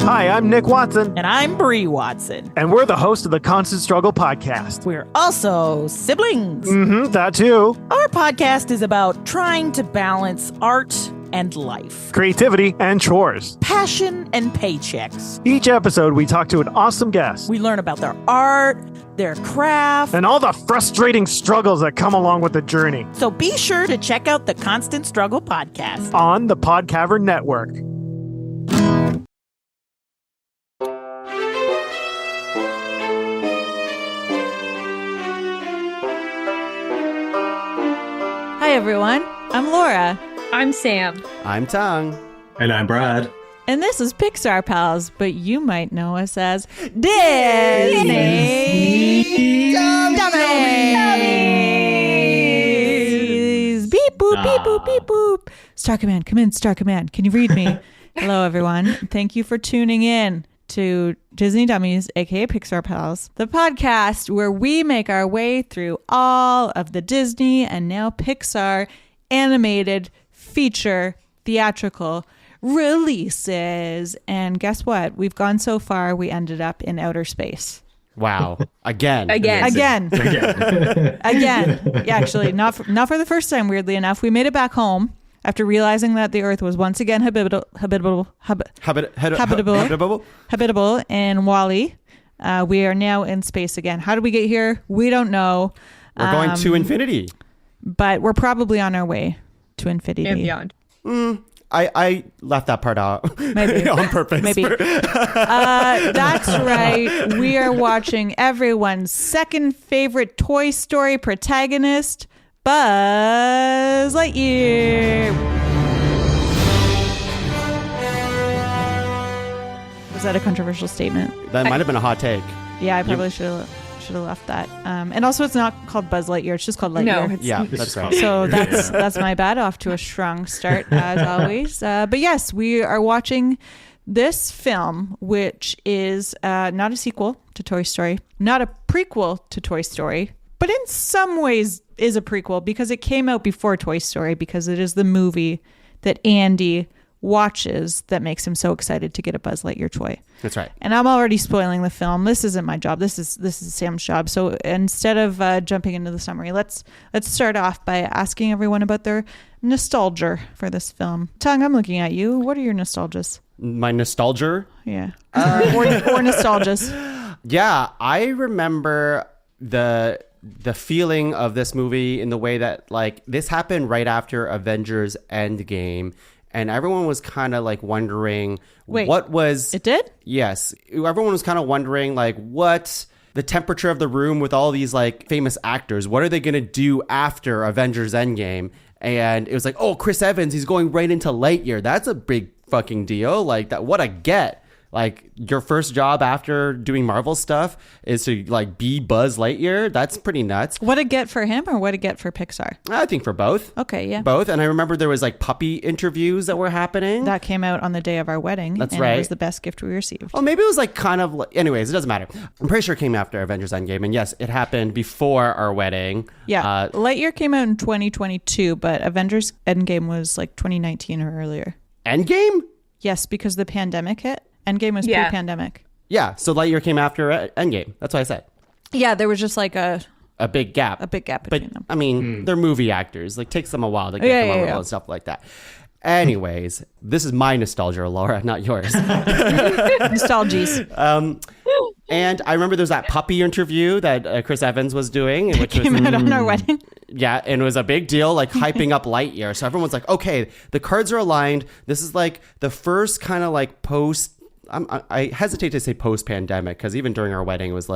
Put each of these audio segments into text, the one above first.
Hi, I'm Nick Watson. And I'm Bree Watson. And we're the host of the Constant Struggle podcast. We're also siblings. That too. Our podcast is about trying to balance art and life, creativity and chores, passion and paychecks. Each episode, we talk to an awesome guest. We learn about their art, their craft, and all the frustrating struggles that come along with the journey. So be sure to check out the Constant Struggle podcast on the Podcavern Network. Hi, everyone. I'm Laura. I'm Sam. I'm Tong. And I'm Brad. And this is Pixar Pals, but you might know us as Disney Dummies. Beep boop, beep boop, beep boop. Star Command, come in, Star Command. Can you read me? Hello, everyone. Thank you for tuning in to Disney Dummies, aka Pixar Pals, the podcast where we make our way through all of the Disney and now Pixar animated feature theatrical releases. And guess what? We've gone so far, we ended up in outer space. Wow. Again. Again. Yeah, actually, not for the first time, weirdly enough. We made it back home after realizing that the Earth was once again habitable in Wall-E. We are now in space again. How did we get here? We don't know. We're going to infinity. But we're probably on our way to infinity. And beyond. I left that part out. Maybe. On purpose. Maybe. That's right. We are watching everyone's second favorite Toy Story protagonist, Buzz Lightyear. Was that a controversial statement? That might have been a hot take. Yeah, I probably should have left that. And also, it's not called Buzz Lightyear. It's just called Lightyear. No, yeah, that's right. So that's my bad. Off to a strong start, as always. But yes, we are watching this film, which is not a sequel to Toy Story, not a prequel to Toy Story, but in some ways is a prequel because it came out before Toy Story, because it is the movie that Andy watches that makes him so excited to get a Buzz Lightyear toy. That's right. And I'm already spoiling the film. This isn't my job. This is Sam's job. So instead of jumping into the summary, let's start off by asking everyone about their nostalgia for this film. Tong, I'm looking at you. What are your nostalgias? My nostalgia? Yeah. Or nostalgias. Yeah, I remember the feeling of this movie in the way that, like, this happened right after Avengers Endgame. And everyone was kind of like wondering what was... It did? Yes. Everyone was kind of wondering like what the temperature of the room with all these like famous actors. What are they going to do after Avengers Endgame? And it was like, oh, Chris Evans, he's going right into Lightyear. That's a big fucking deal. Like that. What a get. Like your first job after doing Marvel stuff is to like be Buzz Lightyear. That's pretty nuts. What a get for him or what a get for Pixar? I think for both. Okay, yeah. Both. And I remember there was like puppy interviews that were happening. That came out on the day of our wedding. That's and right. It was the best gift we received. Oh, maybe it was like kind of like, anyways, it doesn't matter. I'm pretty sure it came after Avengers Endgame. And yes, it happened before our wedding. Yeah. Lightyear came out in 2022, but Avengers Endgame was like 2019 or earlier. Endgame? Yes, because the pandemic hit. Endgame was pre-pandemic. Yeah, so Lightyear came after Endgame. That's what I said. Yeah, there was just like a big gap. A big gap between them. I mean, they're movie actors. Like, takes them a while to get them over and stuff like that. Anyways, this is my nostalgia, Laura, not yours. Nostalgies. And I remember there was that puppy interview that Chris Evans was doing. Which came out on our wedding. Yeah, and it was a big deal, like hyping up Lightyear. So everyone's like, okay, the cards are aligned. This is like the first kind of like post... I hesitate to say post-pandemic because even during our wedding, it was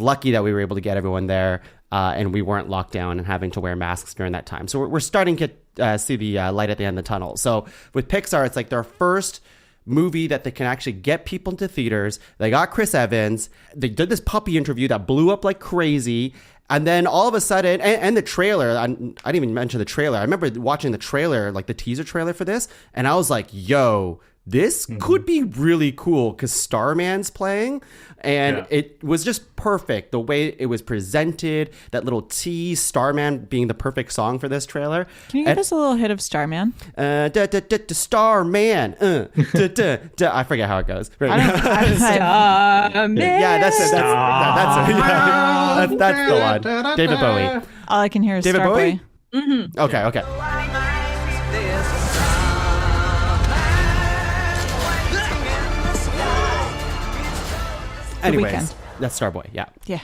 lucky that we were able to get everyone there and we weren't locked down and having to wear masks during that time. So we're starting to see the light at the end of the tunnel. So with Pixar, it's like their first movie that they can actually get people into theaters. They got Chris Evans. They did this puppy interview that blew up like crazy. And then all of a sudden, and the trailer, I didn't even mention the trailer. I remember watching the trailer, like the teaser trailer for this, and I was like, yo, this could be really cool because Starman's playing. And it was just perfect the way it was presented. That little tease, Starman being the perfect song for this trailer. Can you give us a little hit of Starman? Starman. I forget how it goes. Starman. Yeah, that's it. That's the one. David Bowie. All I can hear is David Starboy. Bowie? Okay. Anyways, Weeknd. that's Starboy, yeah. Yeah.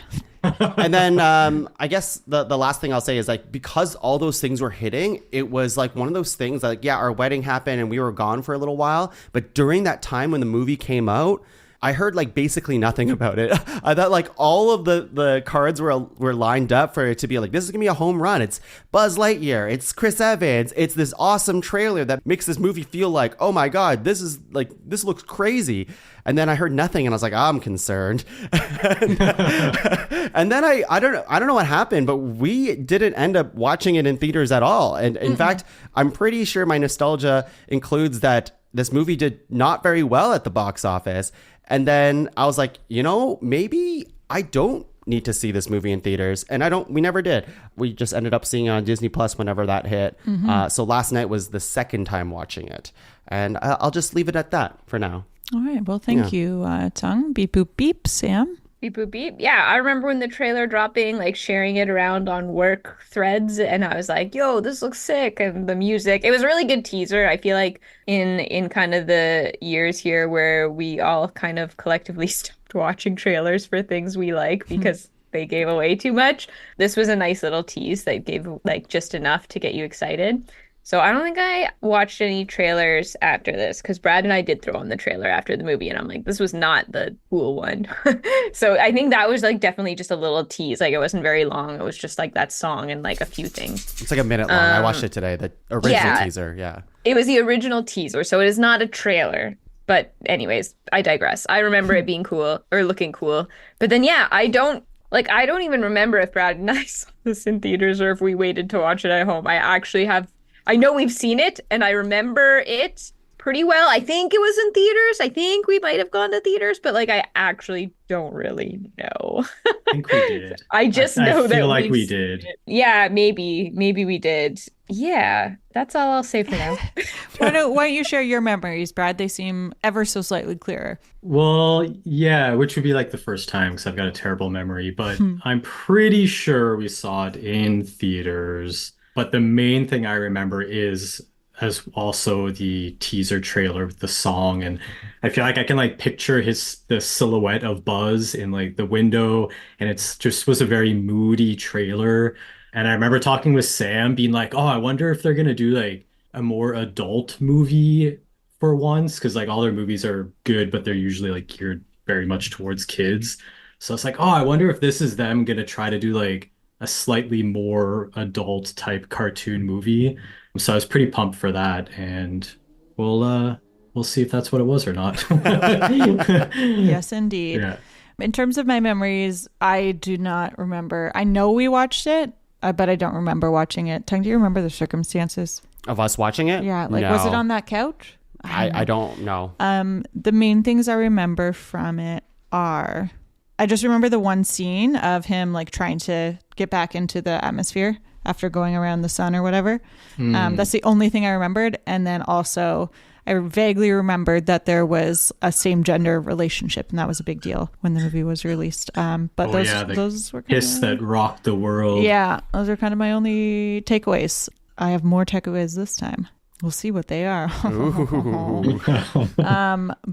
And then I guess the last thing I'll say is like, because all those things were hitting, it was like one of those things that, like, yeah, our wedding happened and we were gone for a little while. But during that time when the movie came out, I heard like basically nothing about it. I thought like all of the cards were lined up for it to be like, this is gonna be a home run. It's Buzz Lightyear, it's Chris Evans, it's this awesome trailer that makes this movie feel like, oh my god, this looks crazy. And then I heard nothing, and I was like, I'm concerned. And then I don't know what happened, but we didn't end up watching it in theaters at all. And in fact, I'm pretty sure my nostalgia includes that this movie did not very well at the box office. And then I was like, maybe I don't need to see this movie in theaters. And we never did. We just ended up seeing it on Disney Plus whenever that hit. So last night was the second time watching it. And I'll just leave it at that for now. All right. Well, thank you, Tung. Beep, boop, beep. Sam? Beep, boop, beep. Yeah, I remember when the trailer dropping, like sharing it around on work threads, and I was like, yo, this looks sick. And the music, it was a really good teaser. I feel like in kind of the years here where we all kind of collectively stopped watching trailers for things we like because they gave away too much, this was a nice little tease that gave like just enough to get you excited. So I don't think I watched any trailers after this because Brad and I did throw on the trailer after the movie and I'm like, this was not the cool one. So I think that was like definitely just a little tease. Like it wasn't very long. It was just like that song and like a few things. It's like a minute long. I watched it today. The original teaser. Yeah. It was the original teaser. So it is not a trailer. But anyways, I digress. I remember it being cool or looking cool. But then, yeah, I don't even remember if Brad and I saw this in theaters or if we waited to watch it at home. I know we've seen it and I remember it pretty well. I think it was in theaters. I think we might have gone to theaters, but like I actually don't really know. I think we did. I just know that I feel like we did. Yeah, maybe we did. Yeah, that's all I'll say for now. Why don't you share your memories, Brad? They seem ever so slightly clearer. Well, yeah, which would be like the first time because I've got a terrible memory, but I'm pretty sure we saw it in theaters. But the main thing I remember is as also the teaser trailer with the song, and I feel like I can like picture the silhouette of Buzz in like the window, and it's just was a very moody trailer. And I remember talking with Sam being like, oh, I wonder if they're gonna do like a more adult movie for once, because like all their movies are good, but they're usually like geared very much towards kids. So it's like, oh, I wonder if this is them gonna try to do like a slightly more adult type cartoon movie. So I was pretty pumped for that, and we'll see if that's what it was or not. Yes, indeed. Yeah. In terms of my memories, I do not remember. I know we watched it, but I don't remember watching it. Tung, do you remember the circumstances? Of us watching it? Yeah, like was it on that couch? I don't know. The main things I remember from it are, I just remember the one scene of him like trying to get back into the atmosphere after going around the sun or whatever. That's the only thing I remembered. And then also I vaguely remembered that there was a same gender relationship, and that was a big deal when the movie was released. But those were kiss that rocked the world. Yeah, those are kind of my only takeaways. I have more takeaways this time. We'll see what they are.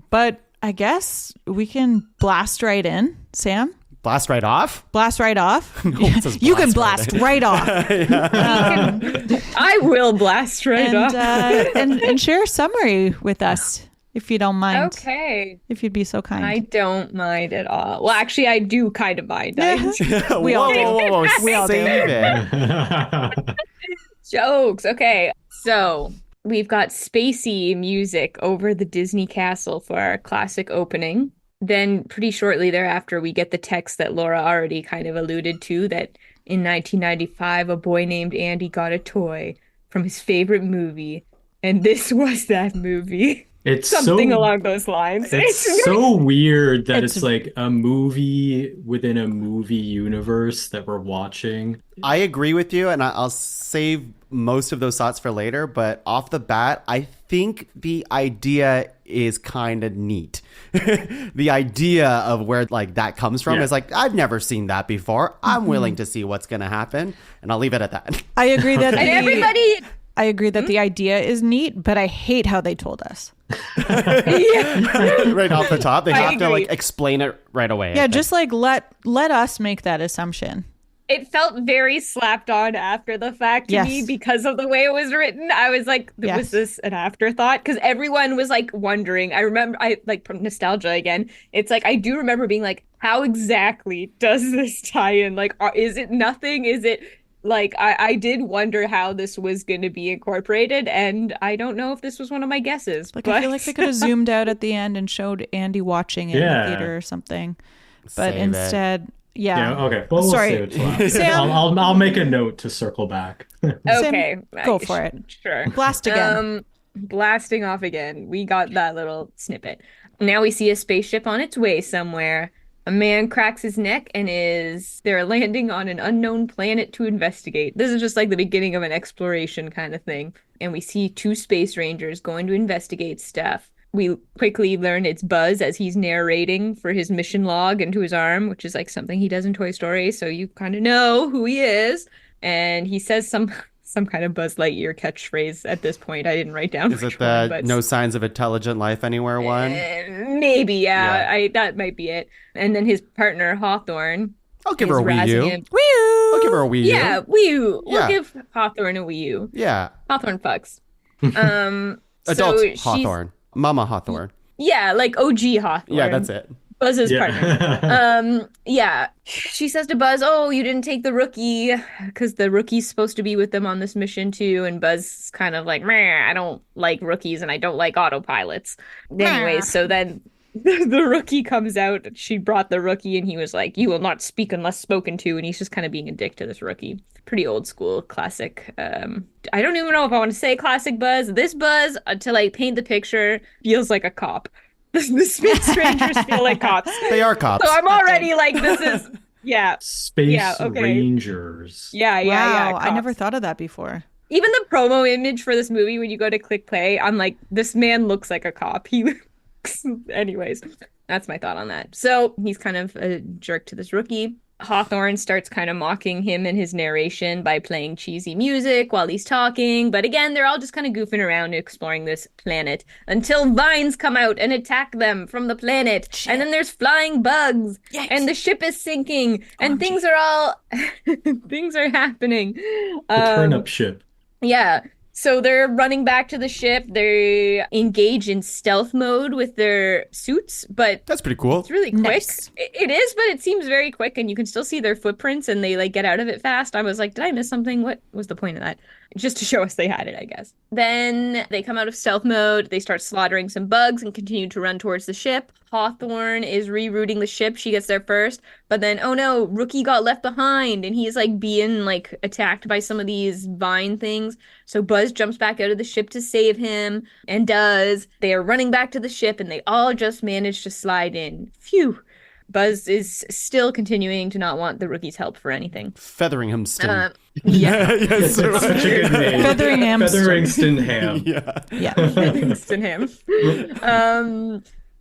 But I guess we can blast right in. Sam? Blast right off? Blast right off? No, it says You can blast right off. I will blast right off. and share a summary with us, if you don't mind. Okay. If you'd be so kind. I don't mind at all. Well, actually, I do kind of mind. We all do. Whoa, We all do. save it. Jokes. Okay. So we've got spacey music over the Disney castle for our classic opening. Then pretty shortly thereafter, we get the text that Laura already kind of alluded to, that in 1995, a boy named Andy got a toy from his favorite movie. And this was that movie. It's Something so along those lines. it's so weird that It's- it's like a movie within a movie universe that we're watching. I agree with you, and I'll save most of those thoughts for later. But off the bat, I think the idea is kind of neat. The idea of where like that comes from is like, I've never seen that before. I'm willing to see what's going to happen, and I'll leave it at that. I agree that And everybody, I agree that the idea is neat, but I hate how they told us. Right off the top, they I have to agree. like explain it right away. I Yeah, think. just like let us make that assumption. it felt very slapped on after the fact to me Yes. because of the way it was written. I was like, Yes. was this an afterthought? Because everyone was like wondering. I remember, I like from nostalgia again. It's like I do remember being like, how exactly does this tie in? Like, is it nothing? Is it like I did wonder how this was going to be incorporated, and I don't know if this was one of my guesses. Like but I feel like they could have zoomed out at the end and showed Andy watching it in Yeah. the theater or something. But Save it. instead, yeah. Yeah, okay. Well, we'll Sorry. save it till after. Sam- I'll make a note to circle back. okay, go for it. Sure. Blast again. Blasting off again. We got that little snippet. Now we see a spaceship on its way somewhere. A man cracks his neck and they're landing on an unknown planet to investigate. This is just like the beginning of an exploration kind of thing. And we see two space rangers going to investigate stuff. We quickly learn it's Buzz as he's narrating for his mission log into his arm, which is like something he does in Toy Story, so you kind of know who he is. And he says some kind of Buzz Lightyear catchphrase at this point. I didn't write down Is which it the one, but no signs of intelligent life anywhere one? maybe, yeah. That might be it. And then his partner Hawthorne I'll give is her a Wii razzing U. him. I'll give her a Wii U. Yeah, Wii U. We'll Yeah. give Hawthorne a Wii U. Yeah. Hawthorne fucks. Adult so she's- Hawthorne. Mama Hawthorne. Yeah, like OG Hawthorne. Yeah, that's it. Buzz's Yeah. partner. Yeah. She says to Buzz, "Oh, you didn't take the rookie because the rookie's supposed to be with them on this mission too." And Buzz's kind of like, "Meh, I don't like rookies and I don't like autopilots." Anyways, so then the rookie comes out. She brought the rookie and he was like, "You will not speak unless spoken to." And he's just kind of being a dick to this rookie. Pretty old school, classic. I don't even know if I want to say classic Buzz. This Buzz, to like paint the picture, feels like a cop. The space rangers feel like cops. They are cops. So I'm already like, this is, yeah. Space Yeah, okay. Rangers. Yeah, yeah. Wow, I cops. never thought of that before. Even the promo image for this movie, when you go to click play, I'm like, this man looks like a cop. He looks, anyways, that's my thought on that. So he's kind of a jerk to this rookie. Hawthorne starts kind of mocking him in his narration by playing cheesy music while he's talking. But again, they're all just kind of goofing around exploring this planet until vines come out and attack them from the planet. Shit. And then there's flying bugs. Yikes. And the ship is sinking. And things are all things are happening. The turnip ship. Yeah. So they're running back to the ship. They engage in stealth mode with their suits, but That's pretty cool. it's really quick. Nice. It is, but it seems very quick, and you can still see their footprints, and they like get out of it fast. I was like, did I miss something? What was the point of that? Just to show us they had it, I guess. Then they come out of stealth mode. They start slaughtering some bugs and continue to run towards the ship. Hawthorne is rerouting the ship. She gets there first, but then, oh no, Rookie got left behind, and he's like being like attacked by some of these vine things. So Buzz jumps back out of the ship to save him, and does. They are running back to the ship, and they all just manage to slide in. Phew. Buzz is still continuing to not want the rookie's help for anything. Featheringham. Yeah. Yes. That's such a good name. Featheringham. Ham. Yeah. Yeah. Livingston him.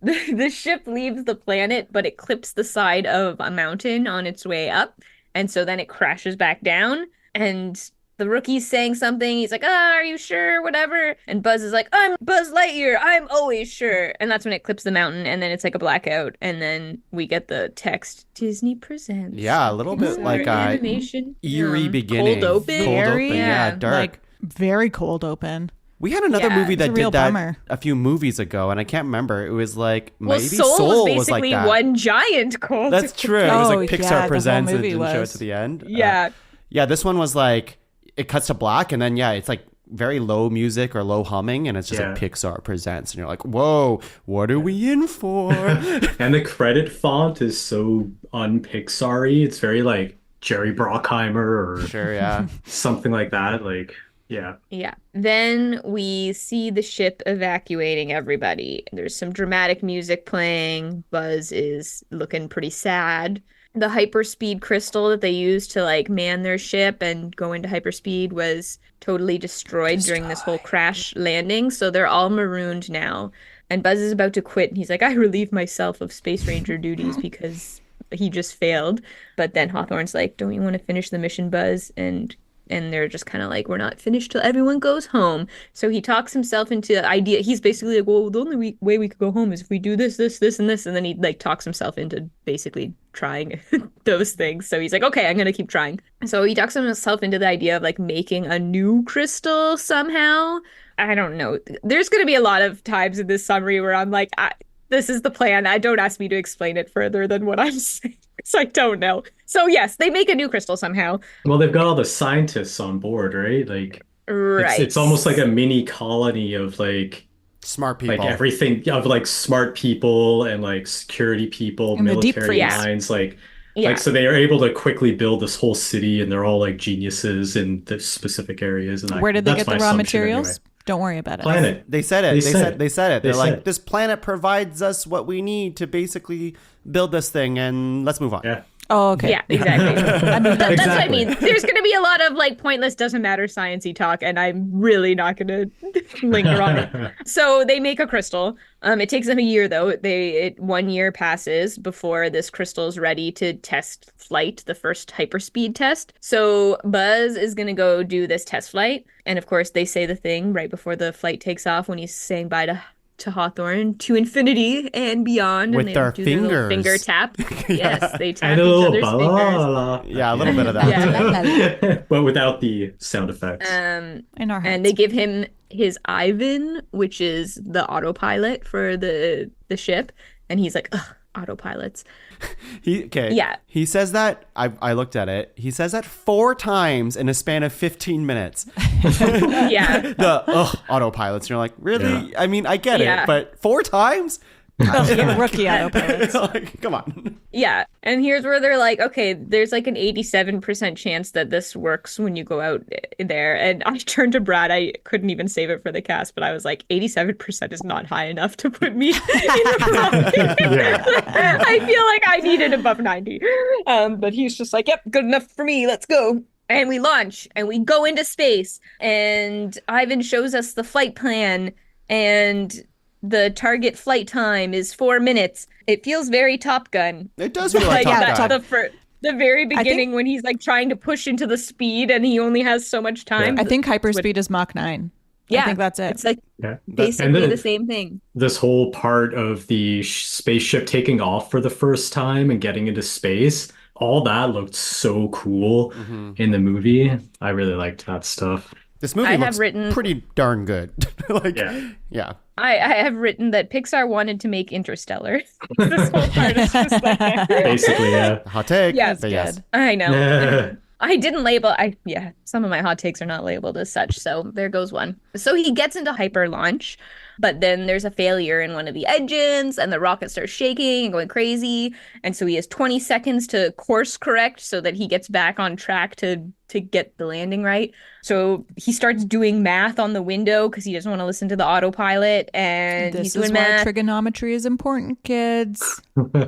The ship leaves the planet, but it clips the side of a mountain on its way up. And so then it crashes back down. And the rookie's saying something. He's like, are you sure? Whatever. And Buzz is like, I'm Buzz Lightyear. I'm always sure. And that's when it clips the mountain. And then it's like a blackout. And then we get the text, Disney Presents. Yeah, a little bit Pixar like animation. eerie Yeah. beginning. Cold open. Cold Very, open. Yeah, dark. Like very cold open. We had another Yeah, movie it's a that real did that bummer. a few movies ago, and I can't remember. It was like Well, maybe Soul was like basically that. one giant cold. That's true. It was Oh, like yeah, Pixar the whole Presents and movie didn't show it was. to the end. Yeah. Yeah, this one was like it cuts to black, and then it's like very low music or low humming, and it's just Yeah. like Pixar Presents, and you're like, whoa, what are we in for? And the credit font is so un-Pixar-y. It's very like Jerry Bruckheimer or Sure, yeah. something like that. Like, Yeah. Yeah. Then we see the ship evacuating everybody. There's some dramatic music playing. Buzz is looking pretty sad. The hyperspeed crystal that they used to like man their ship and go into hyperspeed was totally destroyed during this whole crash landing. So they're all marooned now. And Buzz is about to quit and he's like, I relieve myself of Space Ranger duties because he just failed. But then Hawthorne's like, don't you want to finish the mission, Buzz? And they're just kind of like, we're not finished till everyone goes home. So he talks himself into the idea. He's basically like, well, the only way we could go home is if we do this, this, this, and this. And then he like talks himself into basically trying those things. So he's like, okay, I'm going to keep trying. So he talks himself into the idea of like making a new crystal somehow. I don't know. There's going to be a lot of times in this summary where I'm like, this is the plan. Don't ask me to explain it further than what I'm saying. So I don't know. So yes, they make a new crystal somehow. Well, they've got all the scientists on board, right? Like, Right. it's almost like a mini colony of like Smart people. everything of like smart people and like security people, And the deep military freeze. minds, Yeah. so they are able to quickly build this whole city, and they're all like geniuses in the specific areas. And Where did they that's get the my raw assumption materials? anyway. Don't worry about it. Planet. They said it. They They said said it. they said it. They They're like, said it. this planet provides us what we need to basically build this thing, and let's move on. Yeah. Oh, okay. Yeah, exactly. I mean, That's what I Exactly. mean. There's going to be a lot of like pointless, doesn't matter sciencey talk, and I'm really not going to linger on it. So they make a crystal. It takes them a year though. 1 year passes before this crystal is ready to test flight, the first hyperspeed test. So Buzz is going to go do this test flight, and of course they say the thing right before the flight takes off when he's saying bye to Hawthorne, to infinity and beyond. With and they their do their little fingers. finger tap. Yes, they tap And a each little other's fingers. ba-la-la. Yeah, a little bit of that. Yeah. But without the sound effects. in our And they give him his Ivan, which is the autopilot for the ship, and he's like, ugh, autopilots. Yeah. He says that. I looked at it. He says that 4 times in a span of 15 minutes. Yeah. The autopilots. And you're like, really? Yeah. I mean, I get Yeah. it, but 4 times? Oh, yeah, rookie autopilots. Like, come on. Yeah. And here's where they're like, okay, there's like an 87% chance that this works when you go out there. And I turned to Brad. I couldn't even save it for the cast, but I was like, 87% is not high enough to put me in the wrong. I feel like I need it above 90. But he's just like, yep, good enough for me. Let's go. And we launch and we go into space. And Ivan shows us the flight plan. And the target flight time is 4 minutes. It feels very Top Gun. It does feel like Top Gun. The very beginning when he's like trying to push into the speed and he only has so much time. I think hyperspeed is Mach 9. Yeah, I think that's it. It's like Yeah. basically And the same thing. this whole part of the spaceship taking off for the first time and getting into space, all that looked so cool in the movie. I really liked that stuff. This movie I have looks written- pretty darn good. Like, Yeah. yeah. I have written that Pixar wanted to make Interstellar. This whole part is just like, Basically, yeah. Hot take. Yes, but yes. I know. I didn't label. Some of my hot takes are not labeled as such, so there goes one. So he gets into hyper launch, but then there's a failure in one of the engines, and the rocket starts shaking and going crazy. And so he has 20 seconds to course correct so that he gets back on track to get the landing right. So he starts doing math on the window because he doesn't want to listen to the autopilot, and he's This doing is why math. trigonometry is important, kids.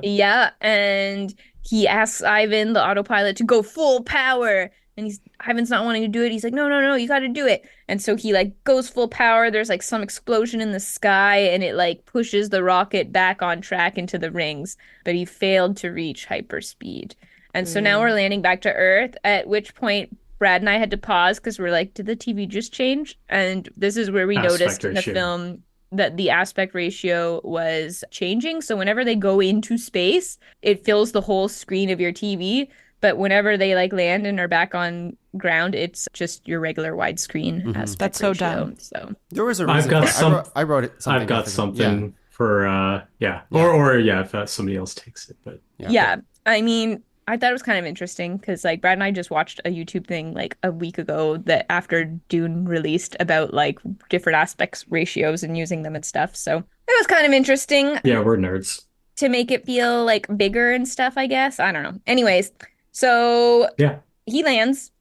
Yeah, and he asks Ivan, the autopilot, to go full power. And Ivan's not wanting to do it. He's like, no, you got to do it. And so he like goes full power. There's like some explosion in the sky and it like pushes the rocket back on track into the rings. But he failed to reach hyperspeed. And so now we're landing back to Earth, at which point Brad and I had to pause because we're like, did the TV just change? And this is where we Aspect noticed in the ratio. film that the aspect ratio was changing. So whenever they go into space, it fills the whole screen of your TV. But whenever they like land and are back on ground, it's just your regular widescreen aspect That's so ratio. dumb. So There was a I've reason got for it. some- I wrote it. I've got different. something for or if somebody else takes it, but yeah, I mean, I thought it was kind of interesting because like Brad and I just watched a YouTube thing like a week ago that after Dune released about like different aspects ratios and using them and stuff. So it was kind of interesting yeah, we're nerds. to make it feel like bigger and stuff, I guess. I don't know. Anyways, so Yeah. he lands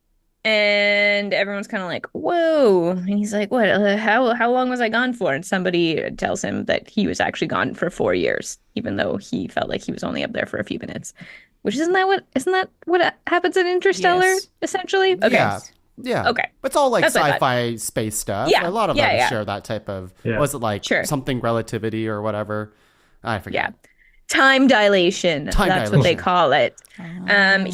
And everyone's kind of like, whoa. And he's like, what? How long was I gone for? And somebody tells him that he was actually gone for 4 years, even though he felt like he was only up there for a few minutes. Which isn't that what happens in Interstellar, Yes. essentially? Okay. Yeah. Yeah. Okay. It's all like That's what I sci-fi space stuff. Yeah. A lot of Yeah, them yeah. share that type of, Yeah. was it like Sure. something relativity or whatever? I forget. Yeah. Time dilation. Time That's what they dilation. call it.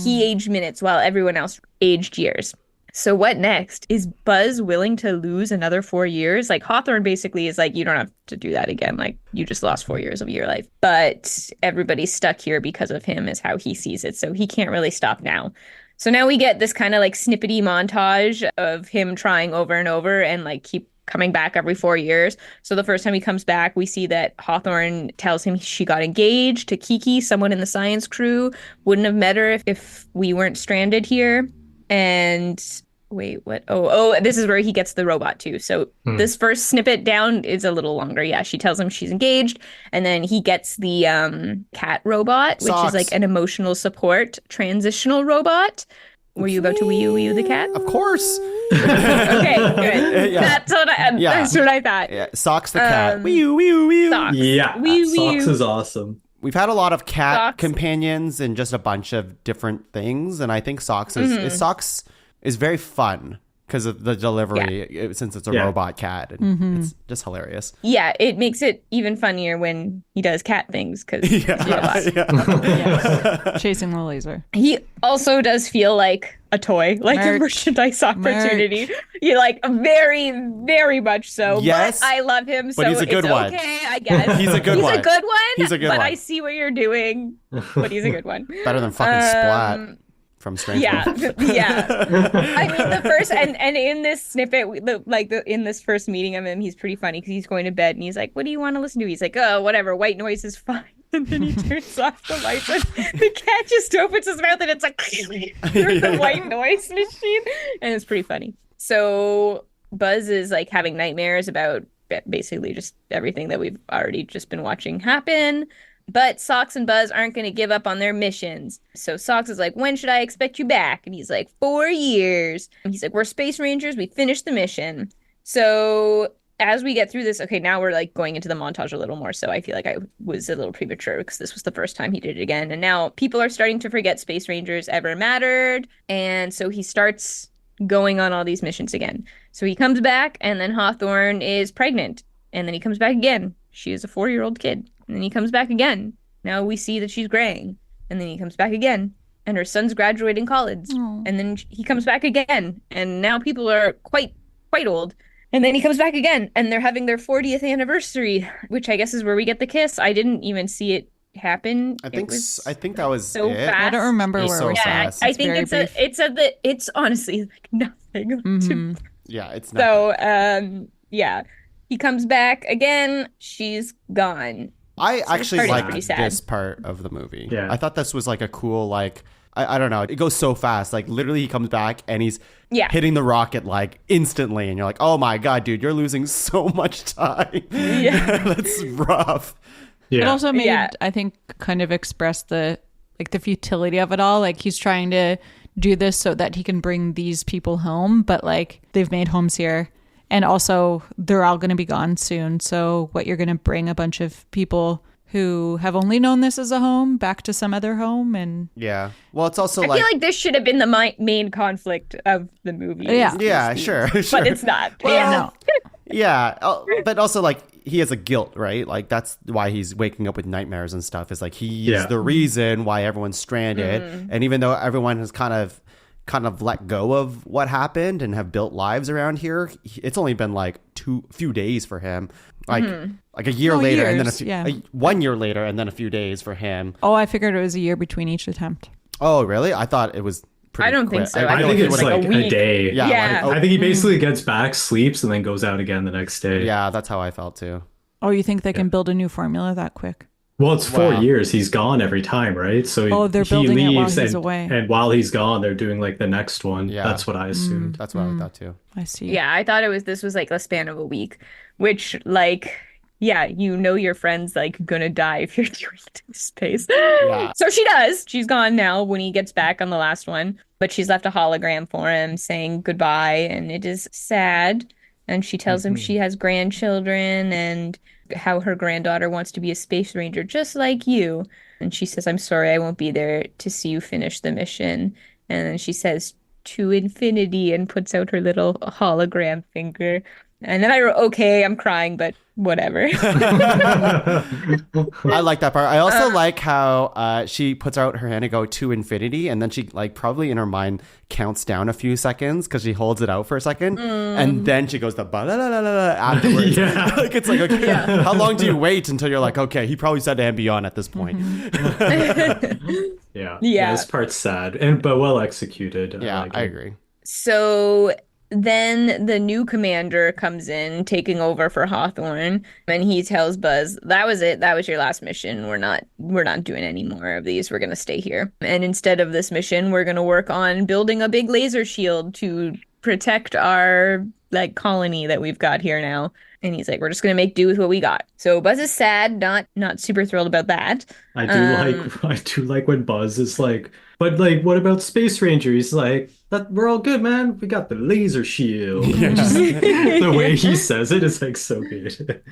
He aged minutes while everyone else aged years. So what next? Is Buzz willing to lose another 4 years? Like Hawthorne basically is like, you don't have to do that again. Like you just lost 4 years of your life. But everybody's stuck here because of him is how he sees it. So he can't really stop now. So now we get this kind of like snippety montage of him trying over and over and like keep coming back every 4 years. So the first time he comes back, we see that Hawthorne tells him she got engaged to Kiki, someone in the science crew. Wouldn't have met her if we weren't stranded here. And wait, what? Oh, this is where he gets the robot too. So this first snippet down is a little longer. Yeah, she tells him she's engaged, and then he gets the cat robot, which Socks. is like an emotional support transitional robot. Were you about to wee you the cat? Of course. Okay, good. Yeah. That's what I thought. Yeah. Socks the cat. Wee-oo. Socks. Yeah, Wee wee. Socks is awesome. We've had a lot of cat Socks. companions and just a bunch of different things, and I think Socks is very fun because of the delivery, since it's a Yeah. robot cat, and it's just hilarious. Yeah, it makes it even funnier when he does cat things because Chasing the laser. he also does feel like a toy, like a Merch. merchandise opportunity. You like very, very much so. Yes, but I love him, so he's a good it's one. okay, I guess. He's a good one. He's a good one. He's a good but one. I see what you're doing. But he's a good one. Better than fucking Splat from Strange World. Yeah. I mean, the first and in this snippet, in this first meeting of him, he's pretty funny because he's going to bed and he's like, "What do you want to listen to?" He's like, "Oh, whatever. White noise is fine." And then he turns off the lights and the cat just opens his mouth and it's like the white noise machine, and it's pretty funny. So Buzz is like having nightmares about basically just everything that we've already just been watching happen. But Socks and Buzz aren't going to give up on their missions. So Socks is like, when should I expect you back? And he's like, 4 years. And he's like, we're space rangers. We finished the mission. So as we get through this, okay, now we're like going into the montage a little more. So I feel like I was a little premature because this was the first time he did it again. And now people are starting to forget space rangers ever mattered. And so he starts going on all these missions again. So he comes back and then Hawthorne is pregnant. And then he comes back again. She is a 4-year-old kid. And then he comes back again. Now we see that she's graying. And then he comes back again. And her son's graduating college. And then he comes back again. And now people are quite old. And then he comes back again. And they're having their 40th anniversary, which I guess is where we get the kiss. I didn't even see it happen. I think that was so it. fast. I don't remember It's where so we're fast. I It's think very brief. it's honestly like nothing. Yeah, it's not. Yeah. He comes back again. She's gone. I this actually part is like pretty sad. this part of the movie. Yeah. I thought this was like a cool, like, I don't know. It goes so fast. Like, literally, he comes back and he's hitting the rocket, like, instantly. And you're like, oh my God, dude, you're losing so much time. Yeah. That's rough. Yeah. It also made, I think, kind of express the futility of it all. Like, he's trying to do this so that he can bring these people home, but like they've made homes here. And also, they're all going to be gone soon. So what, you're going to bring a bunch of people who have only known this as a home back to some other home? And Yeah. Well, it's also I feel like this should have been the main conflict of the movie. Yeah, sure. But it's not. Well, yeah. But also, like, he has a guilt, right? Like, that's why he's waking up with nightmares and stuff. Is like he is the reason why everyone's stranded. And even though everyone has kind of let go of what happened and have built lives around here, it's only been like few days for him. Like a year later, and then 1 year later, and then a few days for him. Oh, I figured it was a year between each attempt. Oh, really? I thought it was pretty I don't quick. think so. I think it's like a a week. day. Yeah. like, I think he basically gets back, sleeps, and then goes out again the next day. yeah, that's how I felt too. Oh, you think they can build a new formula that quick? Well, it's 4 Wow. years. He's gone every time, right? So they're he building it while leaves he's and, away. and while he's gone, they're doing like the next one. Yeah. That's what I assumed. That's what I thought too. I see. Yeah, I thought this was like a span of a week, which like yeah, you know your friend's like gonna die if you're doing it in space. Yeah. So she does. She's gone now when he gets back on the last one, but she's left a hologram for him saying goodbye, and it is sad. And she tells him she has grandchildren and how her granddaughter wants to be a space ranger just like you. And she says, I'm sorry, I won't be there to see you finish the mission. And then she says, to infinity, and puts out her little hologram finger. And then I wrote, okay, I'm crying, but whatever. I like that part. I also like how she puts out her hand and go to infinity, and then she like probably in her mind counts down a few seconds because she holds it out for a second, and then she goes the afterwards. Yeah. Like it's like, okay, how long do you wait until you're like, okay, he probably said and beyond at this point. Yeah. Yeah. This part's sad but well executed. Yeah, like I it. agree. So then the new commander comes in, taking over for Hawthorne, and he tells Buzz, that was it. That was your last mission. We're not doing any more of these. We're gonna stay here. And instead of this mission, we're gonna work on building a big laser shield to protect our like colony that we've got here now. And he's like, we're just gonna make do with what we got. So Buzz is sad, not super thrilled about that. I do like when Buzz is like, but like, what about Space Ranger? He's like, that we're all good, man. We got the laser shield. Just, the way he says it is like so good.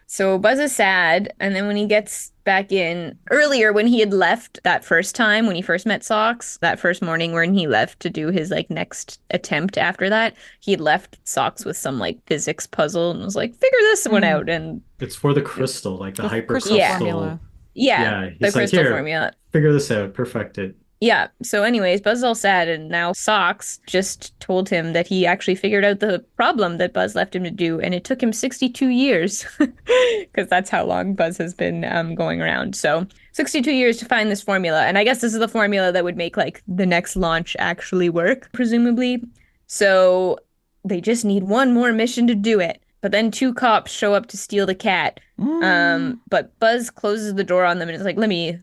So Buzz is sad, and then when he gets back in, earlier when he had left that first time, when he first met Socks, that first morning when he left to do his like next attempt after that, he had left Socks with some like physics puzzle and was like, figure this one out. And It's for the crystal, like the hyper crystal crystal formula. yeah, he's the like, crystal "Here, formula. figure this out, perfect it." Yeah. So anyways, Buzz is all sad, and now Socks just told him that he actually figured out the problem that Buzz left him to do, and it took him 62 years because that's how long Buzz has been going around. So 62 years to find this formula, and I guess this is the formula that would make like the next launch actually work, presumably. So they just need one more mission to do it. But then two cops show up to steal the cat. But Buzz closes the door on them and is like, let me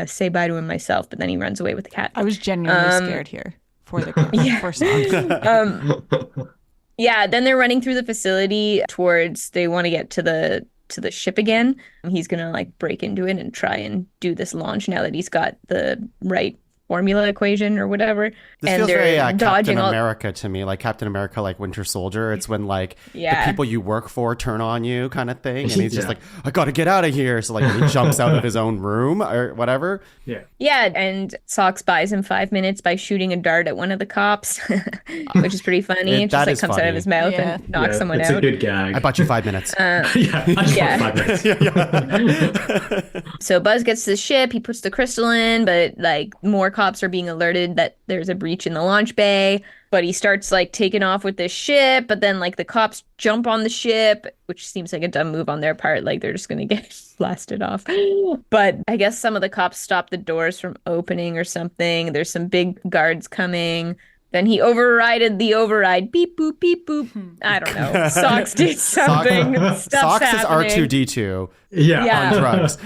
say bye to him myself, but then he runs away with the cat. I was genuinely scared here for the for Socks. Yeah, then they're running through the facility towards they want to get to the ship again. He's gonna like break into it and try and do this launch now that he's got the right formula equation or whatever. This and feels they're very dodging Captain all. America to me, like Captain America, like Winter Soldier. It's when like Yeah. the people you work for turn on you, kind of thing, and he's just Yeah. like, I got to get out of here. So like when he jumps out of his own room or whatever. Yeah. Yeah, and Socks buys him 5 minutes by shooting a dart at one of the cops, which is pretty funny. It just that like is comes out funny. of his mouth Yeah. and knocks Yeah, someone it's out. a good gag. I bought you 5 minutes. yeah, I just Yeah. want 5 minutes. So Buzz gets to the ship, he puts the crystal in, but like more cops are being alerted that there's a breach in the launch bay. But he starts like taking off with this ship, but then like the cops jump on the ship, which seems like a dumb move on their part. Like they're just gonna get blasted off. But I guess some of the cops stop the doors from opening or something. There's some big guards coming. Then he overrided the override. Beep boop, beep boop. I don't know. Socks did something. Stuff's Socks is happening. R2D2 Yeah. Yeah. on drugs.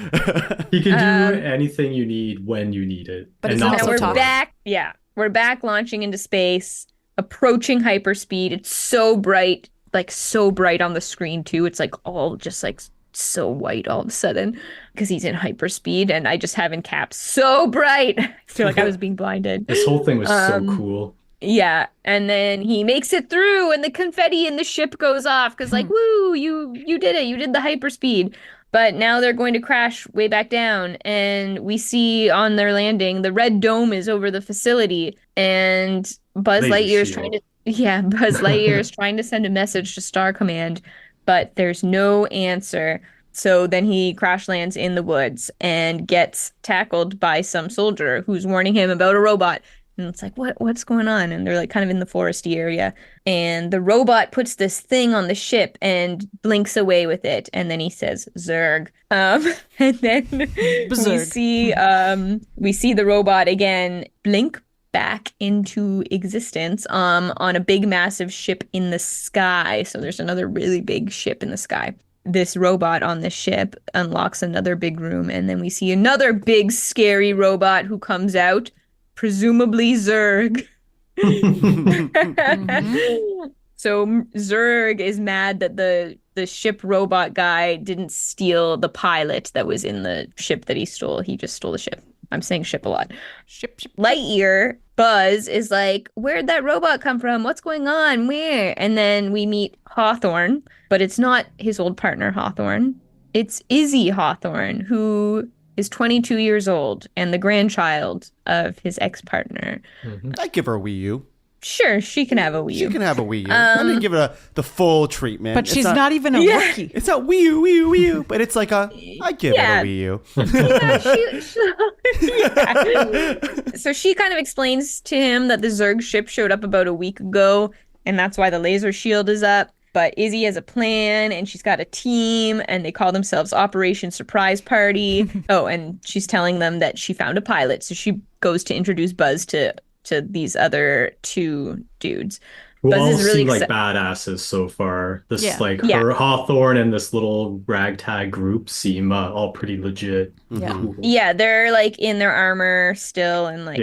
He can do anything you need when you need it. But and it's not also Now we're talk. back. Yeah, we're back launching into space, approaching hyperspeed. It's so bright, like so bright on the screen too. It's like all just like so white all of a sudden because he's in hyperspeed, and I just have in caps so bright. I feel like I was being blinded. This whole thing was so cool. Yeah, and then he makes it through, and the confetti in the ship goes off because, like, woo, you did it, you did the hyperspeed. But now they're going to crash way back down, and we see on their landing the red dome is over the facility, and Buzz Laser Lightyear is shield. Buzz Lightyear is trying to send a message to Star Command, but there's no answer. So then he crash lands in the woods and gets tackled by some soldier who's warning him about a robot. And it's like, what's going on? And they're like kind of in the foresty area. And the robot puts this thing on the ship and blinks away with it. And then he says, Zerg. And then we see the robot again blink back into existence on a big massive ship in the sky. So there's another really big ship in the sky. This robot on the ship unlocks another big room. And then we see another big scary robot who comes out. Presumably Zerg. So Zurg is mad that the ship robot guy didn't steal the pilot that was in the ship that he stole. He just stole the ship. I'm saying ship a lot. Ship, ship. Lightyear, Buzz is like, where'd that robot come from? What's going on? Where? And then we meet Hawthorne, but it's not his old partner, Hawthorne. It's Izzy Hawthorne, who is 22 years old and the grandchild of his ex-partner. I'd give her a Wii U. Sure, she can have a Wii U. She can have a Wii U. I didn't give it the full treatment. But It's she's not even a rookie. It's not Wii U, Wii U, Wii U. But it's like I'd give Yeah. it a Wii U. Yeah. So she kind of explains to him that the Zurg ship showed up about a week ago, and that's why the laser shield is up. But Izzy has a plan, and she's got a team, and they call themselves Operation Surprise Party. Oh, and she's telling them that she found a pilot, so she goes to introduce Buzz to these other two dudes. Who Buzz all is really seem like exci- badasses so far. This Yeah. like Yeah. her Hawthorne and this little ragtag group seem all pretty legit. Yeah. Cool. Yeah, they're like in their armor still and like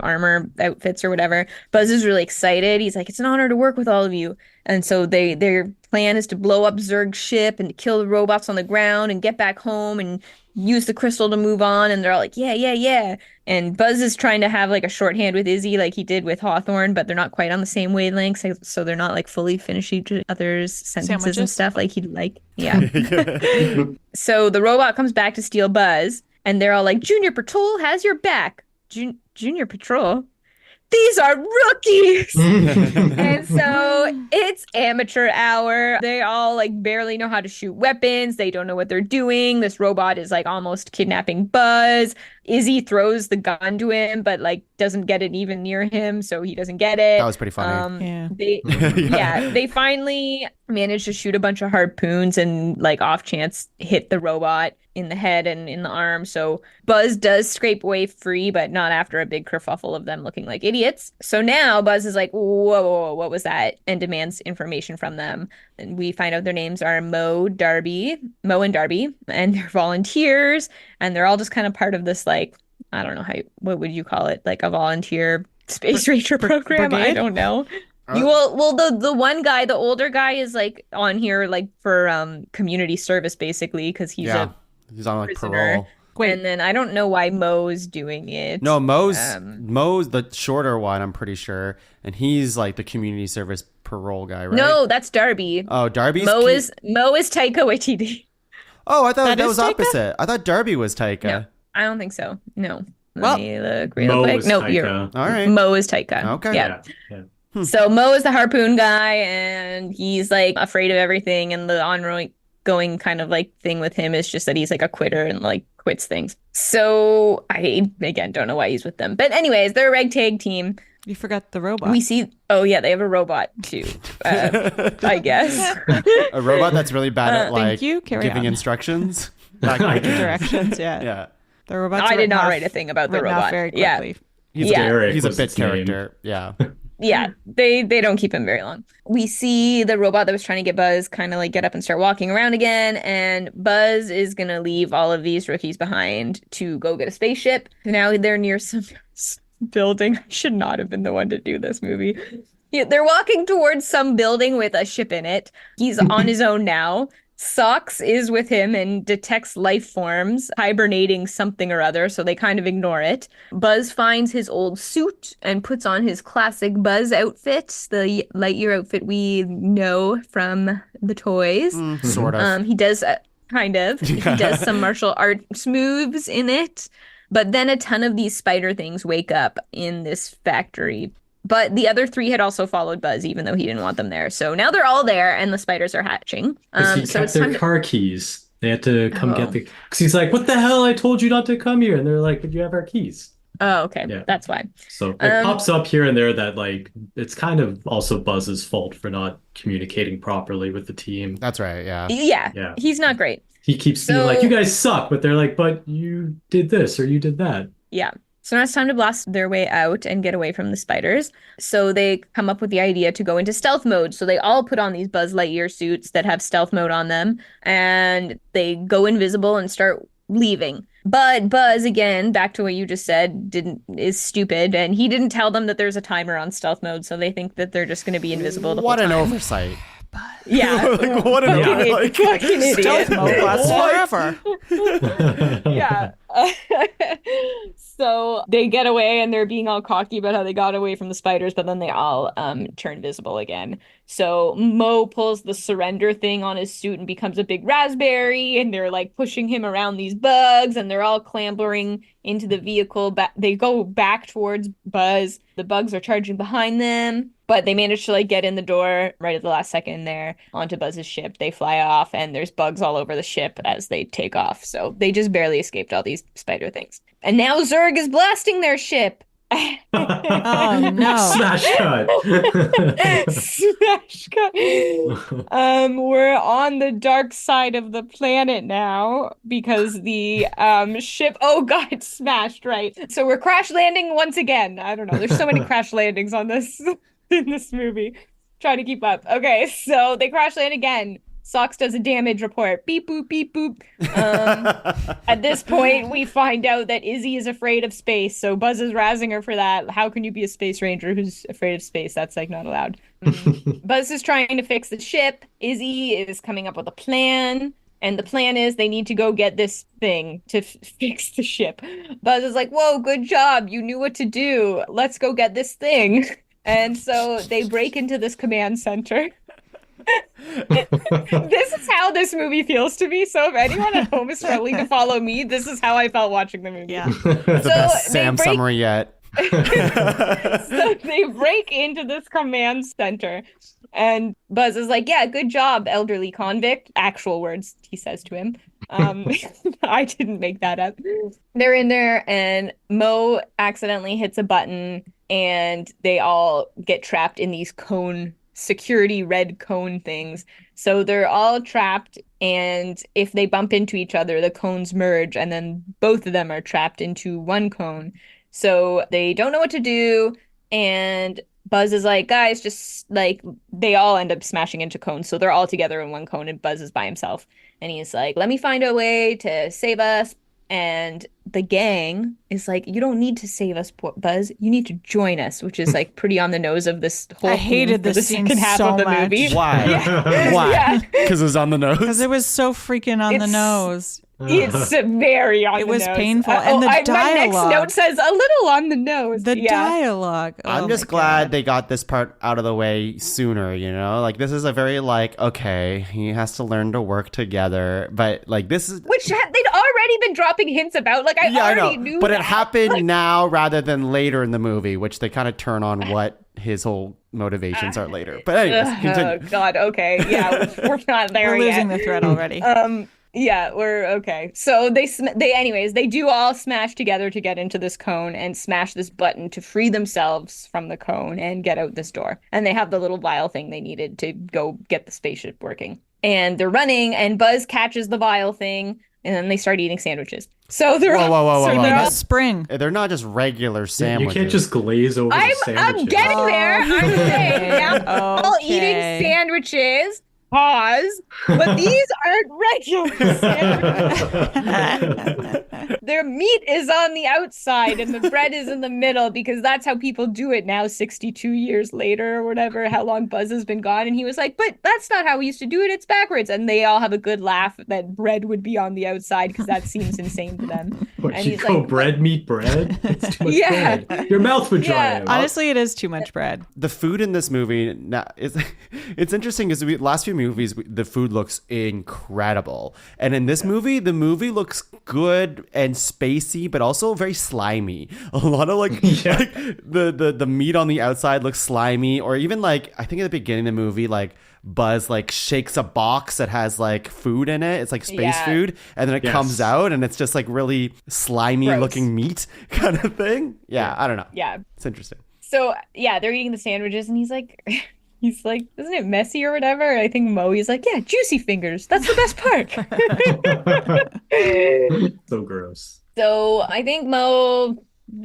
armor outfits or whatever. Buzz is really excited. He's like, it's an honor to work with all of you. And so their plan is to blow up Zurg's ship and to kill the robots on the ground and get back home and use the crystal to move on. And they're all like, yeah, yeah, yeah. And Buzz is trying to have like a shorthand with Izzy like he did with Hawthorne, but they're not quite on the same wavelength. So they're not like fully finish each other's sentences and Sandwiches? stuff like he'd like. Yeah. So the robot comes back to steal Buzz, and they're all like, Junior Patrol has your back. Junior Patrol? These are rookies! And so it's amateur hour. They all like barely know how to shoot weapons. They don't know what they're doing. This robot is like almost kidnapping Buzz. Izzy throws the gun to him, but like doesn't get it even near him, so he doesn't get it. That was pretty funny. They finally manage to shoot a bunch of harpoons and like off chance hit the robot in the head and in the arm. So Buzz does scrape away free, but not after a big kerfuffle of them looking like idiots. So now Buzz is like, whoa, what was that? And demands information from them. And we find out their names are Mo and Darby, and they're volunteers. And they're all just kind of part of this, like, I don't know what would you call it? Like a volunteer space ranger program? brigade? I don't know. The one guy, the older guy, is like on here like for community service basically because he's a He's on like prisoner. parole. Wait. And then I don't know why Mo's doing it. No, Mo's the shorter one, I'm pretty sure, and he's like the community service parole guy, right? No, that's Darby. Oh, Darby's Mo is Taika Waititi. Oh, I thought That that is was Taika? opposite. I thought Darby was Taika. No, I don't think so. No. Well, Let me look real Mo quick. was No, Taika. All right. Mo is Taika. Okay. Yeah. Yeah. So Mo is the harpoon guy, and he's like afraid of everything. And the ongoing kind of like thing with him is just that he's like a quitter and like quits things. So I again don't know why he's with them, but anyways, they're a ragtag team. You forgot the robot. We see. Oh yeah, they have a robot too. I guess. A robot that's really bad at like Thank you. Carry giving on. instructions. Directions, yeah. Yeah. The robots I are did written not off- write a thing about the written off robot. very Yeah. quickly. He's Yeah. Derek he's a was bit his name. character. Yeah. Yeah, they don't keep him very long. We see the robot that was trying to get Buzz kind of like get up and start walking around again, and Buzz is gonna leave all of these rookies behind to go get a spaceship. Now they're near some building. I should not have been the one to do this movie. Yeah, they're walking towards some building with a ship in it. He's on his own now. Socks is with him and detects life forms, hibernating something or other, so they kind of ignore it. Buzz finds his old suit and puts on his classic Buzz outfit, the Lightyear outfit we know from the toys. Sort of. He does kind of. He does some martial arts moves in it. But then a ton of these spider things wake up in this factory. But the other three had also followed Buzz, even though he didn't want them there. So now they're all there, and the spiders are hatching. Because he So kept it's their time to. car keys. They had to come Oh. get the. Because he's like, "What the hell? I told you not to come here." And they're like, "But you have our keys." Oh, okay. Yeah. That's why. So it pops up here and there that like it's kind of also Buzz's fault for not communicating properly with the team. That's right. Yeah. Yeah. Yeah. He's not great. He keeps being So- like, "You guys suck," but they're like, "But you did this or you did that." Yeah. So now it's time to blast their way out and get away from the spiders. So they come up with the idea to go into stealth mode. So they all put on these Buzz Lightyear suits that have stealth mode on them, and they go invisible and start leaving. But Buzz, again, back to what you just said, is stupid, and he didn't tell them that there's a timer on stealth mode, so they think that they're just going to be invisible the whole What an time. oversight. Yeah. Like, what an Fucking idiot. Stealth mode lasts forever. Yeah. So they get away and they're being all cocky about how they got away from the spiders, but then they all turn visible again. So Mo pulls the surrender thing on his suit and becomes a big raspberry, and they're like pushing him around these bugs, and they're all clambering into the vehicle. They go back towards Buzz. The bugs are charging behind them, but they manage to like get in the door right at the last second there onto Buzz's ship. They fly off, and there's bugs all over the ship as they take off. So they just barely escaped all these spider things. And now Zurg is blasting their ship. Oh no. Smash cut. Smash cut. We're on the dark side of the planet now because the ship, oh god, smashed, right. So we're crash landing once again. I don't know. There's so many crash landings on this in this movie. Trying to keep up. Okay, so they crash land again. Socks does a damage report. Beep boop, beep boop. At this point, we find out that Izzy is afraid of space. So Buzz is razzing her for that. How can you be a space ranger who's afraid of space? That's like not allowed. Buzz is trying to fix the ship. Izzy is coming up with a plan. And the plan is they need to go get this thing to fix the ship. Buzz is like, whoa, good job. You knew what to do. Let's go get this thing. And so they break into this command center. This is how this movie feels to me. So if anyone at home is struggling to follow me, this is how I felt watching the movie. Yeah. The best Sam summary yet. So they break into this command center, and Buzz is like, yeah, good job, elderly convict. Actual words he says to him. I didn't make that up. They're in there, and Mo accidentally hits a button, and they all get trapped in these security red cone things. So they're all trapped, and if they bump into each other, the cones merge, and then both of them are trapped into one cone. So they don't know what to do, and Buzz is like, guys, just like, they all end up smashing into cones. So they're all together in one cone, and Buzz is by himself. And he's like, let me find a way to save us. And the gang is like, you don't need to save us, Buzz. You need to join us, which is like pretty on the nose of this whole I hated the this scene second half so of the much. movie. Why? Yeah. Why? Yeah. Because it was on the nose? Because it was so freaking on the It's- nose. It's very on It the was nose. painful. And the my next dialogue. note says a little on the nose. The Yeah. dialogue. Oh I'm just my glad God. they got this part out of the way sooner, you know? Like, this is a very, like, okay, he has to learn to work together. But, like, this is... Which they'd already been dropping hints about. Like, I Yeah, I already know. knew But it that. happened now rather than later in the movie, which they kind of turn on what his whole motivations are later. But anyways, Oh, continue. God. Okay. Yeah, we're not there We're yet. losing the thread already. Yeah, we're okay. So they do all smash together to get into this cone and smash this button to free themselves from the cone and get out this door. And they have the little vial thing they needed to go get the spaceship working. And they're running, and Buzz catches the vial thing, and then they start eating sandwiches. So they're Whoa, whoa, whoa, so whoa, they're whoa. all- Spring. They're not just regular You sandwiches. can't just glaze over the I'm sandwiches. getting there. I'm saying now all eating Okay. sandwiches. Pause. But these aren't regular sandwiches. Their meat is on the outside and the bread is in the middle because that's how people do it now, 62 years later or whatever, how long Buzz has been gone. And he was like, but that's not how we used to do it. It's backwards. And they all have a good laugh that bread would be on the outside because that seems insane to them. What, And you he's go like, bread, meat, bread? It's too much Yeah. bread. Your mouth would dry Yeah. out. Honestly, it is too much bread. The food in this movie now is it's interesting because last few movies the food looks incredible, and in this movie the movie looks good and spacey but also very slimy. A lot of like the meat on the outside looks slimy, or even like I think at the beginning of the movie like Buzz like shakes a box that has like food in it. It's like space Yeah. food, and then it Yes. comes out and it's just like really slimy Gross. looking meat kind of thing. Yeah, I don't know. yeah. It's interesting. So yeah, they're eating the sandwiches, and he's like, isn't it messy or whatever? I think he's like, yeah, juicy fingers. That's the best part. So gross. So I think Mo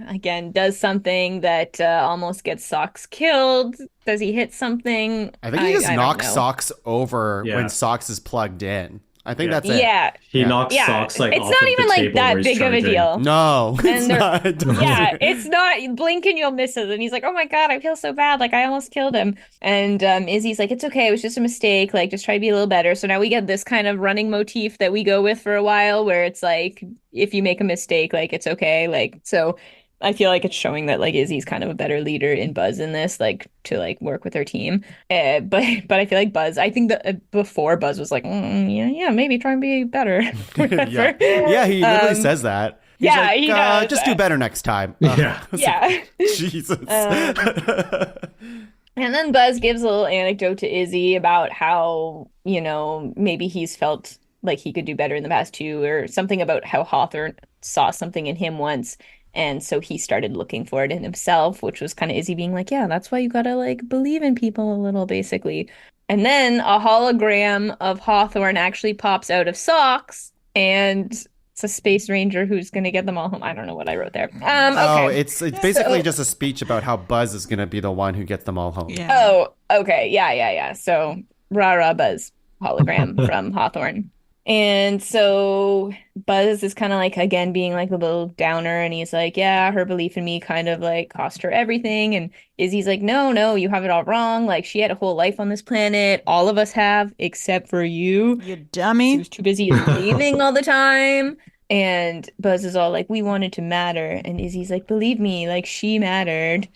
again does something that almost gets Socks killed. Does he hit something? I think he just I don't knocks know. Socks over Yeah. when Socks is plugged in. I think Yeah. that's it. Yeah. He Yeah. knocks Yeah. socks like It's off not of even the like table where that he's big of a charging. deal. No, it's And they're- not. Yeah, it's not blink and you'll miss it. And he's like, "Oh my God, I feel so bad. Like I almost killed him." And Izzy's like, "It's okay. It was just a mistake. Like just try to be a little better." So now we get this kind of running motif that we go with for a while, where it's like, if you make a mistake, like it's okay. Like so. I feel like it's showing that like Izzy's kind of a better leader in Buzz in this, like to like work with her team. But I feel like Buzz. I think that before Buzz was like, yeah, maybe try and be better. Yeah, yeah, he literally says that. He's yeah, like, he does. just do better next time. Yeah. I was Yeah. like, Jesus. And then Buzz gives a little anecdote to Izzy about how, maybe he's felt like he could do better in the past too, or something about how Hawthorne saw something in him once. And so he started looking for it in himself, which was kind of Izzy being like, yeah, that's why you gotta like believe in people a little, basically. And then a hologram of Hawthorne actually pops out of socks, and it's a space ranger who's gonna get them all home. I don't know what I wrote there. Oh, Okay. it's basically just a speech about how Buzz is going to be the one who gets them all home. Yeah. Oh, okay. Yeah. So, rah Buzz hologram from Hawthorne. And so Buzz is kind of like, again, being like a little downer. And he's like, yeah, her belief in me kind of like cost her everything. And Izzy's like, no, you have it all wrong. Like, she had a whole life on this planet. All of us have, except for you. You She dummy. was too busy dreaming all the time. And Buzz is all like, we wanted to matter. And Izzy's like, believe me, like, she mattered.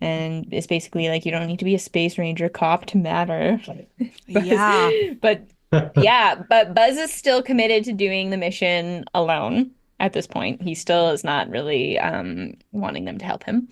And it's basically like, you don't need to be a space ranger cop to matter. Yeah. But but Buzz is still committed to doing the mission alone at this point. He still is not really wanting them to help him.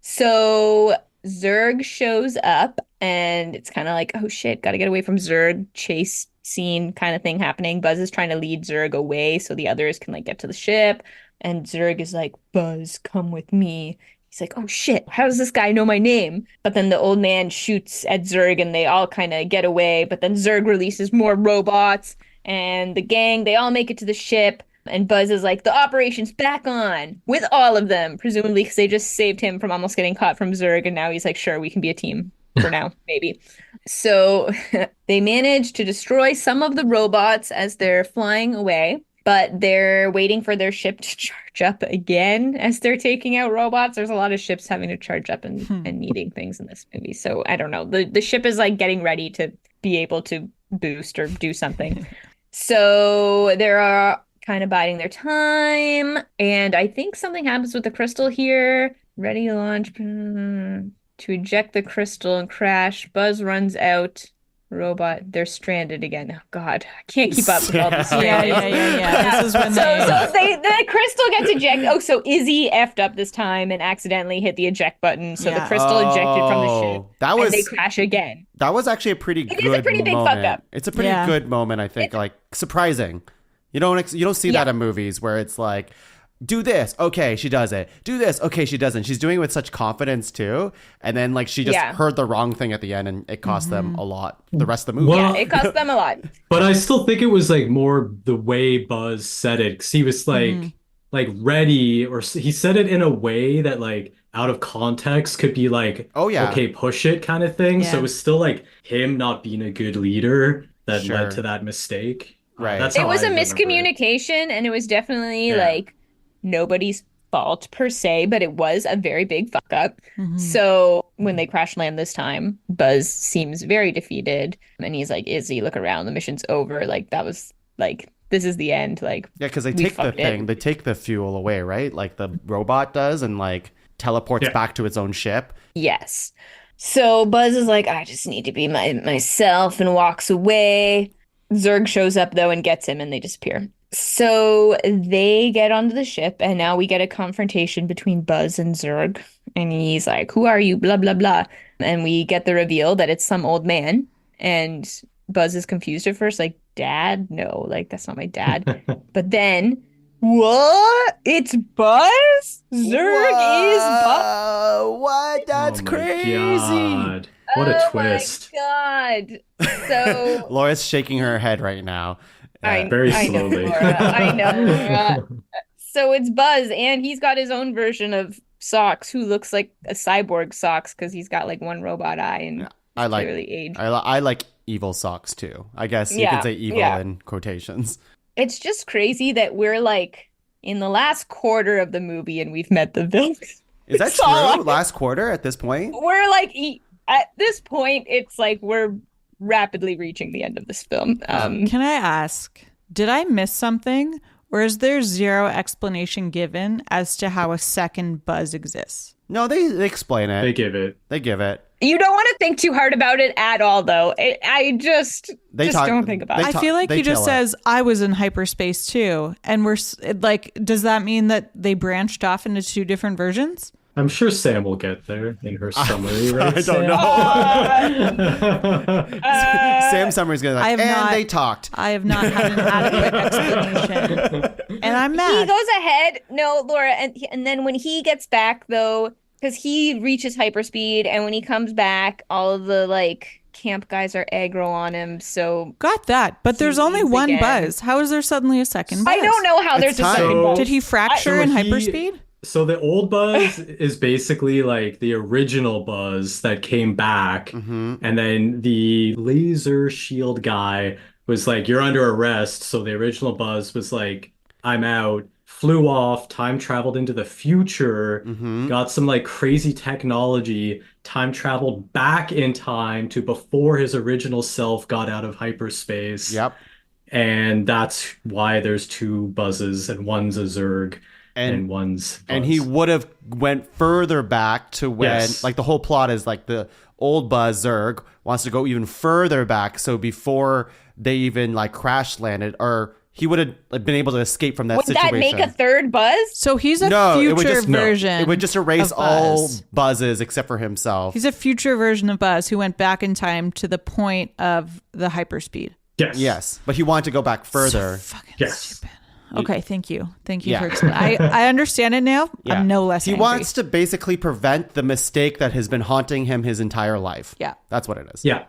So Zurg shows up, and it's kind of like, oh shit, gotta get away from Zurg, chase scene kind of thing happening. Buzz is trying to lead Zurg away so the others can like get to the ship. And Zurg is like, Buzz, come with me. He's like, oh shit, how does this guy know my name? But then the old man shoots at Zurg and they all kind of get away. But then Zurg releases more robots, and the gang, they all make it to the ship. And Buzz is like, the operation's back on with all of them, presumably because they just saved him from almost getting caught from Zurg. And now he's like, sure, we can be a team for now, maybe. So they manage to destroy some of the robots as they're flying away. But they're waiting for their ship to charge up again as they're taking out robots. There's a lot of ships having to charge up and needing things in this movie. So I don't know. The ship is like getting ready to be able to boost or do something. So they're kind of biding their time. And I think something happens with the crystal here. Ready to launch. To eject the crystal and crash. Buzz runs out. Robot, they're stranded again. Oh God, I can't keep up with all these stranded. Yeah. This is when So the crystal gets ejected. Oh, so Izzy effed up this time and accidentally hit the eject button. So the crystal ejected from the ship. And they crash again. That was actually a pretty good It is a pretty big moment. fuck up. It's a pretty good moment, I think. Like surprising. You don't see that in movies where it's like, do this, okay, she does it. Do this, okay, she doesn't. She's doing it with such confidence too, and then like she just heard the wrong thing at the end, and it cost them a lot. The rest of the movie. Well, Yeah, it cost them a lot. But I still think it was like more the way Buzz said it, because he was like ready, or he said it in a way that like out of context could be like, oh yeah, okay, push it kind of thing. Yeah. So it was still like him not being a good leader that Sure. led to that mistake. Right. That's It how was I a remember it. miscommunication, and it was definitely like nobody's fault per se, but it was a very big fuck up. So when they crash land this time, Buzz seems very defeated, and he's like, Izzy, look around, the mission's over. Like that was like, this is the end. Like, yeah, because they we take the fucked it. thing, they take the fuel away, right? Like the robot does, and like teleports back to its own ship. Yes. So Buzz is like, I just need to be myself, and walks away. Zurg shows up though and gets him, and they disappear. So they get onto the ship, and now we get a confrontation between Buzz and Zurg. And he's like, who are you? Blah, blah, blah. And we get the reveal that it's some old man. And Buzz is confused at first, like, Dad? No, like, that's not my dad. But then, what? It's Buzz? Zurg is Buzz? What? That's Oh my crazy. God. What a twist. My God. So Laura's shaking her head right now. Very I know, slowly. Laura. I know, Laura. So it's Buzz, and he's got his own version of Socks, who looks like a cyborg Socks because he's got like one robot eye and I like clearly aged. I like evil socks too. I guess you Yeah, can say evil yeah. in quotations. It's just crazy that we're like in the last quarter of the movie and we've met the villain. Is that So, true? Last quarter at this point? We're like at this point, it's like we're rapidly reaching the end of this film. Can I ask, did I miss something? Or is there zero explanation given as to how a second Buzz exists? No, they explain it. They give it. They give it. You don't want to think too hard about it at all, though. I just don't think about it. I feel like he just says, I was in hyperspace too. And like, does that mean that they branched off into two different versions? I'm sure Sam will get there in her summary, right? I don't know. Sam Summer's going to like, they talked. I have not had an adequate explanation. And I'm mad. He goes ahead. No, Laura. And then when he gets back, though, because he reaches hyperspeed, and when he comes back, all of the, like, camp guys are aggro on him, so... Got that. But there's only one again. Buzz. How is there suddenly a second Buzz? I don't know how there's a second Buzz. Did he fracture in hyperspeed? So the old Buzz is basically like the original Buzz that came back, and then the laser shield guy was like, "You're under arrest." So the original Buzz was like, "I'm out." Flew off, time traveled into the future, got some like crazy technology, time traveled back in time to before his original self got out of hyperspace. Yep. And that's why there's two Buzzes, and one's a Zurg. And one's Buzz. And he would have went further back to when, like, the whole plot is like the old Buzz Zurg wants to go even further back. So before they even like crash landed, or he would have been able to escape from that situation. Would that make a third Buzz? So he's a future version. It would just erase all Buzzes except for himself. He's a future version of Buzz who went back in time to the point of the hyperspeed. Yes. But he wanted to go back further. So fucking stupid. Okay, thank you for explaining. I understand it now. Yeah. I'm no less He angry. wants to basically prevent the mistake that has been haunting him his entire life. Yeah. That's what it is. Yeah.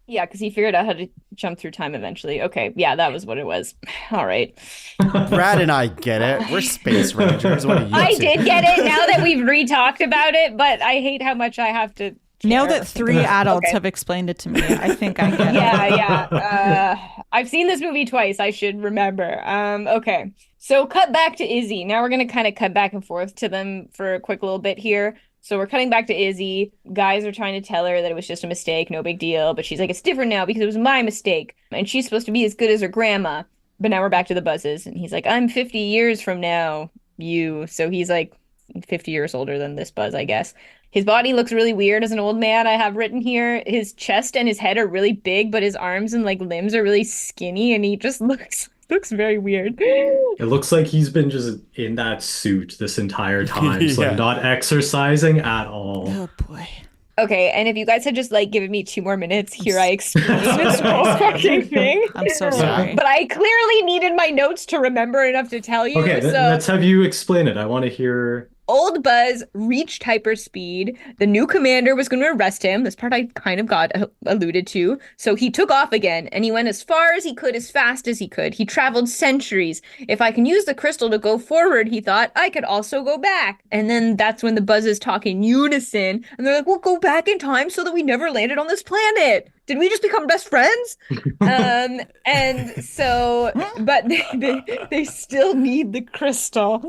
Yeah, because he figured out how to jump through time eventually. Okay, yeah, that was what it was. All right. Brad and I get it. We're space rangers. What are you I two? did get it now that we've re-talked about it, but I hate how much I have to Now care. that three adults have explained it to me, I think I get it. Yeah. I've seen this movie twice. I should remember. Okay. So cut back to Izzy. Now we're going to kind of cut back and forth to them for a quick little bit here. So we're cutting back to Izzy. Guys are trying to tell her that it was just a mistake, no big deal. But she's like, it's different now because it was my mistake. And she's supposed to be as good as her grandma. But now we're back to the Buzzes. And he's like, I'm 50 years from now, you. So he's like 50 years older than this Buzz, I guess. His body looks really weird as an old man. I have written here, his chest and his head are really big, but his arms and like limbs are really skinny, and he just looks very weird. It looks like he's been just in that suit this entire time, so like not exercising at all. Oh boy. Okay, and if you guys had just like given me 2 more minutes, here I explain this whole fucking thing. I'm so sorry. But I clearly needed my notes to remember enough to tell you. Okay, so let's have you explain it. I want to hear. Old Buzz reached hyperspeed. The new commander was going to arrest him. This part I kind of got alluded to. So he took off again, and he went as far as he could, as fast as he could. He traveled centuries. If I can use the crystal to go forward, he thought, I could also go back. And then that's when the Buzzes talk in unison. And they're like, we'll go back in time so that we never landed on this planet. Did we just become best friends? And so, but they still need the crystal,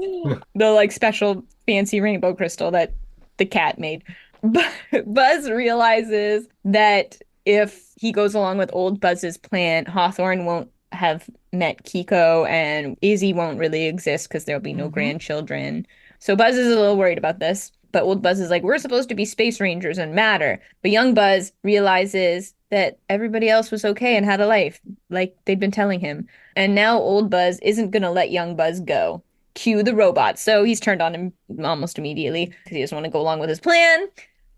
the like special fancy rainbow crystal that the cat made. But Buzz realizes that if he goes along with old Buzz's plan, Hawthorne won't have met Kiko, and Izzy won't really exist because there'll be no grandchildren. So Buzz is a little worried about this. But old Buzz is like, we're supposed to be space rangers and matter. But young Buzz realizes that everybody else was okay and had a life, like they'd been telling him. And now old Buzz isn't going to let young Buzz go. Cue the robot. So he's turned on him almost immediately because he doesn't want to go along with his plan.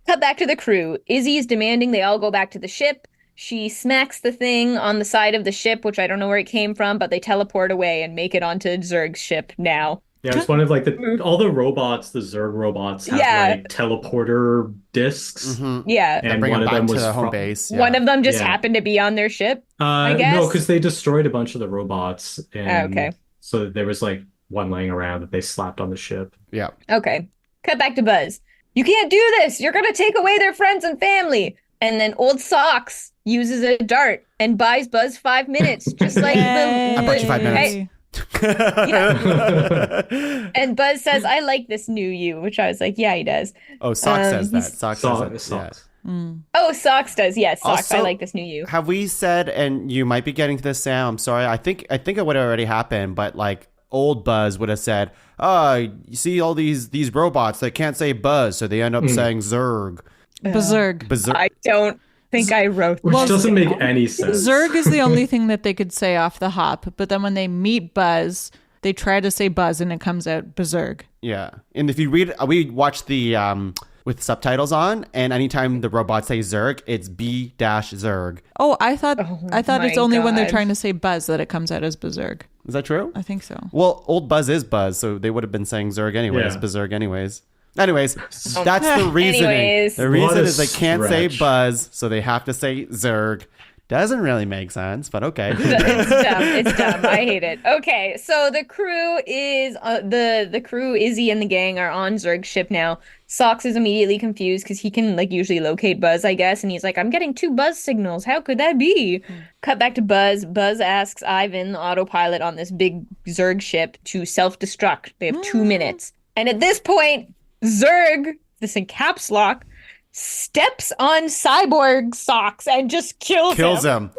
Cut back to the crew. Izzy is demanding they all go back to the ship. She smacks the thing on the side of the ship, which I don't know where it came from, but they teleport away and make it onto Zurg's ship now. Yeah, it's one of like all the robots, the Zurg robots have like teleporter discs. Yeah. And bring one them of back them to was the home base. Yeah. One of them just happened to be on their ship, I guess. No, because they destroyed a bunch of the robots. And okay. So there was like one laying around that they slapped on the ship. Yeah. Okay. Cut back to Buzz. You can't do this. You're going to take away their friends and family. And then old Socks uses a dart and buys Buzz 5 minutes, just like Yay. I bought you 5 minutes. And Buzz says, "I like this new you," which I was like, "Yeah, he does." Oh, Socks says that. he's- Socks says it. Socks. Oh, Socks does. Yes, Socks. I Also, like this new you. Have we said, and you might be getting to this, Sam, I'm sorry, I think it would have already happened, but like old Buzz would have said, "Oh, you see all these robots that can't say Buzz, so they end up saying Zurg." Berserk. Berserk. I don't think I wrote. Which Well, doesn't make any sense. Zurg is the only thing that they could say off the hop, but then when they meet Buzz, they try to say Buzz and it comes out Berserk. Yeah. And if you read, we watched the with subtitles on, and anytime the robots say Zurg, it's B-Zurg. Oh, I thought it's my only when they're God. trying to say Buzz that it comes out as Berserk. Is that true? I think so. Well, old Buzz is Buzz, so they would have been saying Zurg anyways, Yeah. Berserk anyways. Anyways, that's the reasoning. Anyways. The reason What a is they can't say stretch. Buzz, so they have to say Zurg. Doesn't really make sense, but okay. It's dumb. It's dumb. I hate it. Okay, so the crew is the crew, Izzy and the gang are on Zurg's ship now. Socks is immediately confused because he can like usually locate Buzz, I guess, and he's like, "I'm getting 2 Buzz signals. How could that be?" Cut back to Buzz. Buzz asks Ivan, the autopilot on this big Zurg ship, to self-destruct. They have 2 minutes, and at this point, Zurg, this in caps lock, steps on Cyborg Socks and just kills him.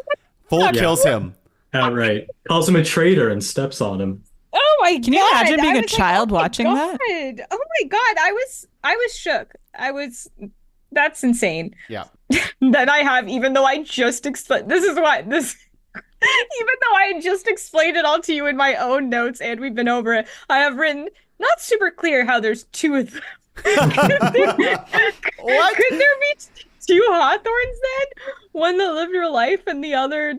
Kills him. Outright. Calls him a traitor and steps on him. Oh my god! Can you imagine being I a was child "Oh my watching that?" God. Oh my god! I was shook. That's insane. Yeah. That I have, even though I just explained. This is what this. Even though I just explained it all to you in my own notes, and we've been over it, I have written not super clear how there's 2 of them. What? Could there be 2 Hawthorns then? One that lived her life and the other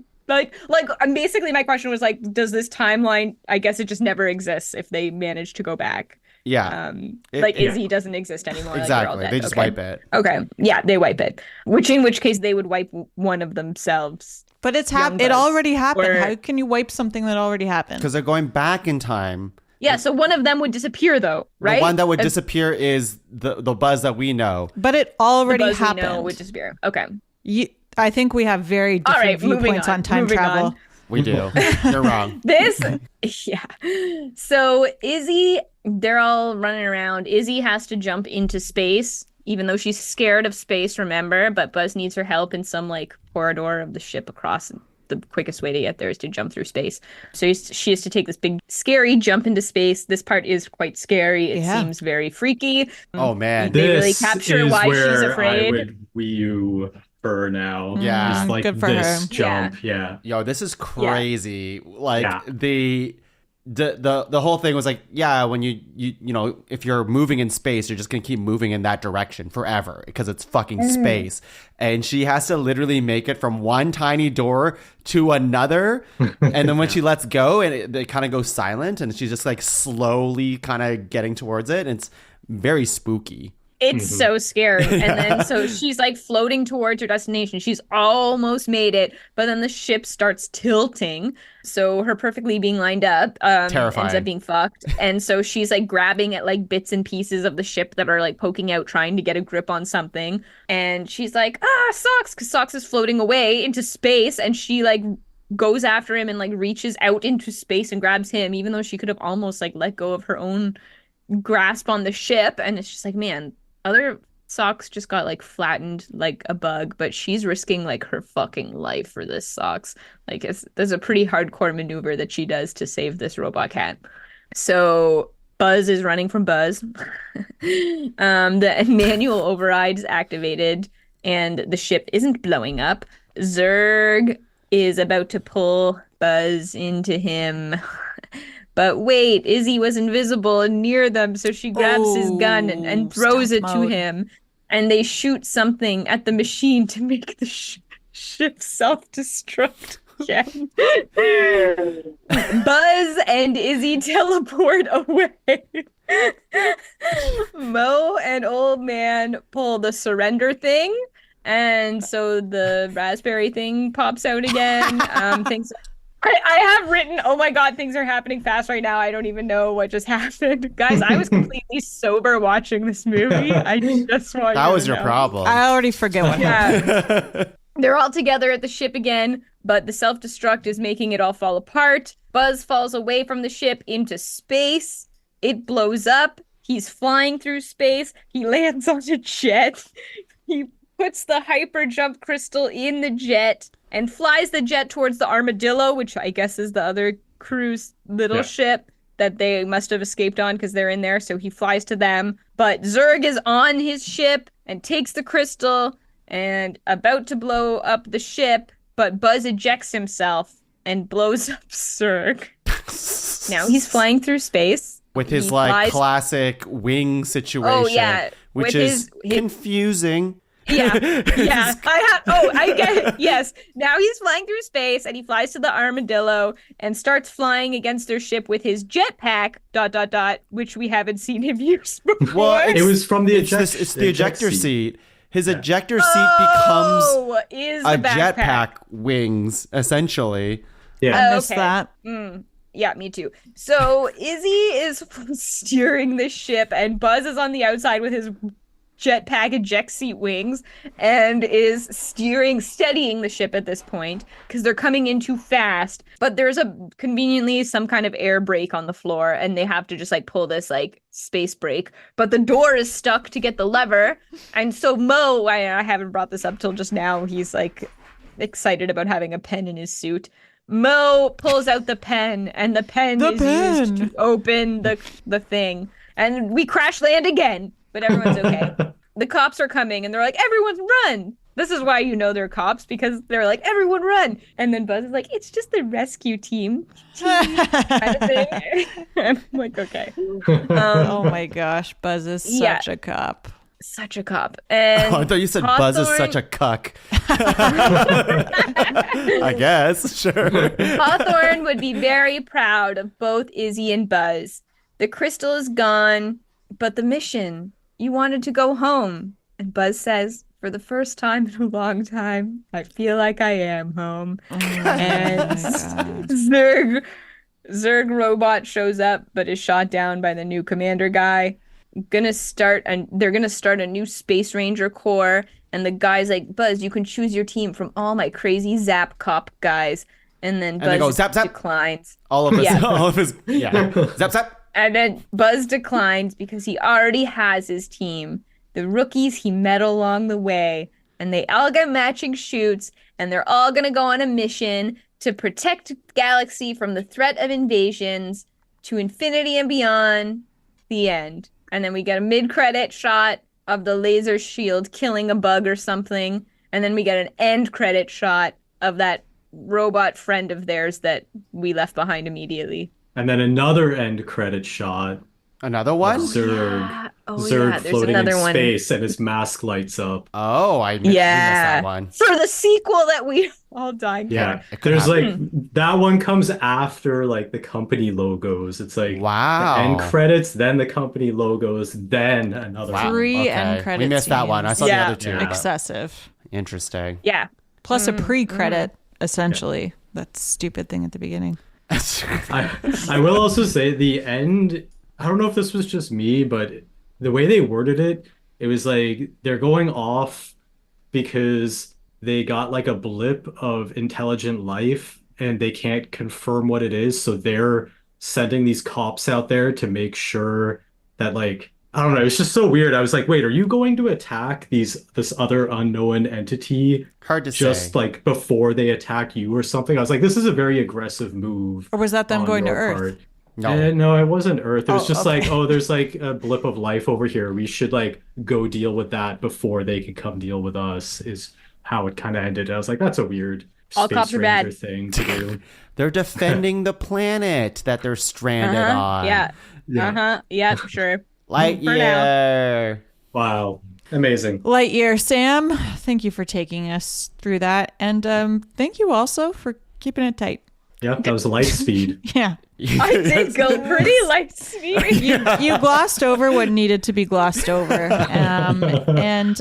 basically my question was like, does this timeline, I guess it just never exists if they manage to go back. Yeah. Izzy doesn't exist anymore. Like, they're all Exactly. dead. They just Okay. wipe it. Okay. Yeah, they wipe it. In which case they would wipe one of themselves. But it's Young it Buzz. already happened. Or- How can you wipe something that already happened? Because they're going back in time. Yeah, so one of them would disappear though, right? The one that would The disappear is the Buzz that we know. But it already Buzz we know happened. would disappear. Okay. I think we have very All different right, moving viewpoints on time moving travel. on. We do. You're wrong. Yeah. So Izzy, they're all running around. Izzy has to jump into space, even though she's scared of space, remember? But Buzz needs her help in some like corridor of the ship across. The quickest way to get there is to jump through space. So she has to take this big, scary jump into space. This part is quite scary. It Yeah. seems very freaky. Oh, man. They really This capture is why she's where afraid. I would wee you her now. Yeah. Just like Good for this her. jump. Yeah. Yo, this is crazy. Like Yeah. the whole thing was like, yeah, when you know, if you're moving in space, you're just gonna keep moving in that direction forever because it's fucking space. And she has to literally make it from one tiny door to another. And then when she lets go, and they kind of go silent, and she's just like slowly kind of getting towards it. And it's very spooky. It's so scary. And then so she's like floating towards her destination. She's almost made it, but then the ship starts tilting. So her perfectly being lined up Terrifying. ends up being fucked. And so she's like grabbing at like bits and pieces of the ship that are like poking out, trying to get a grip on something. And she's like, Socks, because Socks is floating away into space. And she like goes after him and like reaches out into space and grabs him, even though she could have almost like let go of her own grasp on the ship. And it's just like, man, other Socks just got like flattened like a bug, but she's risking like her fucking life for this Socks. Like there's a pretty hardcore maneuver that she does to save this robot cat. So Buzz is running from Buzz. The manual override is activated and the ship isn't blowing up. Zurg is about to pull Buzz into him. But wait, Izzy was invisible and near them, so she grabs his gun and throws it to him. And they shoot something at the machine to make the ship self-destruct again. Buzz and Izzy teleport away. Mo and Old Man pull the surrender thing. And so the raspberry thing pops out again. Things... I have written, oh my god, things are happening fast right now. I don't even know what just happened. Guys, I was completely sober watching this movie. I just want That you was to your know. problem. I already forget what happened. Yeah. They're all together at the ship again, but the self-destruct is making it all fall apart. Buzz falls away from the ship into space. It blows up. He's flying through space. He lands on a jet. He puts the hyper jump crystal in the jet and flies the jet towards the armadillo, which I guess is the other crew's little ship that they must have escaped on because they're in there. So he flies to them. But Zurg is on his ship and takes the crystal and about to blow up the ship, but Buzz ejects himself and blows up Zurg. Now he's flying through space. With his classic wing situation, which is confusing. Yeah. I get it. Yes. Now he's flying through space and he flies to the armadillo and starts flying against their ship with his jetpack, ... which we haven't seen him use before. Well, it was from the it's the ejector seat. His ejector seat becomes a jetpack wings, essentially. Yeah. I missed that. Yeah, me too. So Izzy is steering the ship and Buzz is on the outside with his jetpack eject seat wings and is steadying the ship at this point because they're coming in too fast. But there's conveniently some kind of air brake on the floor and they have to just pull this space brake. But the door is stuck to get the lever. And so Mo, I haven't brought this up till just now. He's excited about having a pen in his suit. Mo pulls out the pen, and the pen is used to open the thing. And we crash land again, but everyone's okay. The cops are coming, and they're like, everyone run! This is why you know they're cops, because they're like, everyone run! And then Buzz is like, it's just the rescue team. Kind of thing. I'm like, okay. Oh my gosh, Buzz is such a cop. Such a cop. And I thought you said Buzz is such a cuck. I guess, sure. Hawthorne would be very proud of both Izzy and Buzz. The crystal is gone, but the mission, you wanted to go home. And Buzz says, for the first time in a long time, I feel like I am home. And Zurg robot shows up, but is shot down by the new commander guy. They're gonna start a new Space Ranger Corps, and the guy's like, Buzz, you can choose your team from all my crazy Zap Cop guys. And then Buzz go, zap, zap. declines. All of his zap zap. And then Buzz declines because he already has his team. The rookies he met along the way, and they all get matching shoots, and they're all gonna go on a mission to protect Galaxy from the threat of invasions to infinity and beyond. The end. And then we get a mid-credit shot of the laser shield killing a bug or something. And then we get an end credit shot of that robot friend of theirs that we left behind immediately. And then another end credit shot. Another one? Zurg. There's Floating another in one. space and his mask lights up. Oh, I missed that one. For the sequel that we all died Yeah. for. There's that one comes after the company logos. It's wow. The end credits, then the company logos, then another one. 3 end credits. We missed that one. I saw the other two. Yeah. Excessive. Interesting. Yeah. Plus a pre-credit, essentially. That stupid thing at the beginning. I will also say the end, I don't know if this was just me, but the way they worded it, it was they're going off because they got a blip of intelligent life and they can't confirm what it is. So they're sending these cops out there to make sure that I don't know. It's just so weird. I was like, wait, are you going to attack this other unknown entity? Hard to just say. Before they attack you or something? I was like, this is a very aggressive move. Or was that them on going to your Earth? part. No. No, it wasn't Earth. It was just okay. there's a blip of life over here. We should go deal with that before they can come deal with us, is how it kind of ended. I was like, that's a weird All Space cops are Ranger bad. thing to do. They're defending the planet that they're stranded on. Yeah. Yeah, sure. Lightyear. Wow. Amazing. Lightyear, Sam, thank you for taking us through that. And thank you also for keeping it tight. Yep, that was light speed. Yeah. I did go pretty light speed. You glossed over what needed to be glossed over. And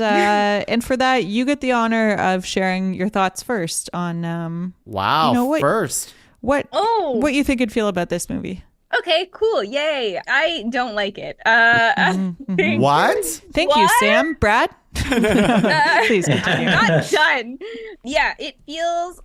for that, you get the honor of sharing your thoughts first on Wow. First. what you think you'd feel about this movie. Okay, cool. Yay. I don't like it. What? Thank you, Sam. Brad? Please continue. I'm not done. Yeah, it feels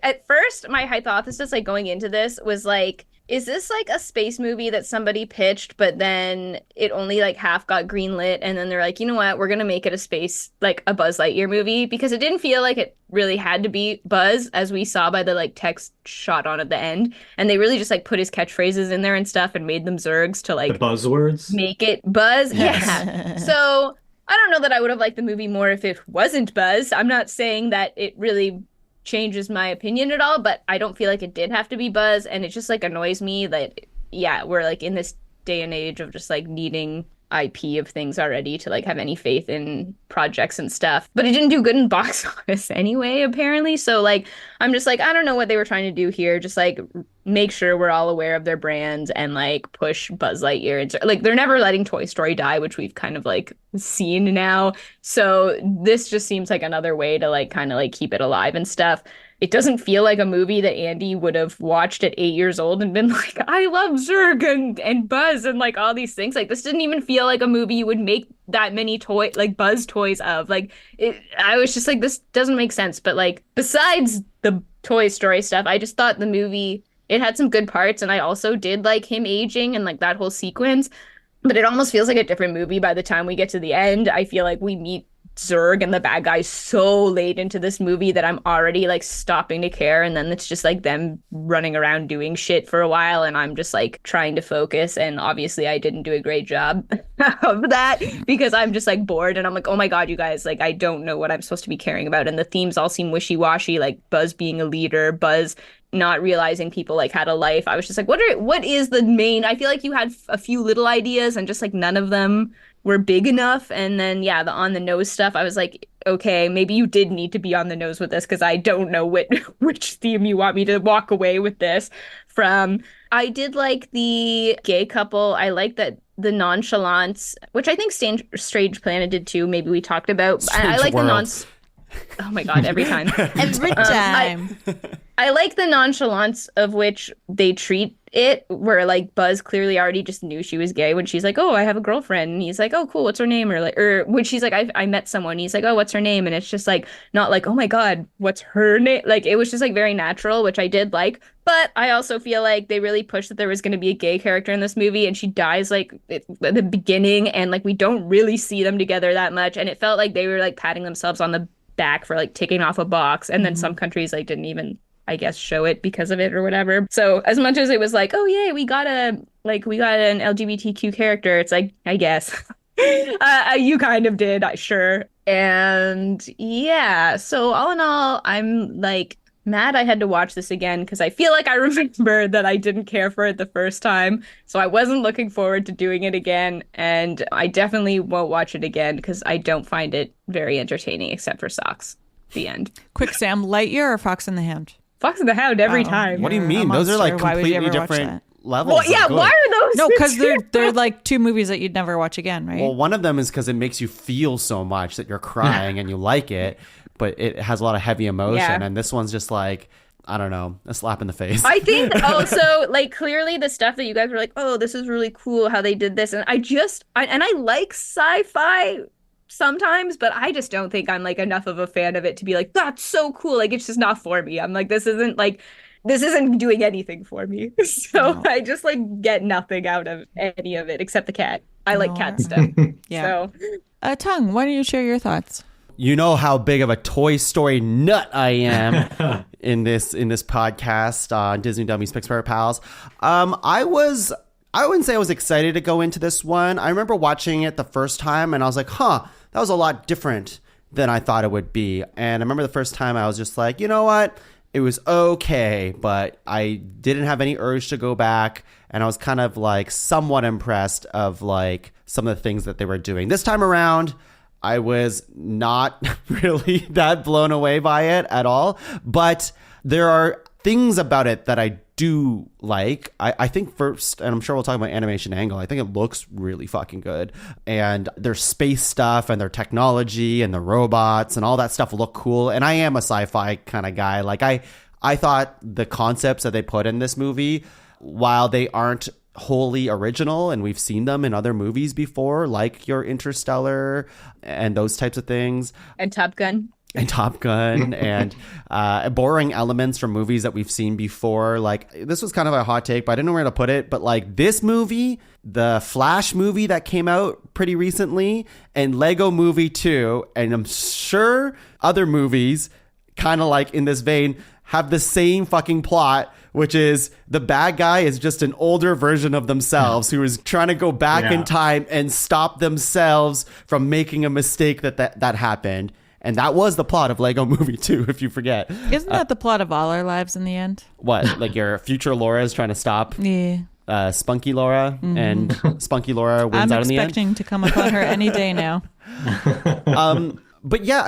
at first my hypothesis like going into this was like, is this like a space movie that somebody pitched, but then it only like half got greenlit, and then they're like, you know what, we're gonna make it a space, like a Buzz Lightyear movie, because it didn't feel like it really had to be Buzz, as we saw by the like text shot on at the end, and they really just like put his catchphrases in there and stuff and made them Zurgs to The like buzzwords. make it Buzz. Yeah. So I don't know that I would have liked the movie more if it wasn't Buzz. I'm not saying that it really changes my opinion at all, but I don't feel like it did have to be Buzz, and it just like annoys me that, yeah, we're like in this day and age of just like needing IP of things already to like have any faith in projects and stuff. But it didn't do good in box office anyway, apparently. So like I'm just like, I don't know what they were trying to do here. Just like make sure we're all aware of their brands and like push Buzz Lightyear into, like, they're never letting Toy Story die, which we've kind of like seen now. So this just seems like another way to like kind of like keep it alive and stuff. It doesn't feel like a movie that Andy would have watched at 8 years old and been like, I love Zurg and Buzz and like all these things. Like, this didn't even feel like a movie you would make that many like Buzz toys of. Like, I was just like, this doesn't make sense. But like, besides the Toy Story stuff, I just thought the movie, it had some good parts. And I also did like him aging and like that whole sequence. But it almost feels like a different movie by the time we get to the end. I feel like we meet Zurg and the bad guys so late into this movie that I'm already like stopping to care, and then it's just like them running around doing shit for a while, and I'm just like trying to focus, and obviously I didn't do a great job of that because I'm just like bored, and I'm like, oh my god, you guys, like I don't know what I'm supposed to be caring about, and the themes all seem wishy-washy, like Buzz being a leader, Buzz not realizing people like had a life. I was just like, what is the main? I feel like you had a few little ideas and just like none of them were big enough. And then yeah, the on the nose stuff, I was like, okay, maybe you did need to be on the nose with this, because I don't know which theme you want me to walk away with this from. I did like the gay couple. I like that the nonchalance, which I think Strange Planet did too. Maybe we talked about. I like World. Oh my god, every time. Every time. I like the nonchalance of which they treat it, where like Buzz clearly already just knew she was gay when she's like, oh, I have a girlfriend, and he's like, oh cool, what's her name, or when she's like, I met someone, he's like, oh, what's her name, and it's just like not like, oh my god, what's her name, like it was just like very natural, which I did like. But I also feel like they really pushed that there was going to be a gay character in this movie, and she dies like at the beginning, and like we don't really see them together that much, and it felt like they were like patting themselves on the back for like ticking off a box, and then some countries like didn't even, I guess, show it because of it or whatever. So as much as it was like, oh yay, we got an LGBTQ character, it's like, I guess you kind of did, sure. And yeah, so all in all, I'm like mad I had to watch this again, because I feel like I remember that I didn't care for it the first time, so I wasn't looking forward to doing it again, and I definitely won't watch it again because I don't find it very entertaining except for socks. The end. Quick, Sam, Lightyear or Fox in the Hand? Fox in the Hound every time. What do you mean? a Those are like monster. Why would you completely ever watch different that? levels. Well, yeah, of good. why are those? No, because two they're like two movies that you'd never watch again, right? Well, one of them is because it makes you feel so much that you're crying and you like it, but it has a lot of heavy emotion. Yeah. And this one's just like, I don't know, a slap in the face. I think also, like, clearly the stuff that you guys were like, oh, this is really cool how they did this. And I like sci-fi sometimes, but I just don't think I'm like enough of a fan of it to be like, that's so cool. Like, it's just not for me. I'm like, this isn't doing anything for me. So No. I just like get nothing out of any of it except the cat. I like No. cat stuff. Yeah. So Tongue, why don't you share your thoughts? You know how big of a Toy Story nut I am in this podcast on Disney Dummies Pixar Pals. I wouldn't say I was excited to go into this one. I remember watching it the first time and I was like, that was a lot different than I thought it would be. And I remember the first time I was just like, you know what? It was okay, but I didn't have any urge to go back. And I was kind of like somewhat impressed of like some of the things that they were doing. This time around, I was not really that blown away by it at all. But there are things about it that I do like. I think first, and I'm sure we'll talk about animation angle, I think it looks really fucking good. And their space stuff and their technology and the robots and all that stuff look cool. And I am a sci-fi kind of guy. Like I thought the concepts that they put in this movie, while they aren't wholly original, and we've seen them in other movies before, like your Interstellar and those types of things. And Top Gun. And Top Gun and boring elements from movies that we've seen before. Like, this was kind of a hot take, but I didn't know where to put it. But like this movie, the Flash movie that came out pretty recently, and Lego Movie 2, and I'm sure other movies kind of like in this vein have the same fucking plot, which is the bad guy is just an older version of themselves who is trying to go back in time and stop themselves from making a mistake that happened. And that was the plot of Lego Movie 2, if you forget. Isn't that the plot of all our lives in the end? What? Like your future Laura is trying to stop Spunky Laura, and Spunky Laura wins out in the end? I'm expecting to come upon her any day now. But yeah,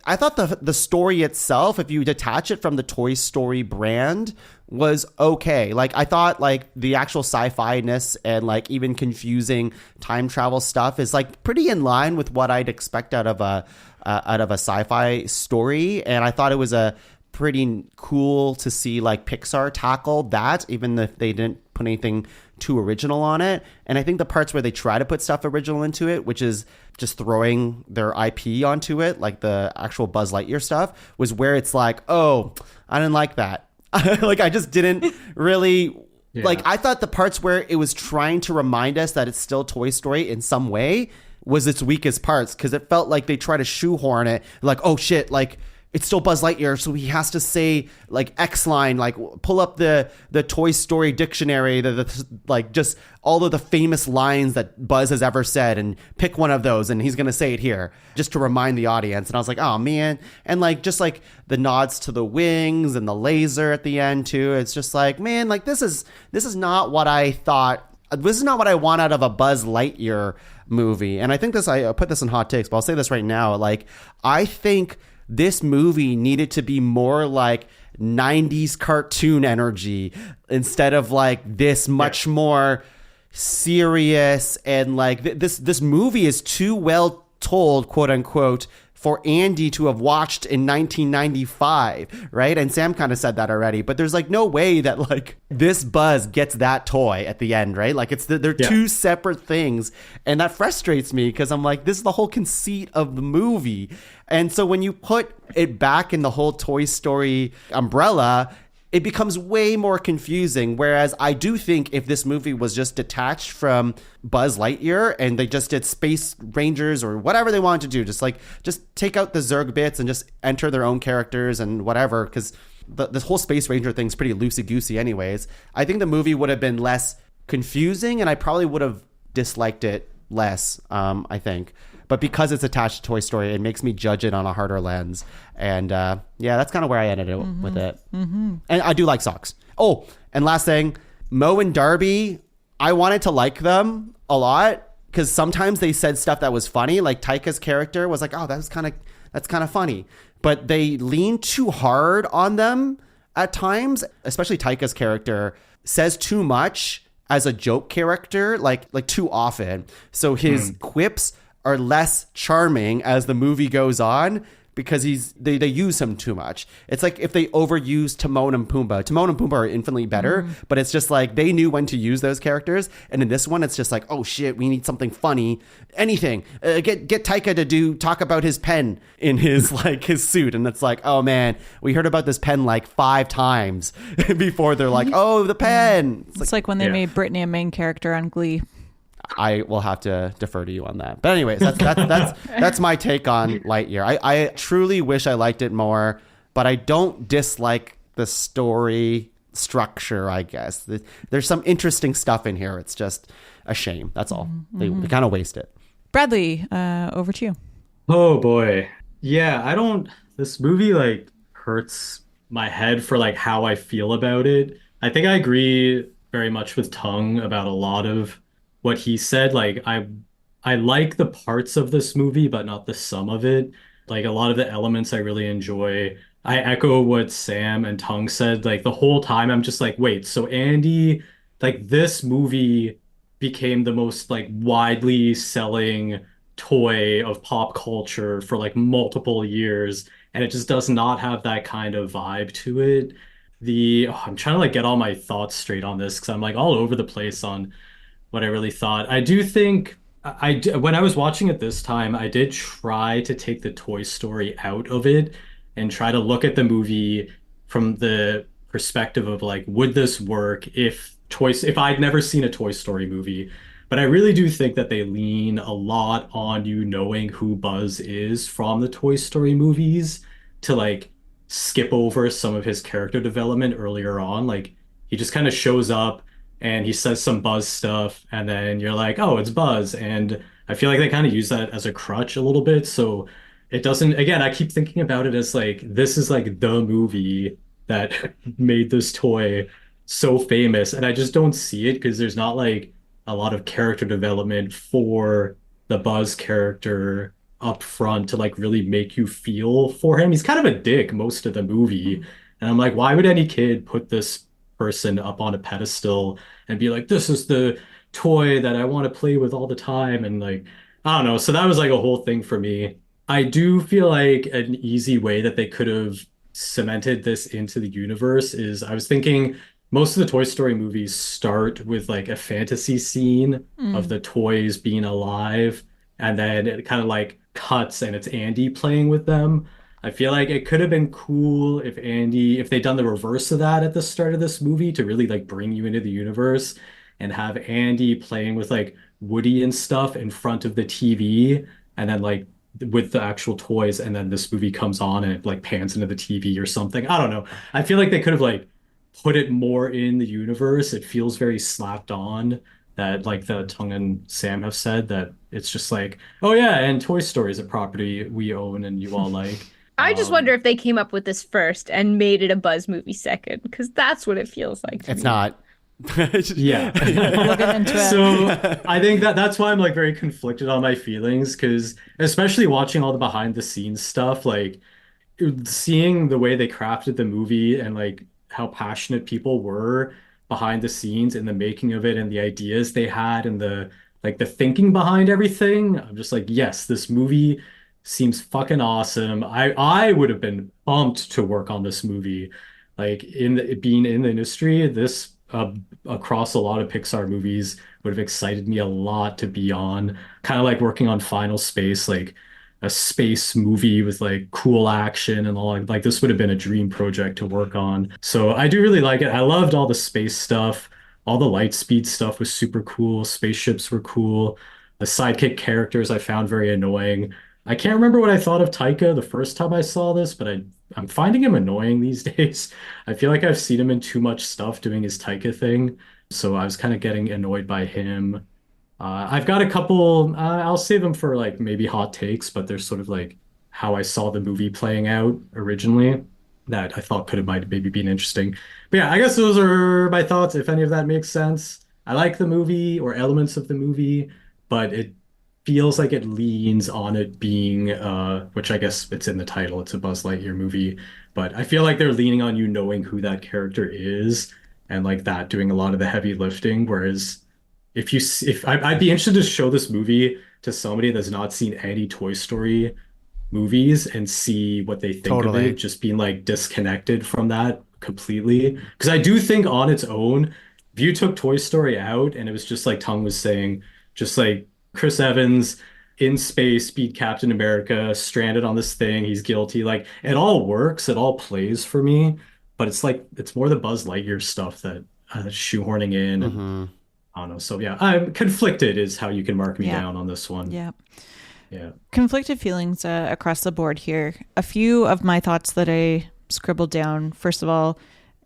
I thought the story itself, if you detach it from the Toy Story brand, was okay. Like, I thought like the actual sci-fi-ness and like even confusing time travel stuff is like pretty in line with what I'd expect out of a sci-fi story. And I thought it was a pretty cool to see like Pixar tackle that, even if they didn't put anything too original on it. And I think the parts where they try to put stuff original into it, which is just throwing their IP onto it, like the actual Buzz Lightyear stuff, was where it's like, oh, I didn't like that. Like, I just didn't really like, I thought the parts where it was trying to remind us that it's still Toy Story in some way was its weakest parts, because it felt like they try to shoehorn it, like, oh shit, like it's still Buzz Lightyear, so he has to say like X line, like pull up the Toy Story dictionary, the like just all of the famous lines that Buzz has ever said, and pick one of those, and he's gonna say it here just to remind the audience. And I was like, oh man. And like just like the nods to the wings and the laser at the end too. It's just like, man, like this is not what I thought. This is not what I want out of a Buzz Lightyear movie. And I think I put this in hot takes, but I'll say this right now. Like, I think this movie needed to be more like 90s cartoon energy instead of like this much more serious. And like this movie is too well told, quote unquote, for Andy to have watched in 1995, right? And Sam kind of said that already, but there's like no way that like this Buzz gets that toy at the end, right? Like they're two separate things, and that frustrates me because I'm like, this is the whole conceit of the movie. And so when you put it back in the whole Toy Story umbrella, it becomes way more confusing. Whereas I do think if this movie was just detached from Buzz Lightyear and they just did Space Rangers or whatever they wanted to do, just take out the Zurg bits and just enter their own characters and whatever, because this whole Space Ranger thing's pretty loosey-goosey anyways, I think the movie would have been less confusing, and I probably would have disliked it less, I think. But because it's attached to Toy Story, it makes me judge it on a harder lens. And that's kind of where I ended it with it. Mm-hmm. And I do like socks. Oh, and last thing, Mo and Darby, I wanted to like them a lot because sometimes they said stuff that was funny. Like Taika's character was like, oh, that's kind of funny. But they leaned too hard on them at times, especially Taika's character says too much as a joke character, like too often. So his quips are less charming as the movie goes on because they use him too much. It's like if they overuse Timon and Pumbaa. Timon and Pumbaa are infinitely better, but it's just like they knew when to use those characters. And in this one, it's just like, oh shit, we need something funny. Anything. Get Taika to talk about his pen in his his suit. And it's like, oh man, we heard about this pen like 5 times before they're like, oh, the pen. It's like when they made Brittany a main character on Glee. I will have to defer to you on that. But anyways, that's my take on Lightyear. I truly wish I liked it more, but I don't dislike the story structure, I guess. There's some interesting stuff in here. It's just a shame. That's all. They kind of waste it. Bradley, over to you. Oh boy. Yeah, this movie like hurts my head for like how I feel about it. I think I agree very much with Tung about a lot of what he said. Like I like the parts of this movie, but not the sum of it. Like a lot of the elements I really enjoy. I echo what Sam and Tung said. Like the whole time I'm just like, wait, so Andy, like this movie became the most like widely selling toy of pop culture for like multiple years, and it just does not have that kind of vibe to it. I'm trying to like get all my thoughts straight on this because I'm like all over the place on what I really thought. I do think when I was watching it this time, I did try to take the Toy Story out of it and try to look at the movie from the perspective of like, would this work if I'd never seen a Toy Story movie? But I really do think that they lean a lot on you knowing who Buzz is from the Toy Story movies to like skip over some of his character development earlier on. Like he just kind of shows up and he says some Buzz stuff, and then you're like, oh, it's Buzz. And I feel like they kind of use that as a crutch a little bit. So it doesn't, again, I keep thinking about it as like, this is like the movie that made this toy so famous. And I just don't see it because there's not like a lot of character development for the Buzz character up front to like really make you feel for him. He's kind of a dick most of the movie. And I'm like, why would any kid put this person up on a pedestal and be like, this is the toy that I want to play with all the time? And like, I don't know. So that was like a whole thing for me. I do feel like an easy way that they could have cemented this into the universe is I was thinking most of the Toy Story movies start with like a fantasy scene of the toys being alive, and then it kind of like cuts and it's Andy playing with them. I feel like it could have been cool if they'd done the reverse of that at the start of this movie to really like bring you into the universe and have Andy playing with like Woody and stuff in front of the TV and then like with the actual toys, and then this movie comes on and it like pans into the TV or something. I don't know. I feel like they could have like put it more in the universe. It feels very slapped on that like the Tung and Sam have said that it's just like, oh yeah, and Toy Story is a property we own and you all like. I just wonder if they came up with this first and made it a Buzz movie second, because that's what it feels like to It's me. not. Yeah. We'll get into it. So I think that's why I'm like very conflicted on my feelings, because especially watching all the behind the scenes stuff, like seeing the way they crafted the movie and like how passionate people were behind the scenes in the making of it and the ideas they had and the like the thinking behind everything. I'm just like, yes, this movie seems fucking awesome. I would have been pumped to work on this movie. Like being in the industry, this across a lot of Pixar movies would have excited me a lot to be on. Kind of like working on Final Space, like a space movie with like cool action and all. Like this would have been a dream project to work on. So I do really like it. I loved all the space stuff. All the light speed stuff was super cool. Spaceships were cool. The sidekick characters I found very annoying. I can't remember what I thought of Taika the first time I saw this, but I'm finding him annoying these days. I feel like I've seen him in too much stuff doing his Taika thing. So I was kind of getting annoyed by him. I've got a couple, I'll save them for like maybe hot takes, but they're sort of like how I saw the movie playing out originally that I thought could have might maybe been interesting. But yeah, I guess those are my thoughts, if any of that makes sense. I like the movie or elements of the movie, but it feels like it leans on it being, which I guess it's in the title, it's a Buzz Lightyear movie, but I feel like they're leaning on you knowing who that character is and like that doing a lot of the heavy lifting. Whereas I'd be interested to show this movie to somebody that's not seen any Toy Story movies and see what they think of it, just being like disconnected from that completely. Because I do think on its own, if you took Toy Story out and it was just like Tung was saying, just like Chris Evans in space, beat Captain America, stranded on this thing, he's guilty. Like it all works, it all plays for me, but it's like it's more the Buzz Lightyear stuff that shoehorning in. And, I don't know. So yeah, I'm conflicted is how you can mark me down on this one. Yeah. Yeah. Conflicted feelings across the board here. A few of my thoughts that I scribbled down. First of all,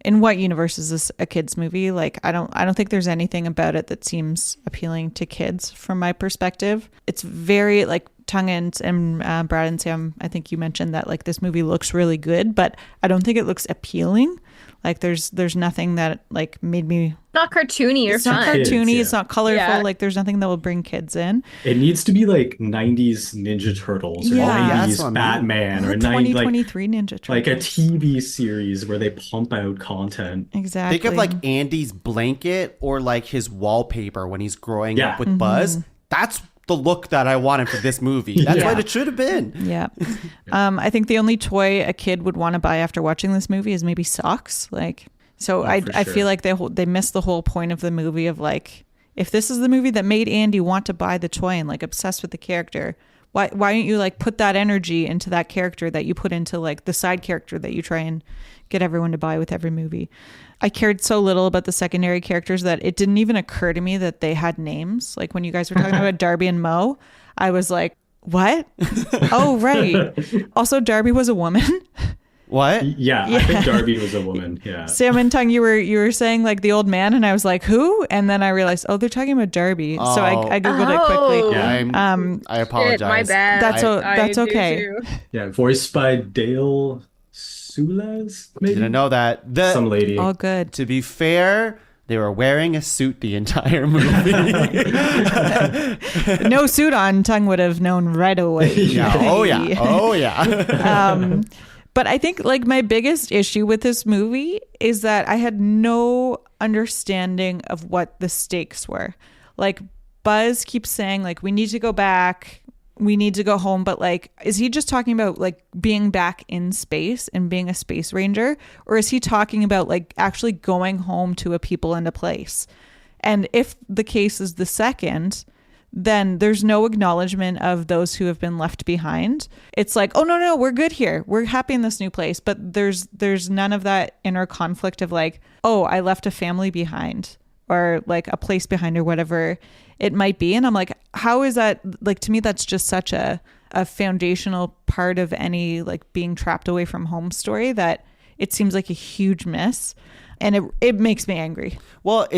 in what universe is this a kids movie? Like I don't think there's anything about it that seems appealing to kids from my perspective. It's very like Tung and Brad and Sam, I think you mentioned that like this movie looks really good, but I don't think it looks appealing. Like there's nothing that like made me Not cartoony or it's not fun. cartoony, Kids, it's not colorful, Yeah. like there's nothing that will bring kids in. It needs to be like 90s Ninja Turtles or Yeah. That's what I 90s mean. Batman or 90 like 2023 Ninja Turtles. like a TV series where they pump out content. Exactly. Think of like Andy's blanket or like his wallpaper when he's growing Yeah. up with Buzz. That's the look that I wanted for this movie. That's Yeah. what it should have been. Yeah. I think the only toy a kid would want to buy after watching this movie is maybe socks. Like, so I for feel sure. like they missed the whole point of the movie of like, if this is the movie that made Andy want to buy the toy and like obsess with the character, why don't you like put that energy into that character that you put into like the side character that you try and get everyone to buy with every movie? I cared so little about the secondary characters that it didn't even occur to me that they had names. Like when you guys were talking about Darby and Mo, I was like, what? Oh, right. Also, Darby was a woman. What? Yeah, I think Darby was a woman. Yeah. Sam and Tung, you were saying like the old man, and I was like, who? And then I realized, oh, they're talking about Darby. So I googled it quickly. Yeah, I apologize. Shit, my bad. That's I okay. do too. Yeah, voiced by Dale Sulas, maybe? Didn't know that. Some lady. All good. To be fair, they were wearing a suit the entire movie. No suit on, Tung would have known right away. Yeah. Oh yeah. Oh yeah. But I think like my biggest issue with this movie is that I had no understanding of what the stakes were. Like Buzz keeps saying like, we need to go back, we need to go home. But like, is he just talking about like being back in space and being a space ranger? Or is he talking about like actually going home to a people and a place? And if the case is the second, then there's no acknowledgement of those who have been left behind. It's like, oh no, we're good here. We're happy in this new place. But there's none of that inner conflict of like, oh, I left a family behind or like a place behind or whatever it might be. And I'm like, how is that? Like, to me, that's just such a foundational part of any like being trapped away from home story that it seems like a huge miss. And it makes me angry. Well,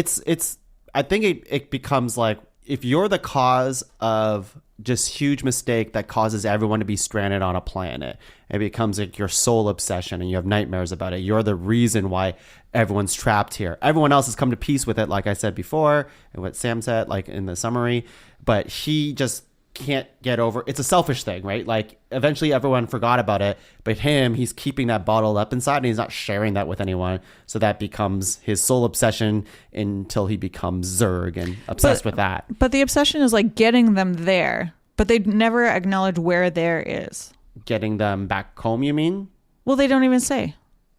I think it becomes like, if you're the cause of just huge mistake that causes everyone to be stranded on a planet, it becomes like your sole obsession and you have nightmares about it. You're the reason why everyone's trapped here. Everyone else has come to peace with it, like I said before, and what Sam said, like in the summary, but he just can't get over. It's a selfish thing, right? Like eventually everyone forgot about it, but he's keeping that bottled up inside and he's not sharing that with anyone. So that becomes his sole obsession until he becomes Zurg and obsessed with that. But the obsession is like getting them there, but they never acknowledge where there is. Getting them back home, you mean? Well, they don't even say.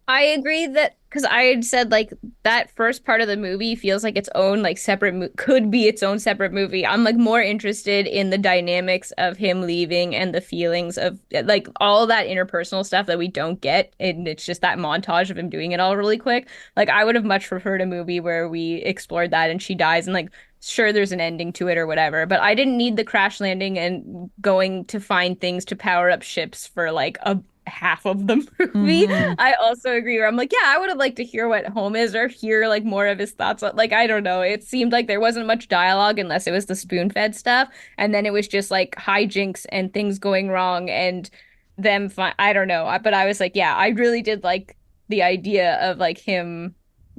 I agree that because I had said like that first part of the movie feels like its own like separate could be its own separate movie. I'm like more interested in the dynamics of him leaving and the feelings of like all that interpersonal stuff that we don't get, and it's just that montage of him doing it all really quick. Like I would have much preferred a movie where we explored that and she dies and like sure there's an ending to it or whatever, but I didn't need the crash landing and going to find things to power up ships for like a half of the movie. I also agree where I'm like, yeah, I would have liked to hear what home is or hear like more of his thoughts. Like, I don't know. It seemed like there wasn't much dialogue unless it was the spoon-fed stuff. And then it was just like hijinks and things going wrong and them I don't know. But I was like, yeah, I really did like the idea of like him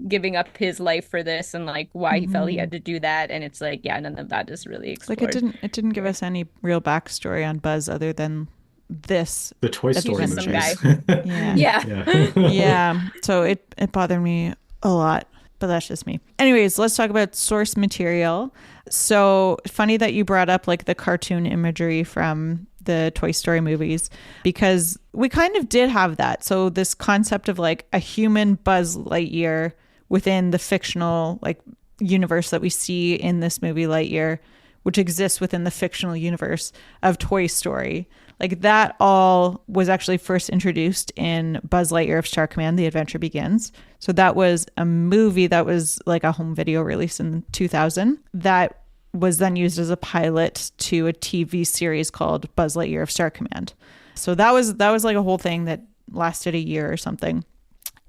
giving up his life for this and like why he felt he had to do that. And it's like, yeah, none of that is really explored. Like it didn't give us any real backstory on Buzz other than this. The Toy Story some movies. Yeah. Yeah. Yeah. So it bothered me a lot, but that's just me. Anyways, let's talk about source material. So funny that you brought up like the cartoon imagery from the Toy Story movies, because we kind of did have that. So this concept of like a human Buzz Lightyear within the fictional like universe that we see in this movie Lightyear, which exists within the fictional universe of Toy Story. Like that all was actually first introduced in Buzz Lightyear of Star Command: The Adventure Begins. So that was a movie that was like a home video release in 2000 that was then used as a pilot to a TV series called Buzz Lightyear of Star Command. So that was like a whole thing that lasted a year or something.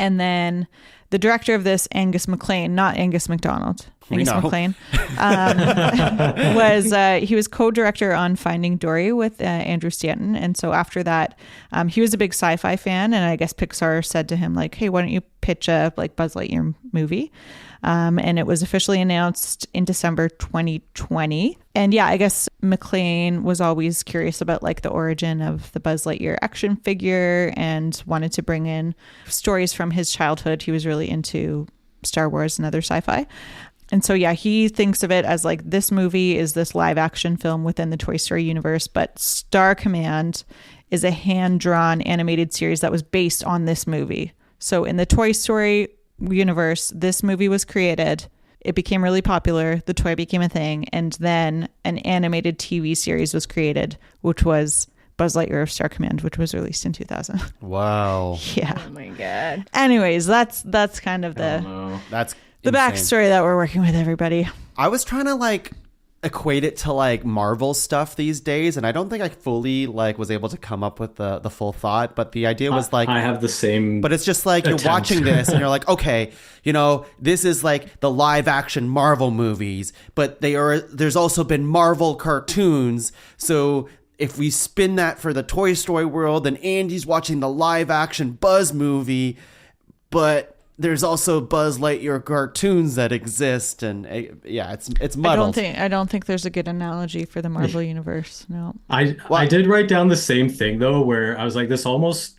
And then the director of this, Angus MacLane, not Angus MacDonald, Angus MacLane, he was co-director on Finding Dory with Andrew Stanton. And so after that, he was a big sci-fi fan. And I guess Pixar said to him like, hey, why don't you pitch a like Buzz Lightyear movie? And it was officially announced in December 2020. And yeah, I guess MacLane was always curious about like the origin of the Buzz Lightyear action figure and wanted to bring in stories from his childhood. He was really into Star Wars and other sci-fi. And so, yeah, he thinks of it as like this movie is this live action film within the Toy Story universe, but Star Command is a hand-drawn animated series that was based on this movie. So in the Toy Story universe, this movie was created. It became really popular. The toy became a thing. And then an animated TV series was created, which was Buzz Lightyear of Star Command, which was released in 2000. Wow. Yeah. Oh my God. Anyways, that's kind of That's the insane. backstory that we're working with, everybody. I was trying to like equate it to like Marvel stuff these days, and I don't think I fully like was able to come up with the full thought, but the idea was like I have the same. but it's just like you're attempt. watching this and you're like, okay, you know, this is like the live action Marvel movies, but there's also been Marvel cartoons. So if we spin that for the Toy Story world, then Andy's watching the live action Buzz movie, but there's also Buzz Lightyear cartoons that exist, and yeah, it's muddled. I don't think there's a good analogy for the Marvel universe. No. I did write down the same thing though, where I was like, this almost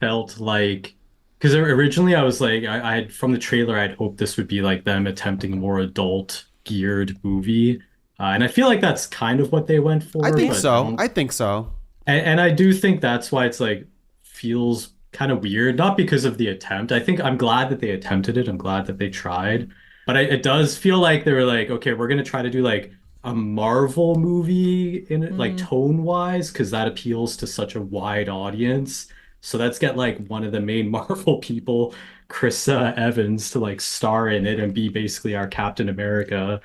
felt like, because originally I was like, I had from the trailer, I'd hoped this would be like them attempting a more adult geared movie, and I feel like that's kind of what they went for. I think but so. I think so. and I do think that's why it's like feels kind of weird, not because of the attempt. I think I'm glad that they attempted it. I'm glad that they tried, but it does feel like they were like, okay, we're gonna try to do like a Marvel movie in it, like tone wise, because that appeals to such a wide audience. So let's get like one of the main Marvel people, Chris Evans, to like star in it and be basically our Captain America.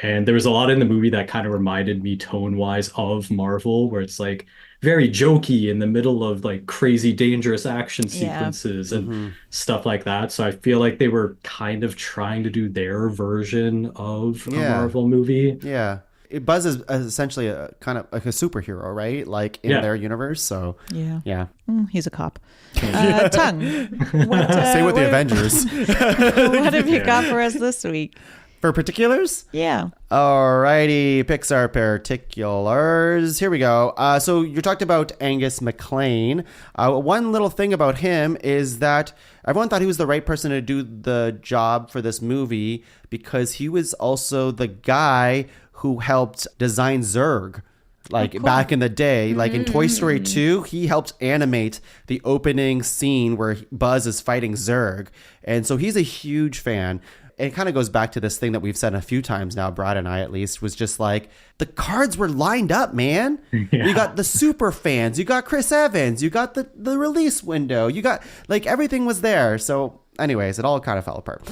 And there was a lot in the movie that kind of reminded me tone wise of Marvel, where it's like very jokey in the middle of like crazy dangerous action sequences and stuff like that. So I feel like they were kind of trying to do their version of a Marvel movie. Yeah. Buzz is essentially a kind of like a superhero, right? Like in their universe. So yeah. He's a cop. Tongue. What, Same with the Avengers. What have you got for us this week? For particulars? Yeah. Alrighty, Pixar particulars. Here we go. So you talked about Angus MacLane. One little thing about him is that everyone thought he was the right person to do the job for this movie because he was also the guy who helped design Zurg. Like back in the day, like in Toy Story 2, he helped animate the opening scene where Buzz is fighting Zurg. And so he's a huge fan. It kind of goes back to this thing that we've said a few times now, Brad and I at least, was just like, the cards were lined up, man. Yeah. You got the super fans, you got Chris Evans, you got the release window, you got, like, everything was there. So anyways, it all kind of fell apart.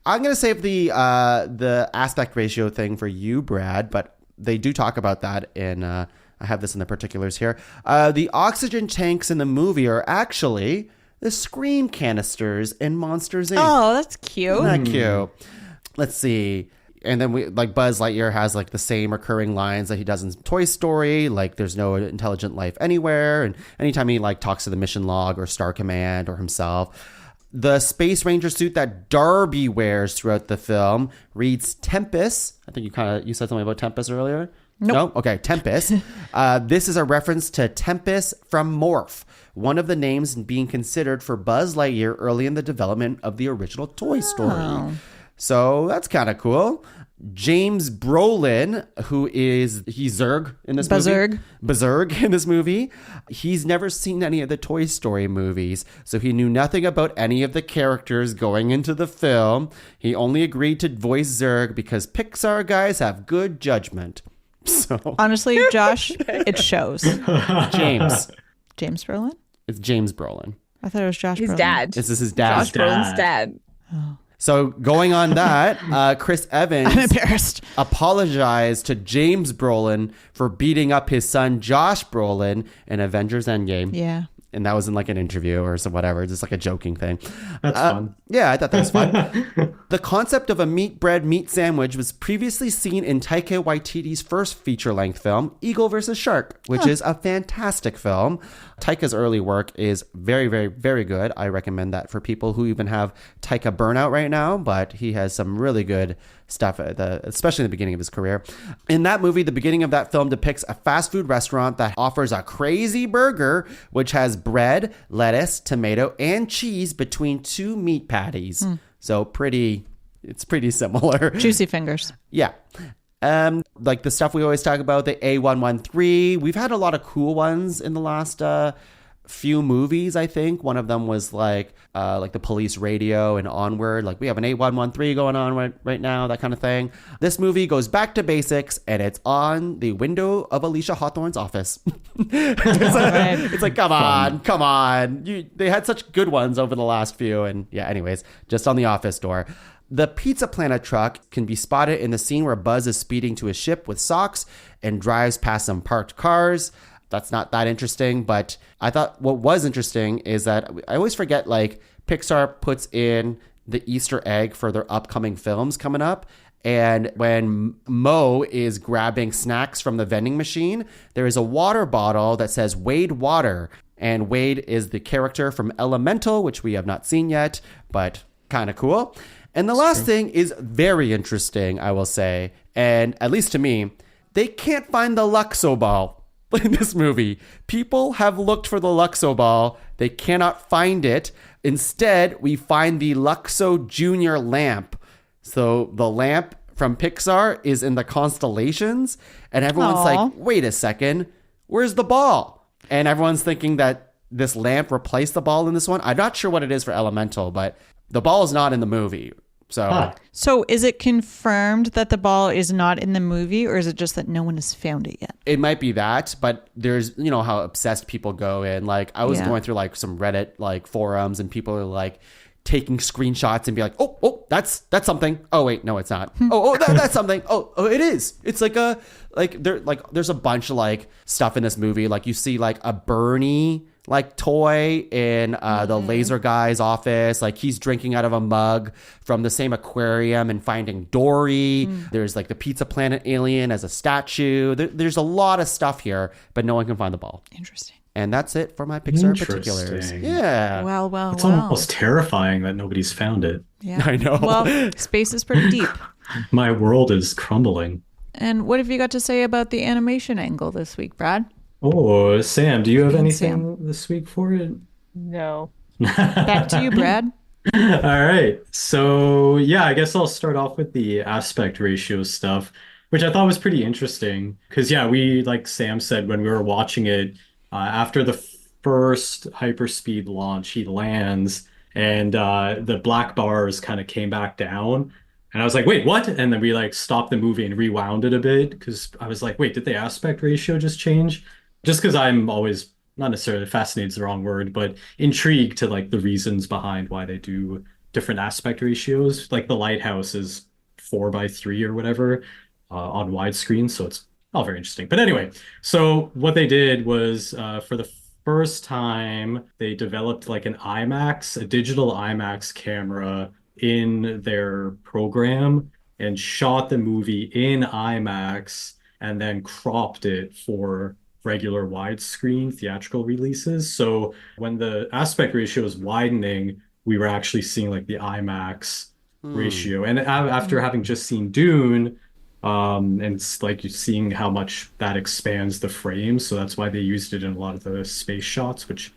I'm going to save the aspect ratio thing for you, Brad, but they do talk about that in, I have this in the particulars here. The oxygen tanks in the movie are actually the Scream canisters in Monsters, Inc. Oh, that's cute. Isn't that cute? Let's see. And then we like Buzz Lightyear has like the same recurring lines that he does in Toy Story, like there's no intelligent life anywhere. And anytime he like talks to the mission log or Star Command or himself, the Space Ranger suit that Darby wears throughout the film reads Tempest. I think you said something about Tempest earlier. Nope. No? Okay, Tempest. This is a reference to Tempest from Morph, one of the names being considered for Buzz Lightyear early in the development of the original Toy Story. So that's kind of cool. James Brolin, he's Zurg in this movie. Bazurg in this movie. He's never seen any of the Toy Story movies, so he knew nothing about any of the characters going into the film. He only agreed to voice Zurg because Pixar guys have good judgment. So honestly, Josh, it shows. James Brolin? It's James Brolin. I thought it was Josh Brolin. His dad. This is his dad. Josh Brolin's dad. Oh. So going on that, Chris Evans I'm embarrassed. apologized to James Brolin for beating up his son Josh Brolin in Avengers Endgame. Yeah. And that was in like an interview or some whatever, just like a joking thing. That's fun. Yeah, I thought that was fun. The concept of a meat bread meat sandwich was previously seen in Taika Waititi's first feature-length film, Eagle vs. Shark, which is a fantastic film. Taika's early work is very, very, very good. I recommend that for people who even have Taika burnout right now, but he has some really good stuff, especially in the beginning of his career. In that movie, the beginning of that film depicts a fast food restaurant that offers a crazy burger, which has bread, lettuce, tomato, and cheese between two meat patties. So pretty It's pretty similar. Juicy fingers. Yeah. Like the stuff we always talk about, the A113. We've had a lot of cool ones in the last few movies, I think. One of them was like the police radio and Onward. Like we have an A113 going on right now, that kind of thing. This movie goes back to basics, and it's on the window of Alicia Hawthorne's office. It's like, come on. They had such good ones over the last few. And yeah, anyways, just on the office door. The Pizza Planet truck can be spotted in the scene where Buzz is speeding to a ship with socks and drives past some parked cars. That's not that interesting, but I thought what was interesting is that I always forget, like, Pixar puts in the Easter egg for their upcoming films coming up. And when Mo is grabbing snacks from the vending machine, there is a water bottle that says Wade Water. And Wade is the character from Elemental, which we have not seen yet, but kind of cool. And the last thing is very interesting, I will say. And at least to me, they can't find the Luxo ball in this movie. People have looked for the Luxo ball. They cannot find it. Instead, we find the Luxo Junior lamp. So the lamp from Pixar is in the constellations. And everyone's like, wait a second, where's the ball? And everyone's thinking that this lamp replaced the ball in this one. I'm not sure what it is for Elemental, but the ball is not in the movie. So is it confirmed that the ball is not in the movie, or is it just that no one has found it yet? It might be that, but there's, you know, how obsessed people go in. Like, I was going through like some Reddit like forums, and people are like taking screenshots and be like, oh, that's something. Oh wait, no, it's not. That's something. Oh, it is. It's like there's a bunch of like stuff in this movie. Like you see like a Bernie like toy in the laser guy's office. Like he's drinking out of a mug from the same aquarium and finding Dory. There's like the Pizza Planet alien as a statue. There's a lot of stuff here, but no one can find the ball. Interesting. And that's it for my Pixar particulars. Yeah. Well. It's almost terrifying that nobody's found it. Yeah. I know. Well, space is pretty deep. My world is crumbling. And what have you got to say about the animation angle this week, Brad? Oh, Sam, do you have anything Sam. this week for it? No. Back to you, Brad. All right. So, yeah, I guess I'll start off with the aspect ratio stuff, which I thought was pretty interesting. Because, yeah, like Sam said, when we were watching it, after the first hyperspeed launch, he lands and the black bars kind of came back down. And I was like, wait, what? And then we like stopped the movie and rewound it a bit because I was like, wait, did the aspect ratio just change? Just because I'm always, not necessarily fascinated is the wrong word, but intrigued to like the reasons behind why they do different aspect ratios. Like the lighthouse is 4:3 or whatever on widescreen. So it's all very interesting. But anyway, so what they did was for the first time, they developed like a digital IMAX camera in their program and shot the movie in IMAX and then cropped it for regular widescreen theatrical releases. So when the aspect ratio is widening, we were actually seeing like the IMAX ratio. And after having just seen Dune, and it's like you're seeing how much that expands the frame. So that's why they used it in a lot of the space shots, which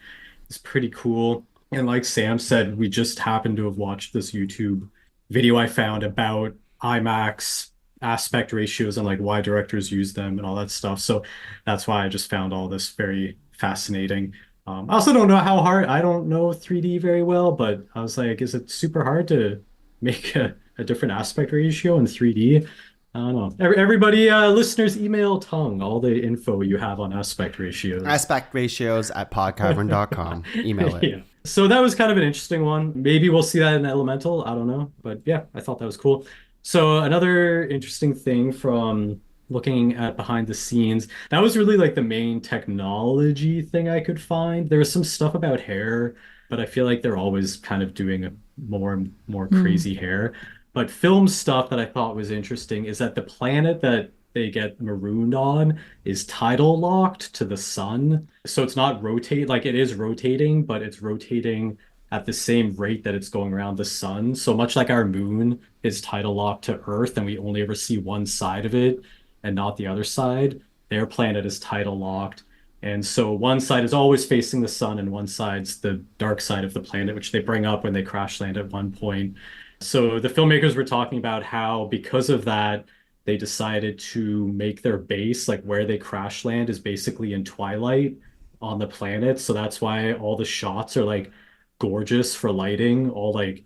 is pretty cool. And like Sam said, we just happened to have watched this YouTube video I found about IMAX aspect ratios and like why directors use them and all that stuff. So that's why I just found all this very fascinating. I also don't know how hard, I don't know 3D very well, but I was like, is it super hard to make a different aspect ratio in 3D? I don't know. Everybody, listeners, email Tongue all the info you have on aspect ratios. Aspect ratios at podcavern.com. Email it. Yeah. So that was kind of an interesting one. Maybe we'll see that in Elemental. I don't know. But yeah, I thought that was cool. So another interesting thing from looking at behind the scenes, that was really like the main technology thing I could find. There was some stuff about hair, but I feel like they're always kind of doing a more and more crazy hair. But film stuff that I thought was interesting is that the planet that they get marooned on is tidal locked to the sun. So it's not like it is rotating, but it's rotating at the same rate that it's going around the sun. So much like our moon is tidal locked to Earth and we only ever see one side of it and not the other side, their planet is tidal locked. And so one side is always facing the sun and one side's the dark side of the planet, which they bring up when they crash land at one point. So the filmmakers were talking about how because of that, they decided to make their base, like where they crash land, is basically in twilight on the planet. So that's why all the shots are like gorgeous for lighting, all like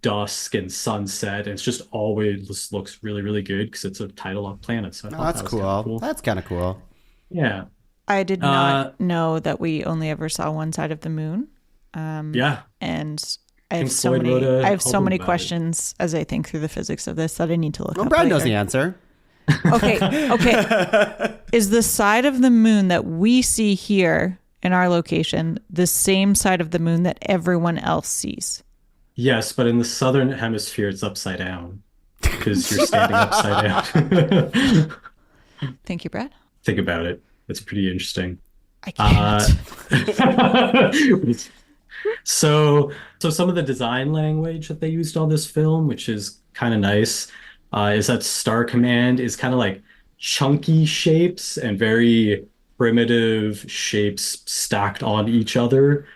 dusk and sunset. And it's just always just looks really, really good because it's a tidal locked planet. So I Oh, thought that's that was kind of cool. cool. That's kind of cool. Yeah. I did Uh, not know that we only ever saw one side of the moon. Yeah. And I have Pink so Floyd many wrote a I have so album many about it. questions as I think through the physics of this that I need to look Well, up Brad knows later. the answer. Okay. Is the side of the moon that we see here in our location the same side of the moon that everyone else sees? Yes, but in the southern hemisphere, it's upside down because you're standing upside down. Thank you, Brad. Think about it. It's pretty interesting. I can't. So some of the design language that they used on this film, which is kind of nice, is that Star Command is kind of like chunky shapes and very primitive shapes stacked on each other.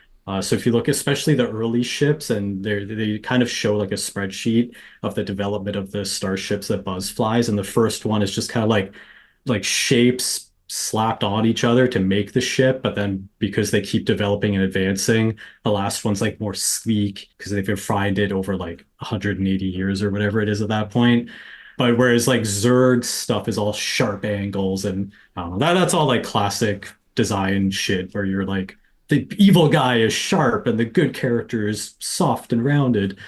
So if you look, especially the early ships, and they kind of show like a spreadsheet of the development of the starships that Buzz flies, and the first one is just kind of like shapes slapped on each other to make the ship, but then because they keep developing and advancing, the last one's like more sleek because they've refined it over like 180 years or whatever it is at that point. But whereas like Zurg's stuff is all sharp angles and I don't know, that's all like classic design shit where you're like the evil guy is sharp and the good character is soft and rounded,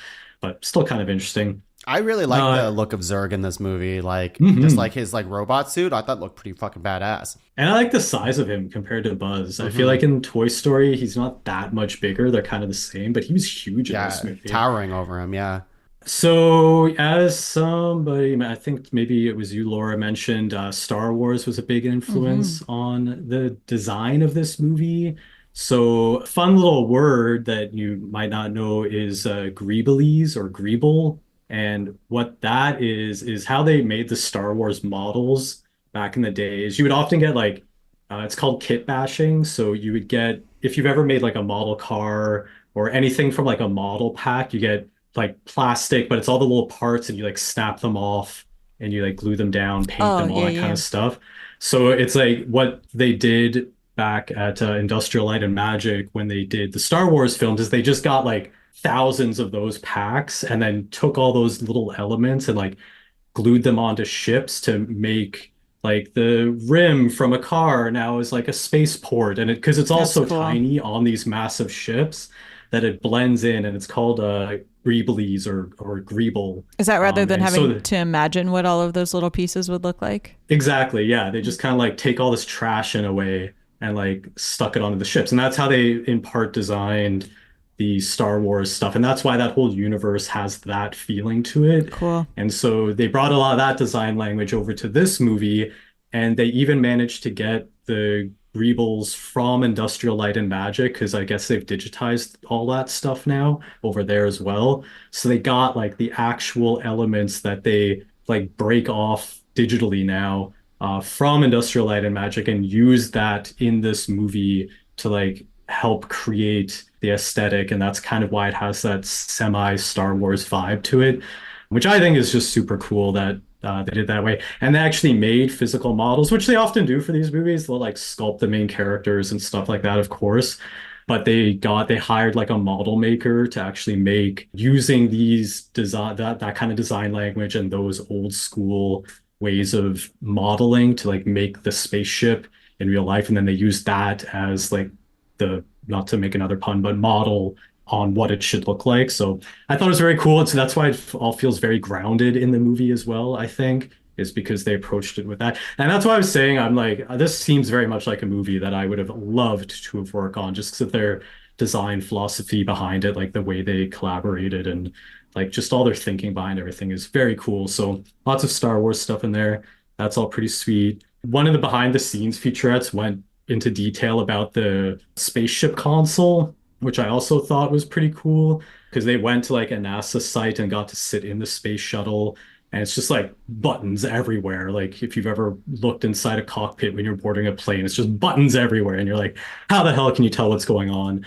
but still kind of interesting. I really like the look of Zurg in this movie. Like, just like his like robot suit, I thought looked pretty fucking badass. And I like the size of him compared to Buzz. I feel like in Toy Story, he's not that much bigger. They're kind of the same, but he was huge in Yeah, this movie. towering over him. Yeah. So, as somebody, I think maybe it was you, Laura, mentioned, Star Wars was a big influence on the design of this movie. So, fun little word that you might not know is Greeblies or Greeble. And what that is how they made the Star Wars models back in the days. You would often get like, it's called kit bashing. So, you would get, if you've ever made like a model car or anything from like a model pack, you get like plastic, but it's all the little parts and you like snap them off and you like glue them down, paint them, all that kind of stuff. So it's like what they did back at Industrial Light and Magic when they did the Star Wars films is they just got like thousands of those packs and then took all those little elements and like glued them onto ships to make like the rim from a car now is like a spaceport and it because it's all That's so cool. tiny on these massive ships that it blends in and it's called Greeblies or Greeble. Is that rather than and so having to imagine what all of those little pieces would look like? exactly, yeah. They just kind of like take all this trash in a way and like stuck it onto the ships. And that's how they in part designed the Star Wars stuff. And that's why that whole universe has that feeling to it. Cool. And so they brought a lot of that design language over to this movie. And they even managed to get the Greebles from Industrial Light and Magic because I guess they've digitized all that stuff now over there as well. So they got like the actual elements that they like break off digitally now from Industrial Light and Magic and use that in this movie to like help create the aesthetic. And that's kind of why it has that semi Star Wars vibe to it, which I think is just super cool that they did that way. And they actually made physical models, which they often do for these movies. They'll like sculpt the main characters and stuff like that, of course. But they hired like a model maker to actually make using these design that kind of design language and those old school ways of modeling to like make the spaceship in real life. And then they use that as like the, not to make another pun, but model on what it should look like. So I thought it was very cool. And so that's why it all feels very grounded in the movie as well, I think, is because they approached it with that. And that's why I was saying, I'm like, this seems very much like a movie that I would have loved to have worked on just because of their design philosophy behind it, like the way they collaborated and like just all their thinking behind everything is very cool. So lots of Star Wars stuff in there. That's all pretty sweet. One of the behind the scenes featurettes went into detail about the spaceship console, which I also thought was pretty cool because they went to like a NASA site and got to sit in the space shuttle. And it's just like buttons everywhere. Like if you've ever looked inside a cockpit when you're boarding a plane, it's just buttons everywhere. And you're like, how the hell can you tell what's going on?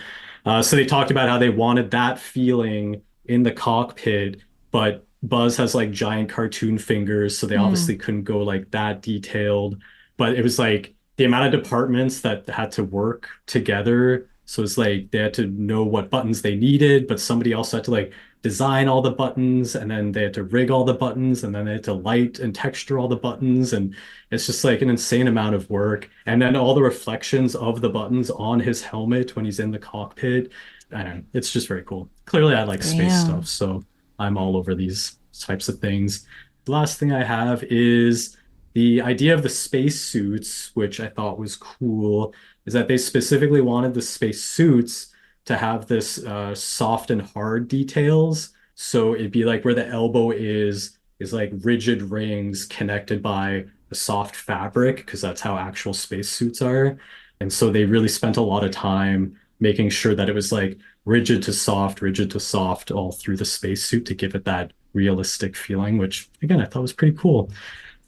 So they talked about how they wanted that feeling in the cockpit but Buzz has like giant cartoon fingers, so they obviously couldn't go like that detailed. But it was like the amount of departments that had to work together. So it's like they had to know what buttons they needed, but somebody else had to like design all the buttons, and then they had to rig all the buttons, and then they had to light and texture all the buttons. And it's just like an insane amount of work. And then all the reflections of the buttons on his helmet when he's in the cockpit. I don't know. It's just very cool. Clearly, I like space stuff, so I'm all over these types of things. The last thing I have is the idea of the space suits, which I thought was cool, is that they specifically wanted the space suits to have this soft and hard details. So it'd be like where the elbow is like rigid rings connected by a soft fabric, because that's how actual spacesuits are. And so they really spent a lot of time making sure that it was like rigid to soft all through the spacesuit to give it that realistic feeling, which again, I thought was pretty cool.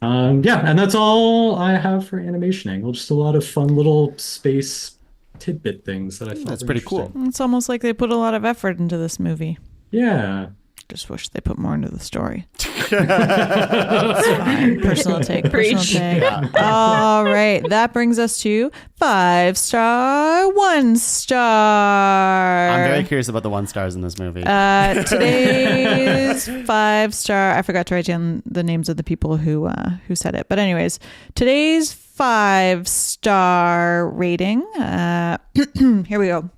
Yeah, and that's all I have for animation angle. Just a lot of fun little space tidbit things that I thought That's were pretty cool. It's almost like they put a lot of effort into this movie. Yeah. Just wish they put more into the story. It's fine. Personal take. All right. That brings us to 5-star, 1-star. I'm very curious about the 1 stars in this movie. Today's 5-star. I forgot to write down the names of the people who said it. But anyways, today's 5-star rating. Here we go.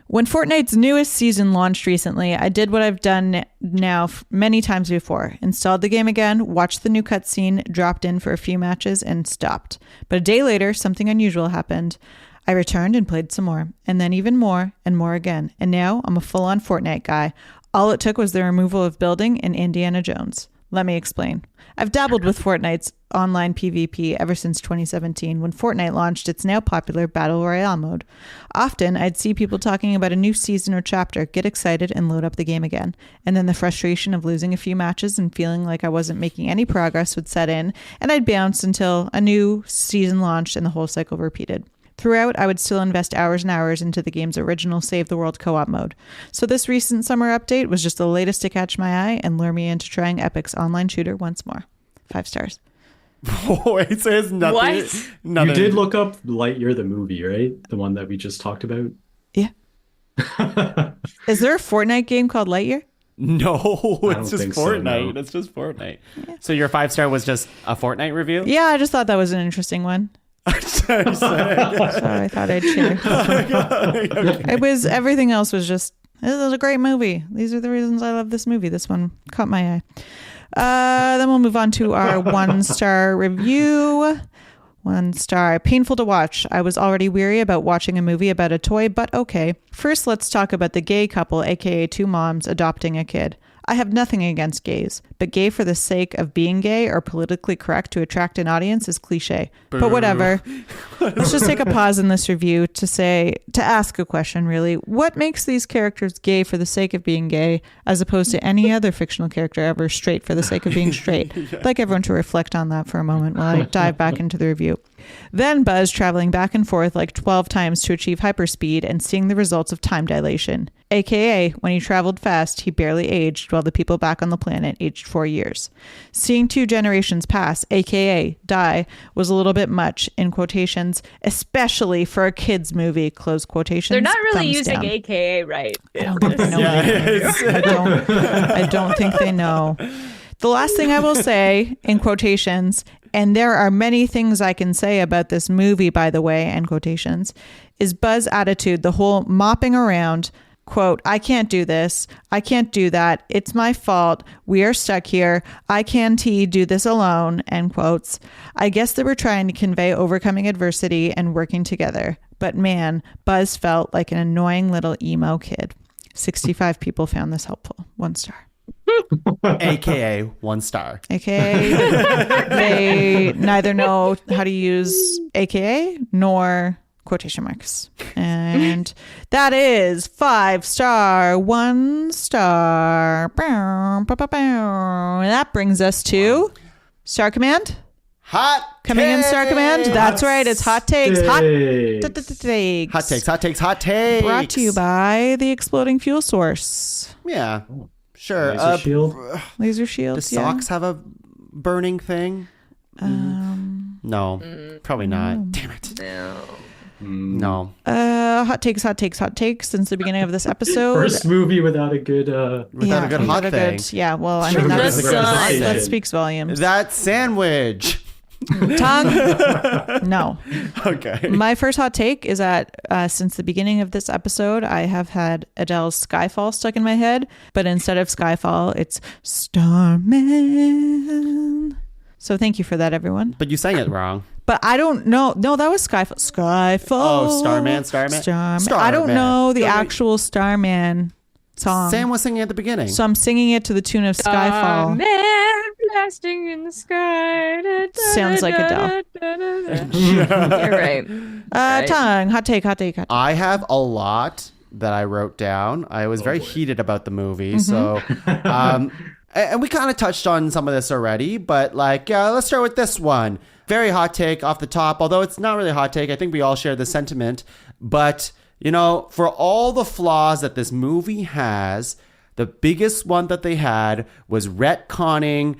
When Fortnite's newest season launched recently, I did what I've done now many times before. Installed the game again, watched the new cutscene, dropped in for a few matches, and stopped. But a day later, something unusual happened. I returned and played some more, and then even more, and more again. And now I'm a full-on Fortnite guy. All it took was the removal of building and Indiana Jones. Let me explain. I've dabbled with Fortnite's online PvP ever since 2017 when Fortnite launched its now popular Battle Royale mode. Often, I'd see people talking about a new season or chapter, get excited, and load up the game again. And then the frustration of losing a few matches and feeling like I wasn't making any progress would set in, and I'd bounce until a new season launched and the whole cycle repeated. Throughout, I would still invest hours and hours into the game's original Save the World co-op mode. So this recent summer update was just the latest to catch my eye and lure me into trying Epic's online shooter once more. 5 stars. Wait, so it's nothing. What? Nothing. You did look up Lightyear, the movie, right? The one that we just talked about? Yeah. Is there a Fortnite game called Lightyear? No, don't it's just think so, Fortnite. no. It's just Fortnite. Yeah. So your 5-star was just a Fortnite review? Yeah, I just thought that was an interesting one. So I thought I'd share. Okay. It was, everything else was just, it was a great movie. These are the reasons I love this movie. This one caught my eye. Then we'll move on to our 1-star review. 1 star. Painful to watch. I was already weary about watching a movie about a toy, but okay. First, let's talk about the gay couple, aka 2 moms, adopting a kid. I have nothing against gays, but gay for the sake of being gay or politically correct to attract an audience is cliche. Boo. But whatever. Let's just take a pause in this review to ask a question, really. What makes these characters gay for the sake of being gay, as opposed to any other fictional character ever straight for the sake of being straight? I'd like everyone to reflect on that for a moment while I dive back into the review. Then Buzz traveling back and forth like 12 times to achieve hyperspeed and seeing the results of time dilation. AKA, when he traveled fast, he barely aged while the people back on the planet aged 4 years. Seeing 2 generations pass, AKA die, was a little bit much, in quotations, especially for a kid's movie, close quotations. They're not really thumbs using down. AKA right. I don't think they know. I don't think they know. The last thing I will say, in quotations, and there are many things I can say about this movie, by the way, end quotations, is Buzz's attitude, the whole mopping around, quote, I can't do this. I can't do that. It's my fault. We are stuck here. I can't do this alone, end quotes. I guess they were trying to convey overcoming adversity and working together. But man, Buzz felt like an annoying little emo kid. 65 people found this helpful. 1 star. AKA 1 star. AKA they neither know how to use AKA nor quotation marks. And that is 5 star, 1 star. That brings us to Star Command. Hot Coming in Star Command. That's right. It's hot takes. Hot takes. Hot takes. Hot takes. Hot takes. Brought to you by the exploding fuel source. Yeah. Sure. Laser shield? Laser Do shields. socks have a burning thing? No, probably not. Damn it. No. Hot takes since the beginning of this episode. First movie without a good Without a good hot thing. Yeah, well, I Sure, mean, that's that speaks volumes. That sandwich. Tongue? No. Okay. My first hot take is that since the beginning of this episode, I have had Adele's Skyfall stuck in my head, but instead of Skyfall, it's Starman. So thank you for that, everyone. But you sang it wrong. But I don't know. No, that was Skyfall. Oh, Starman. I don't know the actual Starman song. Sam was singing at the beginning. So I'm singing it to the tune of Skyfall. Man blasting in the sky. Sounds like Adele. You're right. Tongue. Hot take. I have a lot that I wrote down. I was very heated about the movie. So, and we kind of touched on some of this already, but let's start with this one. Very hot take off the top, although it's not really a hot take. I think we all share the sentiment. But, for all the flaws that this movie has, the biggest one that they had was retconning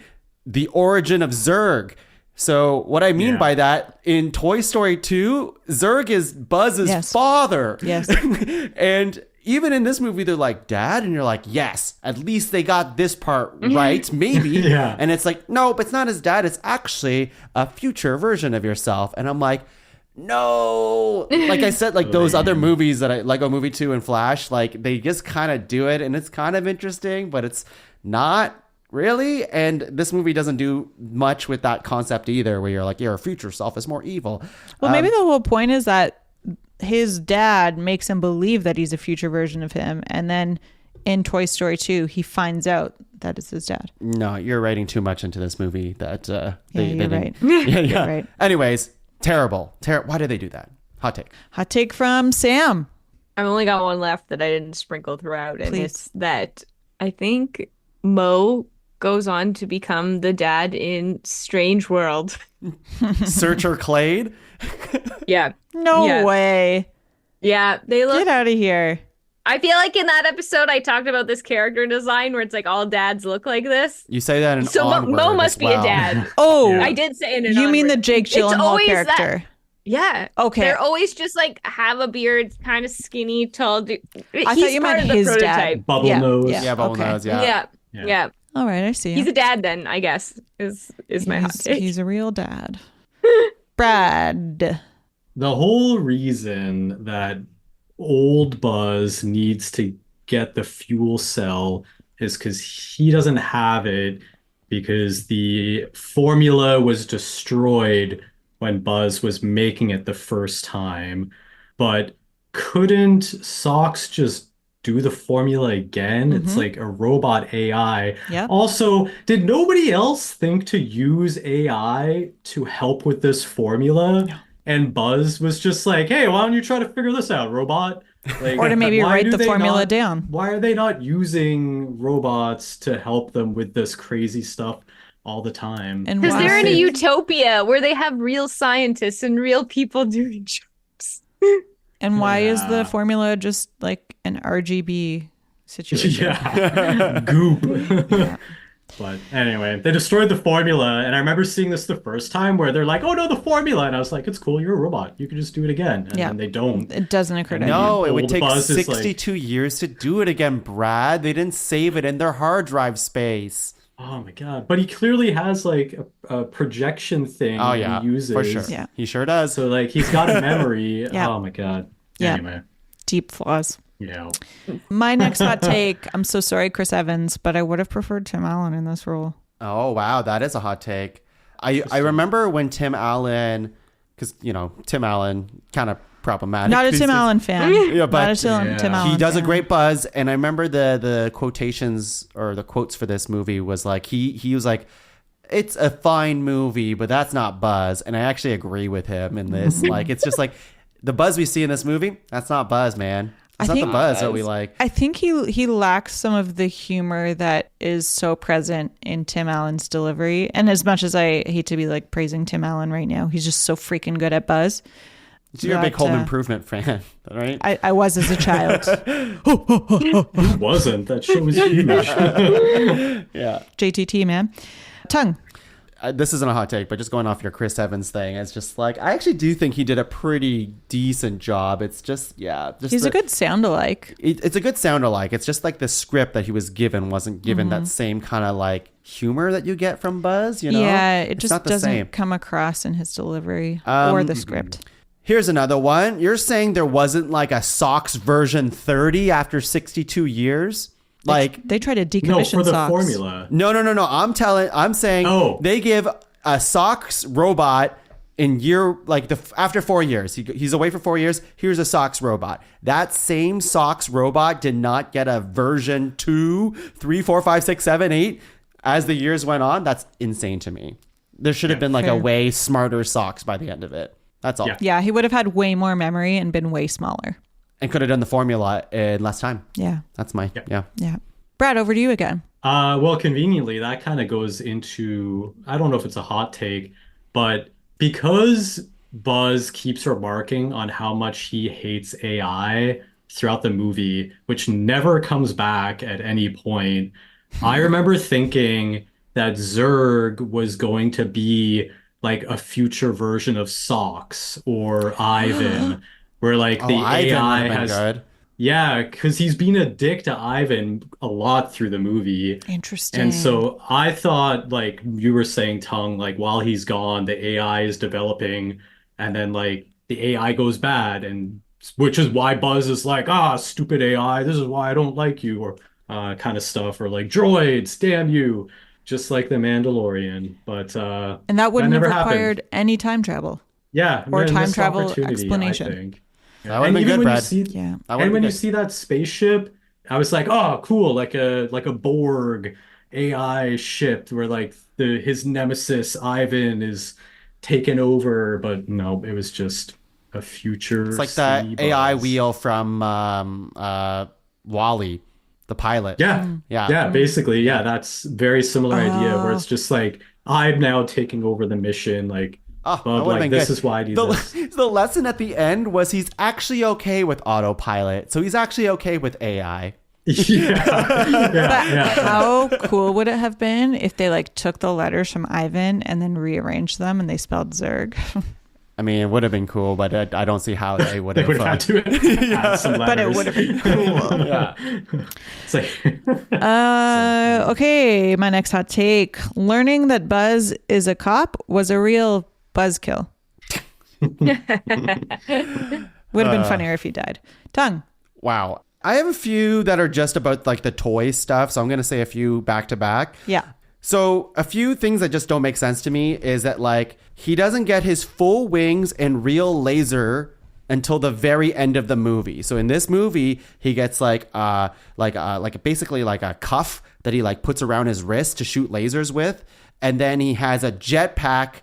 the origin of Zurg. So what I mean by that, in Toy Story 2, Zurg is Buzz's father. Yes. And even in this movie, they're like, Dad? And you're like, yes, at least they got this part right, maybe. Yeah. And it's like, nope, it's not his dad. It's actually a future version of yourself. And I'm like, no. Like I said, those other movies that Lego Movie 2 and Flash, they just kind of do it. And it's kind of interesting, but it's not really. And this movie doesn't do much with that concept either, where you're like, your future self is more evil. Well, maybe the whole point is that his dad makes him believe that he's a future version of him, and then in Toy Story 2 he finds out that it's his dad. No, you're writing too much into this movie. That you're didn't. right. Yeah. You're right. Anyways, terrible. Why did they do that? Hot take From Sam. I've only got one left that I didn't sprinkle throughout, and Please. it's that I think Mo goes on to become the dad in Strange World. Searcher Clade. Yeah. No way. Yeah, they look. Get out of here. I feel like in that episode I talked about this character design where it's like all dads look like this. You say that in So Onward Mo must as be well. a dad. Oh, Yeah. I did say it in you mean the Onward. Jake It's Gyllenhaal always character? that. Yeah. Okay. They're always just have a beard, kind of skinny, tall. I thought you meant his dad. Bubble nose. Yeah. Yeah, bubble Okay. nose. Yeah. Yeah. All right, I see. He's a dad then, I guess, is my hot take. He's a real dad. Brad. The whole reason that old Buzz needs to get the fuel cell is because he doesn't have it because the formula was destroyed when Buzz was making it the first time. But couldn't Socks just do the formula again? It's like a robot AI. Yep. Also, did nobody else think to use AI to help with this formula? No. And Buzz was just like, hey, why don't you try to figure this out, robot? Or to maybe why write do the they formula not- down. Why are they not using robots to help them with this crazy stuff all the time? And Because they're in a why? utopia where they have real scientists and real people doing jobs. And why is Yeah. the formula just like an RGB situation? Yeah, goop. But anyway, they destroyed the formula, and I remember seeing this the first time where they're like, "Oh no, the formula," and I was like, "It's cool, you're a robot. You can just do it again." And then they don't. It doesn't occur to No, anyone. it would Old take Buzz is 62 years to do it again, Brad. They didn't save it in their hard drive space. Oh my god! But he clearly has like a projection thing Oh that yeah, he uses. for sure. Yeah. He sure does. So like he's got a memory. Yeah. Oh my god. Yeah. Anyway, Deep flaws. yeah. My next hot take, I'm so sorry, Chris Evans, but I would have preferred Tim Allen in this role. Oh wow, that is a hot take. I remember when Tim Allen, because Tim Allen kind of problematic. Not a these Tim days. Allen fan. Yeah, but Not a Tim Allen he does a fan. great Buzz, and I remember the quotations or the quotes for this movie was like he was like, it's a fine movie, but that's not Buzz, and I actually agree with him in this. Like it's just like the Buzz we see in this movie, that's not Buzz, man. It's I not think- the Buzz that we like. I think he lacks some of the humor that is so present in Tim Allen's delivery. And as much as I hate to be like praising Tim Allen right now, he's just so freaking good at Buzz. So you're a big that, Home Improvement fan, right? I was as a child. Who wasn't? That show was huge. Yeah. JTT, man. Tongue. This isn't a hot take, but just going off your Chris Evans thing, it's just like, I actually do think he did a pretty decent job. It's just, He's a good sound-alike. It's a good sound alike. It's just like the script that he was given wasn't given that same kind of like humor that you get from Buzz, you know? Yeah, it It's just not the doesn't same. come across in his delivery or the script. Here's another one. You're saying there wasn't like a Sox version 30 after 62 years? Like, They try to No, decommission for the socks. formula. no. I'm saying they give a Sox robot in year, like after 4 years. He's away for 4 years. Here's a Sox robot. That same Sox robot did not get a version 2, 3, 4, 5, 6, 7, 8 as the years went on. That's insane to me. There should have been like a fair. way smarter Sox by the end of it. That's all. Yeah. Yeah, he would have had way more memory and been way smaller. And could have done the formula in less time. Yeah. That's my, yeah. Yeah. Brad, over to you again. Well, conveniently, that kind of goes into, I don't know if it's a hot take, but because Buzz keeps remarking on how much he hates AI throughout the movie, which never comes back at any point, I remember thinking that Zurg was going to be like a future version of Socks or Ivan, where like the Ivan AI would have been has. good. Yeah, because he's been a dick to Ivan a lot through the movie. Interesting. And so I thought, like you were saying, Tongue, like while he's gone, the AI is developing, and then like the AI goes bad, and which is why Buzz is like, stupid AI, this is why I don't like you, or kind of stuff, or like droids, damn you, just like the Mandalorian. But and that wouldn't have never required happened. any time travel. Yeah, or time missed travel opportunity, explanation. I think. That would have And been even good, when you Brad. see, Yeah. That would've and when been you good. see that spaceship, I was like, oh, cool, like a Borg AI ship where like his nemesis Ivan is taken over, but no, it was just a future. It's like the sea AI Buzz. wheel from Wall-E, the pilot. Yeah, Yeah. yeah, basically, yeah, that's very similar idea where it's just like I'm now taking over the mission, like. Oh, But that would've like been this good. is why I do the, this. The lesson at the end was he's actually okay with autopilot. So he's actually okay with AI. Yeah. How cool would it have been if they like took the letters from Ivan and then rearranged them and they spelled Zurg? I mean, it would have been cool, but I don't see how they would They have. would have had to add some But it letters. would have been cool. Yeah. It's like Okay, my next hot take. Learning that Buzz is a cop was a real buzzkill. Would have been funnier if he died. Tongue. Wow. I have a few that are just about like the toy stuff. So I'm going to say a few back to back. Yeah. So a few things that just don't make sense to me is that like he doesn't get his full wings and real laser until the very end of the movie. So in this movie, he gets like basically like a cuff that he like puts around his wrist to shoot lasers with, and then he has a jetpack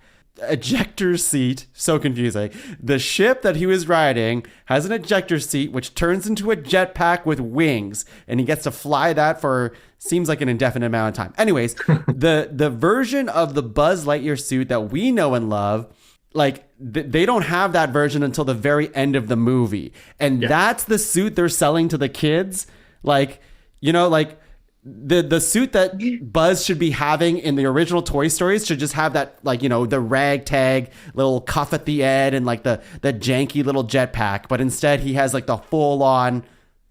ejector seat. So confusing. The ship that he was riding has an ejector seat which turns into a jetpack with wings, and he gets to fly that for seems like an indefinite amount of time. Anyways, the version of the Buzz Lightyear suit that we know and love, like they don't have that version until the very end of the movie, and that's the suit they're selling to the kids. Like, you know, like the suit that Buzz should be having in the original Toy Stories should just have that, like, you know, the ragtag little cuff at the end and like the janky little jetpack, but instead he has like the full on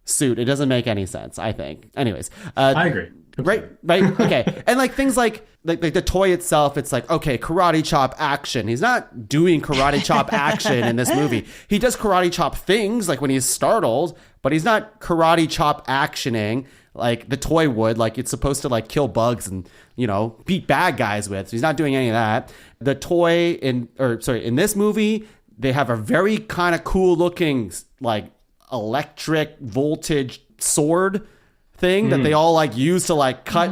suit. It doesn't make any sense, I think. Anyways, I agree. Right. Okay. And like things like the toy itself, it's like, okay, karate chop action. He's not doing karate chop action in this movie. He does karate chop things like when he's startled, but he's not karate chop actioning like the toy would. Like it's supposed to like kill bugs and, you know, beat bad guys with. So he's not doing any of that. The toy in this movie, they have a very kind of cool looking like electric voltage sword thing that they all like use to like cut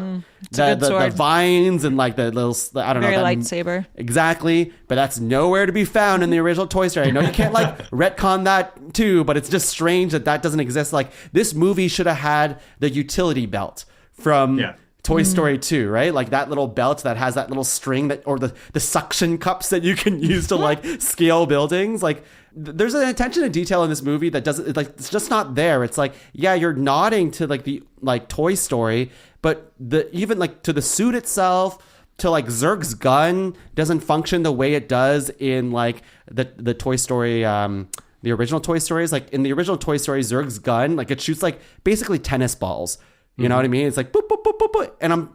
the vines and like the little, I don't Very know. lightsaber. Exactly. But that's nowhere to be found in the original Toy Story. I know you can't like retcon that too, but it's just strange that doesn't exist. Like this movie should have had the utility belt from Toy Story 2, right? Like that little belt that has that little string that, or the suction cups that you can use to like scale buildings. Like there's an attention to detail in this movie that doesn't, like, it's just not there. It's like, yeah, you're nodding to like the like Toy Story, but even like to the suit itself, to like Zurg's gun doesn't function the way it does in like the Toy Story, the original Toy Stories. Like in the original Toy Story, Zurg's gun, like it shoots like basically tennis balls. You know what I mean? It's like boop, boop, boop, boop, boop. And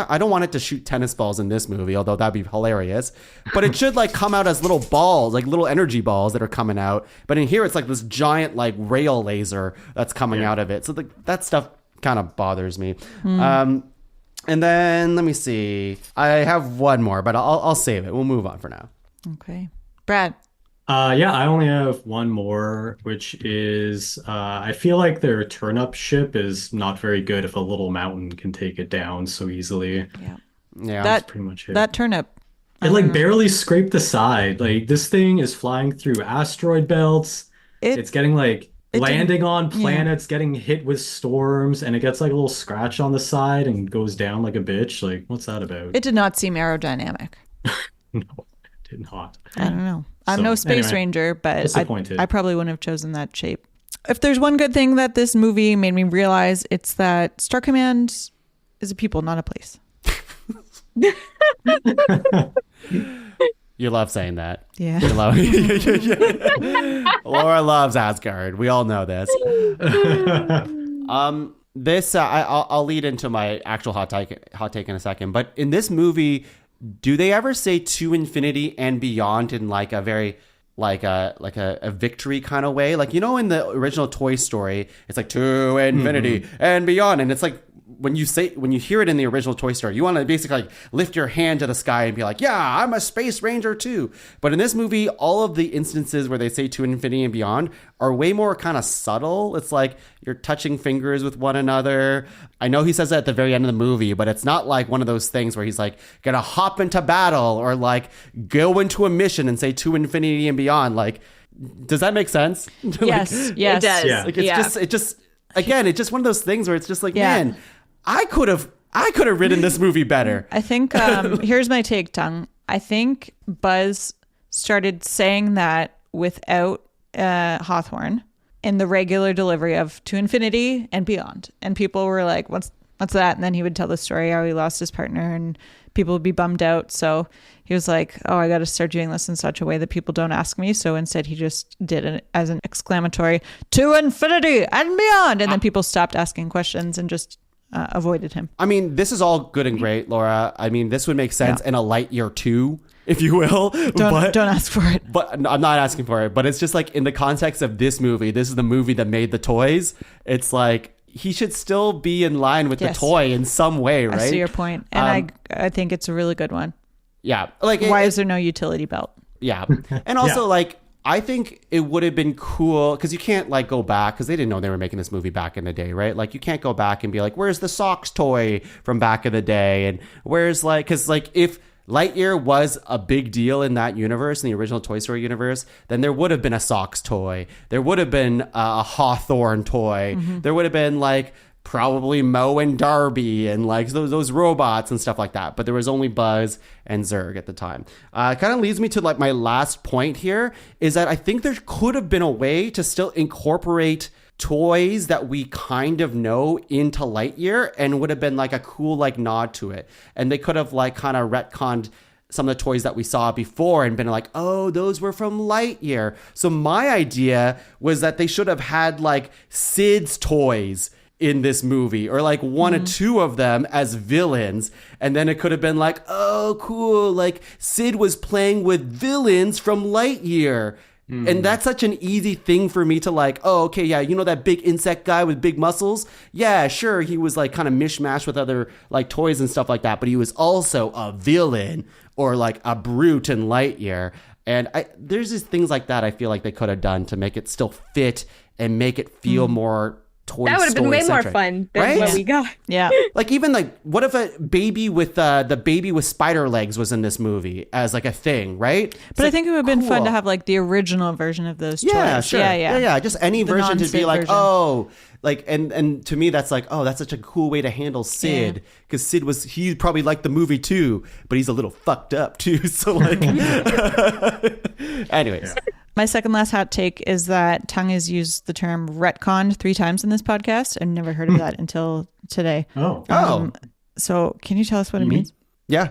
I don't want it to shoot tennis balls in this movie, although that'd be hilarious. But it should like come out as little balls, like little energy balls that are coming out. But in here, it's like this giant like rail laser that's coming out of it. So that stuff kind of bothers me. And then let me see. I have one more, but I'll save it. We'll move on for now. Okay. Brad. Yeah, I only have one more, which is I feel like their turnip ship is not very good if a little mountain can take it down so easily. Yeah, That's pretty much it. That turnip. It like barely scraped the side. Like this thing is flying through asteroid belts. It's getting like landing on planets, getting hit with storms, and it gets like a little scratch on the side and goes down like a bitch. Like, what's that about? It did not seem aerodynamic. No, it did not. I don't know. I'm no space ranger, but I probably wouldn't have chosen that shape. If there's one good thing that this movie made me realize, it's that Star Command is a people, not a place. You love saying that. Yeah. You love Laura loves Asgard. We all know this. This I'll lead into my actual hot take in a second. But in this movie, do they ever say to infinity and beyond in like a very like a victory kind of way? Like, you know, in the original Toy Story, it's like to infinity and beyond, and it's like when you hear it in the original Toy Story, you want to basically like lift your hand to the sky and be like, yeah, I'm a space ranger too. But in this movie, all of the instances where they say to infinity and beyond are way more kind of subtle. It's like you're touching fingers with one another. I know he says that at the very end of the movie, but it's not like one of those things where he's like gonna hop into battle or like go into a mission and say to infinity and beyond. Like, does that make sense? Yes, yes, it does. Yeah. Like it's just again, it's just one of those things where it's just like, man, I could have written this movie better. I think here's my take, Tung. I think Buzz started saying that without Hawthorne in the regular delivery of to infinity and beyond, and people were like, "What's that?" And then he would tell the story how he lost his partner, and people would be bummed out. So he was like, "Oh, I got to start doing this in such a way that people don't ask me." So instead, he just did it as an exclamatory to infinity and beyond, and then people stopped asking questions and just avoided him. I mean, this is all good and great, Laura. I mean, this would make sense in a Lightyear 2, if you will. Don't ask for it. But I'm not asking for it. But it's just like in the context of this movie, this is the movie that made the toys. It's like he should still be in line with the toy in some way, right? I see your point. And I think it's a really good one. Yeah. Like, why is there no utility belt? Yeah. And also, like, I think it would have been cool because you can't like go back because they didn't know they were making this movie back in the day, right? Like you can't go back and be like, where's the socks toy from back in the day? And where's like, because like if Lightyear was a big deal in that universe, in the original Toy Story universe, then there would have been a socks toy. There would have been a Hawthorne toy. There would have been like probably Moe and Darby and like those robots and stuff like that. But there was only Buzz and Zurg at the time. Kind of leads me to like my last point here is that I think there could have been a way to still incorporate toys that we kind of know into Lightyear and would have been like a cool like nod to it. And they could have like kind of retconned some of the toys that we saw before and been like, oh, those were from Lightyear. So my idea was that they should have had like Sid's toys in this movie, or like one or two of them as villains. And then it could have been like, oh, cool. Like Sid was playing with villains from Lightyear. And that's such an easy thing for me to like, oh, okay, yeah, you know that big insect guy with big muscles? Yeah, sure, he was like kind of mishmash with other like toys and stuff like that, but he was also a villain or like a brute in Lightyear. And there's just things like that I feel like they could have done to make it still fit and make it feel more Toy That would have been way more Story-centric. fun than Right? what we got. Yeah. Like even like what if a baby with the baby with spider legs was in this movie as like a thing, right? But I think it would have been fun cool. to have like the original version of those Yeah, toys. sure. Yeah. Just any The version to non-Sid be like, version. oh, like and to me that's like, oh, that's such a cool way to handle Sid because he probably liked the movie too, but he's a little fucked up too. So like, anyways. My second last hot take is that Tung has used the term retconned 3 times in this podcast. I've never heard of that until today. Oh. So can you tell us what it means? Yeah.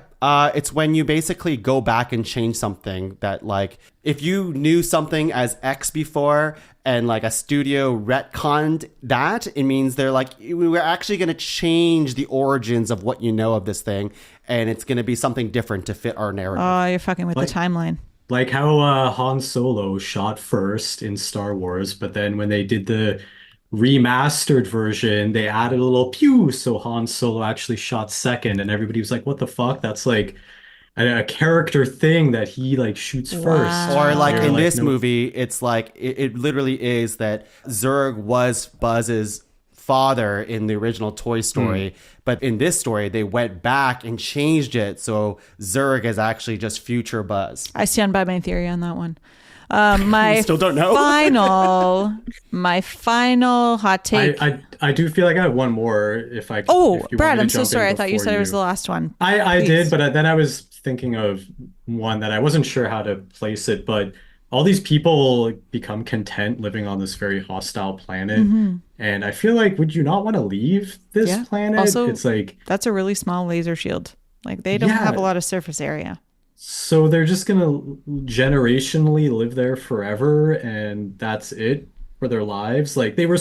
It's when you basically go back and change something that like if you knew something as X before and like a studio retconned that, it means they're like, we're actually going to change the origins of what you know of this thing. And it's going to be something different to fit our narrative. Oh, you're fucking with the timeline. Like how Han Solo shot first in Star Wars, but then when they did the remastered version, they added a little pew, so Han Solo actually shot second, and everybody was like, "What the fuck? That's like a character thing that he like shoots first." Or like They're in this no. movie, it's like it literally is that Zurg was Buzz's father in the original Toy Story, but in this story they went back and changed it so Zurg is actually just future Buzz. I stand by my theory on that one. My You still don't know? my final hot take. I do feel like I have one more if I. Oh, if you want Brad, me to I'm so jump in sorry. I thought you before said it was the last one. I Please. did, but then I was thinking of one that I wasn't sure how to place it, but all these people become content living on this very hostile planet. And I feel like, would you not want to leave this Yeah. planet? Also, it's like, That's a really small laser shield. Like they don't Yeah. have a lot of surface area. so they're just gonna generationally live there forever, and that's it for their lives. Like they were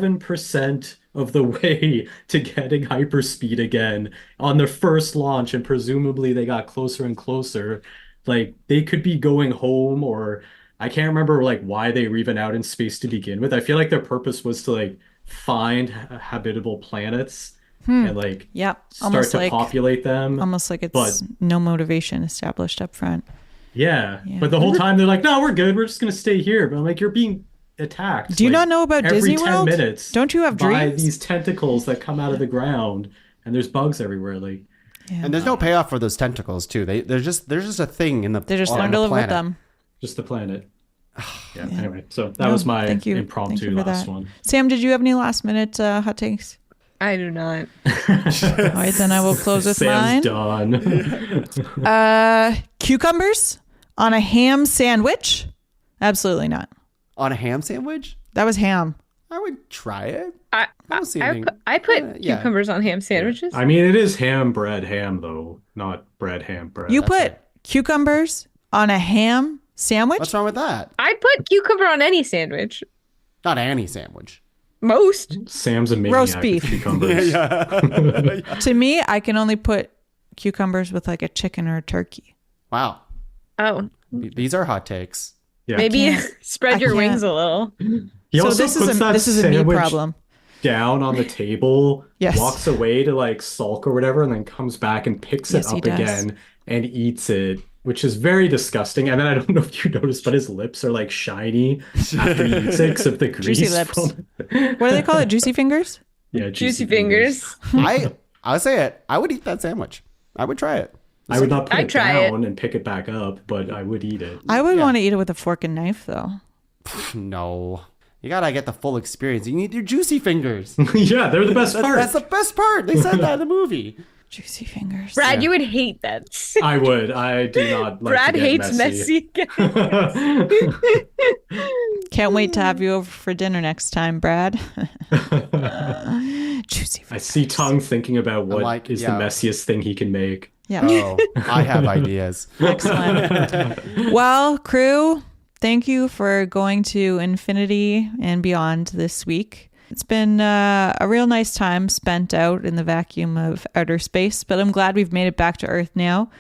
87% of the way to getting hyperspeed again on their first launch, and presumably they got closer and closer. Like they could be going home, or I can't remember like why they were even out in space to begin with. I feel like their purpose was to like find habitable planets and like Yeah, start almost to like populate them. almost like it's But- no motivation established up front. Yeah. Yeah. But the whole time they're like, no, we're good. We're just going to stay here. But I'm like, you're being attacked. Do you like, not know about every Disney 10 World? minutes Don't you have by dreams? these tentacles that come out of the ground, and there's bugs everywhere. Like, And there's no payoff for those tentacles too. They're just a thing in the They just on learn the to live with planet. them. just the planet. Yeah. Anyway, so that No, was my thank you. impromptu Thank you for last that. one. Sam, did you have any last minute hot takes? I do not. All right, then I will close with Sam's mine. done. Cucumbers on a ham sandwich? Absolutely not. On a ham sandwich. That was ham. I would try it. I don't see anything- I put yeah. cucumbers on ham sandwiches. I mean, it is ham bread ham, though, not bread ham bread. You That's put it. cucumbers on a ham sandwich? What's wrong with that? I'd put cucumber on any sandwich. Not any sandwich. Most. Sam's a maniac Roast with beef. cucumbers. To me, I can only put cucumbers with like a chicken or a turkey. Wow. Oh, These are hot takes. Yeah. maybe can't- spread I your can't. wings a little. He So also this puts is that a me sandwich problem. down on the table, Yes. walks away to like sulk or whatever, and then comes back and picks Yes, it he up does. again and eats it, which is very disgusting. And then I don't know if you noticed, but his lips are like shiny after he eats it because of the grease. Juicy lips. From... What do they call it? Juicy fingers? Yeah, Juicy fingers. I'll say it. I would eat that sandwich. I would try it. I would not put I'd it try it. down and pick it back up, but I would eat it. I would want to eat it with a fork and knife, though. No. You gotta get the full experience. You need your juicy fingers. Yeah, they're the best part. That's the best part. They said that in the movie. Juicy fingers. Brad, you would hate that. I would. I do not like Brad to get hates messy. Can't wait to have you over for dinner next time, Brad. Juicy I fingers. see Tongue thinking about what is like, the yeah. messiest thing he can make. Yeah. Oh, I have ideas. Excellent. Well, crew, thank you for going to infinity and beyond this week. It's been a real nice time spent out in the vacuum of outer space, but I'm glad we've made it back to Earth now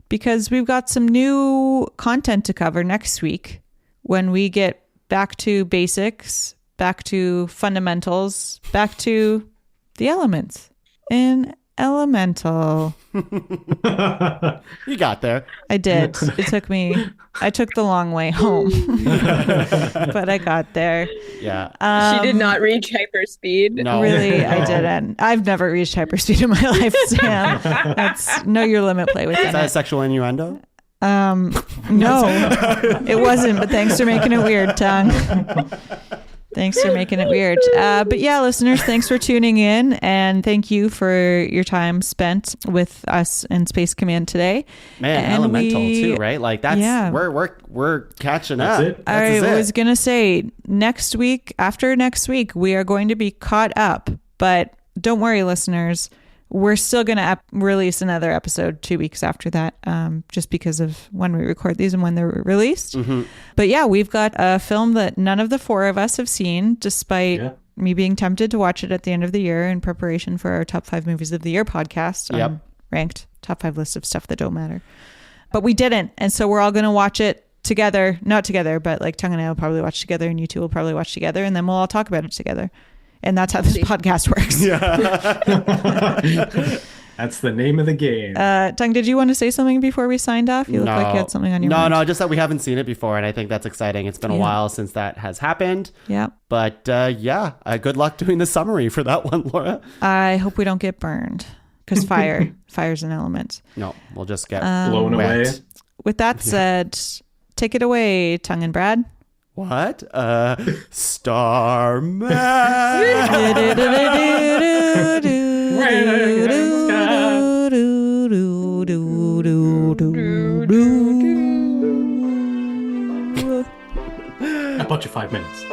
because we've got some new content to cover next week when we get back to basics, back to fundamentals, back to the elements in elemental. You got there. I did. I took the long way home, but I got there. Yeah. She did not reach hyperspeed. No. Really, I didn't. I've never reached hyperspeed in my life, Sam. That's know your limit, play with Is that a it. sexual innuendo? No, it wasn't, but thanks for making it weird, Tongue. Thanks for making it weird. But yeah, listeners, thanks for tuning in, and thank you for your time spent with us in Space Command today. Man, And elemental too, right? Like that's Yeah. we're catching That's up. it. I was gonna say after next week, we are going to be caught up. But don't worry, listeners. We're still going to release another episode 2 weeks after that, just because of when we record these and when they're released. Mm-hmm. But yeah, we've got a film that none of the four of us have seen, despite me being tempted to watch it at the end of the year in preparation for our top 5 movies of the year podcast. Ranked top 5 list of stuff that don't matter. But we didn't. And so we're all going to watch it together. Not together, but like Tongue and I will probably watch together, and you two will probably watch together, and then we'll all talk about it together. And that's how this podcast works. That's the name of the game. Tung, did you want to say something before we signed off? You look like you had something on your mind. No, just that we haven't seen it before, and I think that's exciting. It's been a while since that has happened. Yeah. But good luck doing the summary for that one, Laura. I hope we don't get burned, because fire's an element. No, we'll just get Blown away. With that said, take it away, Tung and Brad. What? Starman. I bought you 5 minutes.